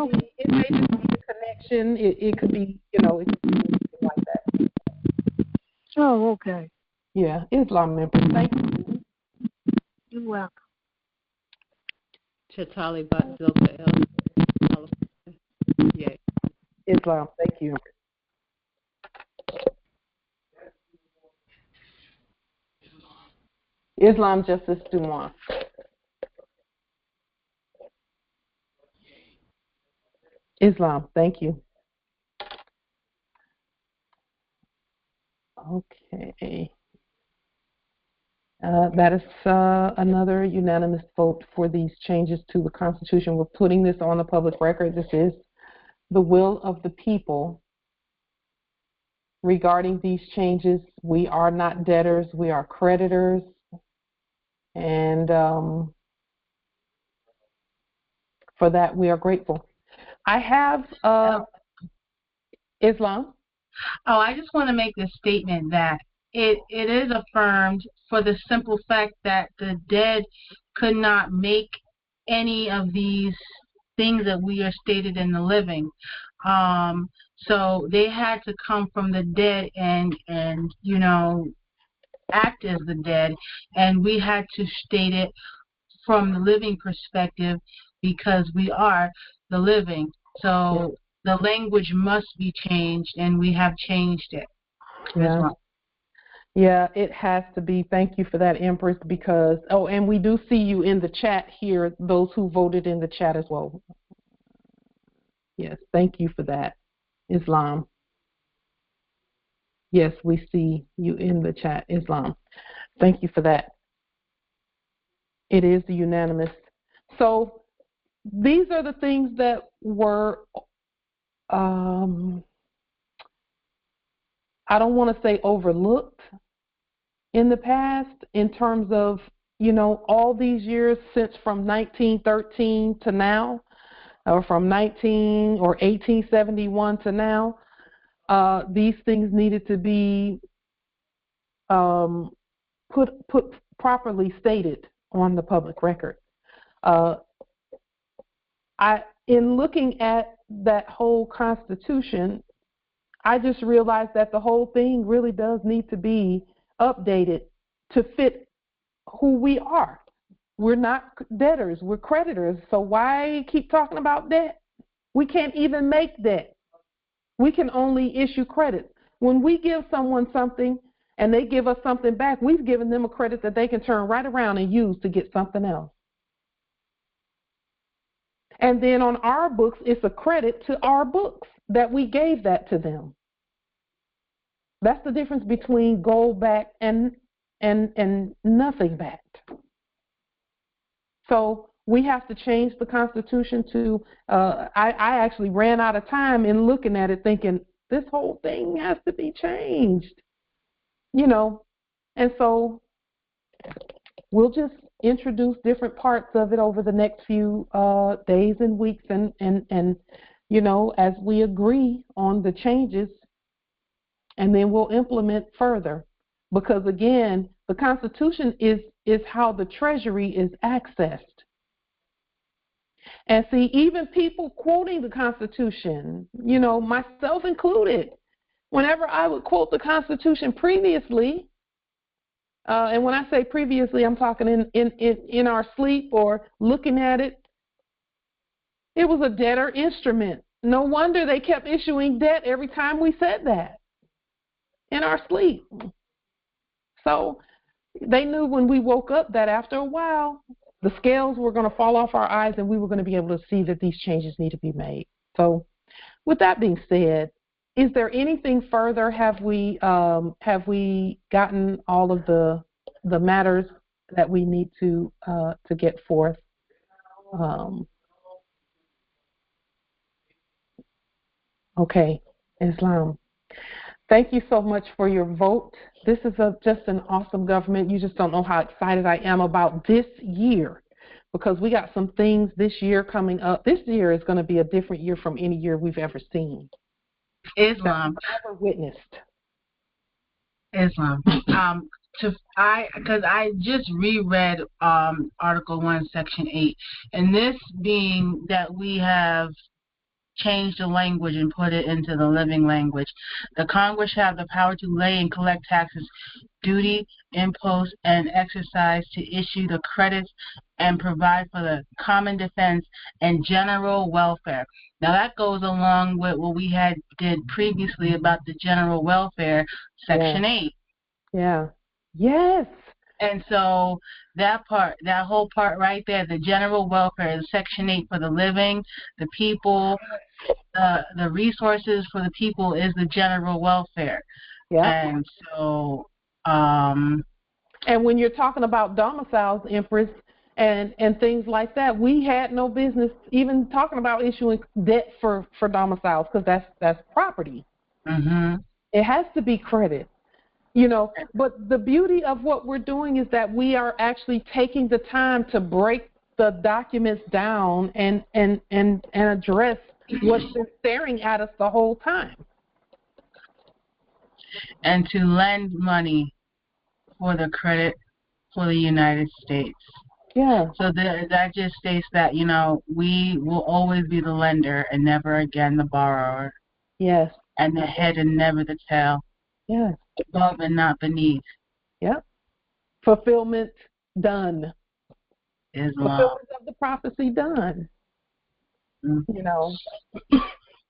the connection. It could be, it could be like that. Oh, okay. Yeah, Islam, Empress. Thank you. You're welcome. Chatali Batzilka L. California. Yay. Islam, thank you. Islam Justice Dumont. Islam, thank you. Okay. That is another unanimous vote for these changes to the Constitution. We're putting this on the public record. This is the will of the people regarding these changes. We are not debtors, we are creditors. And for that, we are grateful. I have Islam. Oh, I just want to make this statement that it is affirmed for the simple fact that the dead could not make any of these things that we are stated in the living. So they had to come from the dead and act as the dead, and we had to state it from the living perspective because we are the living. So the language must be changed, and we have changed it. Yeah. Yeah, it has to be. Thank you for that, Empress, because, and we do see you in the chat here, those who voted in the chat as well. Yes, thank you for that, Islam. Yes, we see you in the chat, Islam. Thank you for that. It is unanimous. So these are the things that were, I don't want to say overlooked in the past in terms of, all these years since from 1913 to now, or from 1871 to now. These things needed to be put properly stated on the public record. In looking at that whole Constitution, I just realized that the whole thing really does need to be updated to fit who we are. We're not debtors, we're creditors. So why keep talking about debt? We can't even make debt. We can only issue credit. When we give someone something and they give us something back, we've given them a credit that they can turn right around and use to get something else. And then on our books, it's a credit to our books that we gave that to them. That's the difference between gold backed and nothing backed. So we have to change the Constitution to, I actually ran out of time in looking at it thinking, this whole thing has to be changed, you know. And so we'll just introduce different parts of it over the next few days and weeks and you know, as we agree on the changes, and then we'll implement further. Because again, the Constitution is how the Treasury is accessed. And see, even people quoting the Constitution, you know, myself included, whenever I would quote the Constitution previously, and when I say previously, I'm talking in our sleep or looking at it, it was a debtor instrument. No wonder they kept issuing debt every time we said that in our sleep. So they knew when we woke up that after a while, the scales were going to fall off our eyes and we were going to be able to see that these changes need to be made. So with that being said, is there anything further? Have we gotten all of the matters that we need to get forth? Okay, Islam. Thank you so much for your vote. This is just an awesome government. You just don't know how excited I am about this year, because we got some things this year coming up. This year is going to be a different year from any year we've ever seen. Islam. Ever witnessed. Islam. Because I just reread Article 1, Section 8, and this being that we have change the language and put it into the living language. The Congress have the power to lay and collect taxes, duty, impost, and exercise to issue the credits and provide for the common defense and general welfare. Now that goes along with what we did previously about the general welfare, Section 8. Yeah. Yes. And so that whole part right there, the general welfare, Section 8 for the living, the people, the resources for the people is the general welfare. Yeah. And so, and when you're talking about domiciles, Empress, and things like that, we had no business even talking about issuing debt for domiciles, because that's property. Mm-hmm. It has to be credit. You know, but the beauty of what we're doing is that we are actually taking the time to break the documents down and address what's been staring at us the whole time. And to lend money for the credit for the United States. Yeah. So that just states that, you know, we will always be the lender and never again the borrower. Yes. And the head and never the tail. Yes. Above and not beneath. Yep. Fulfillment done. Fulfillment of the prophecy done. Mm-hmm. You know,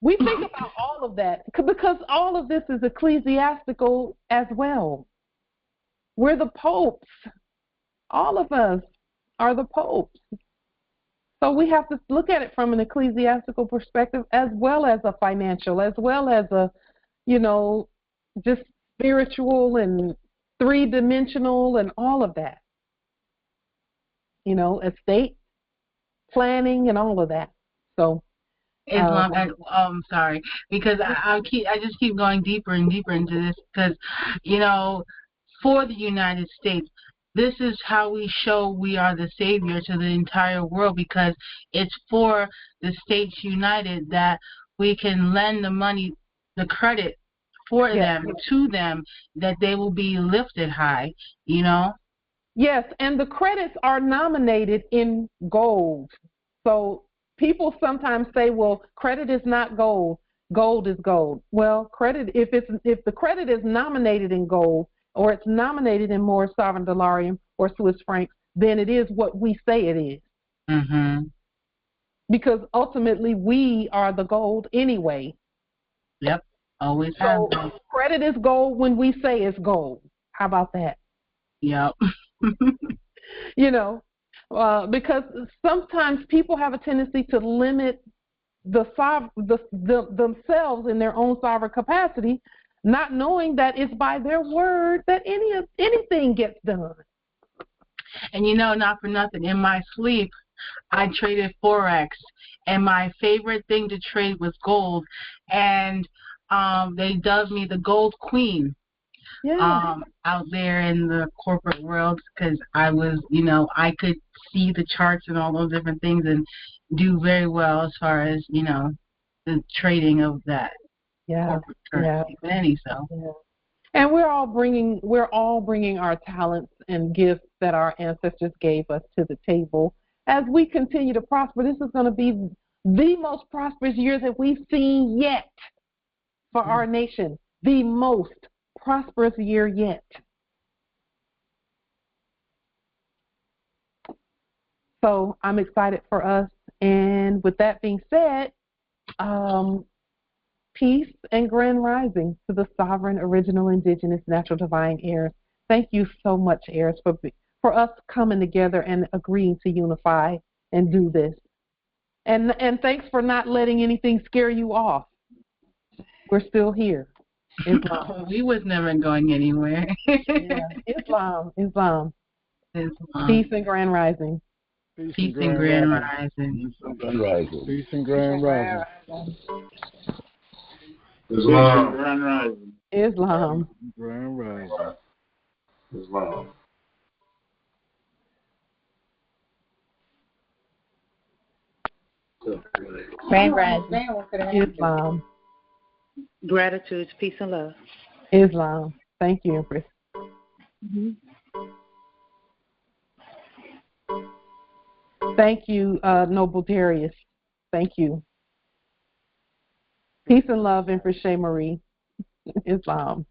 we think about all of that because all of this is ecclesiastical as well. We're the popes. All of us are the popes. So we have to look at it from an ecclesiastical perspective as well as a financial, as well as a, you know, just spiritual and three-dimensional and all of that. You know, estate planning and all of that. So Islam, and sorry, because I just keep going deeper and deeper into this, because, you know, for the United States, this is how we show we are the savior to the entire world, because it's for the states united that we can lend the money, the credit for them, to them, that they will be lifted high, you know? Yes, and the credits are nominated in gold. So people sometimes say, well, credit is not gold, gold is gold. Well, credit, if the credit is nominated in gold, or it's nominated in more sovereign dollarium or Swiss francs, then it is what we say it is. Mm-hmm. Because ultimately we are the gold anyway. Yep, always so have. Credit is gold when we say it's gold. How about that? Yep. You know, because sometimes people have a tendency to limit themselves in their own sovereign capacity, not knowing that it's by their word that anything gets done. And not for nothing, in my sleep, I traded Forex, and my favorite thing to trade was gold, and they dubbed me the Gold Queen. Yeah. Out there in the corporate world, because I was, I could see the charts and all those different things and do very well as far as, the trading of that corporate currency. But Yeah. And we're all bringing our talents and gifts that our ancestors gave us to the table. As we continue to prosper, this is going to be the most prosperous year that we've seen yet for our nation. The most prosperous year yet. So I'm excited for us. And with that being said, peace and grand rising to the sovereign, original, indigenous, natural, divine heirs. Thank you so much, heirs, for us coming together and agreeing to unify and do this. And thanks for not letting anything scare you off. We're still here. Islam. We was never going anywhere. Yeah. Islam. Peace and grand rising. Peace and grand rising. Peace and grand rising. Peace and grand rising. Islam. Grand rising. Islam. Grand rising. Islam. Grand rising. Islam. Gratitude, peace, and love. Islam. Thank you, Empress. Mm-hmm. Thank you, Noble Darius. Thank you. Peace and love, Empress Shea Marie. Islam.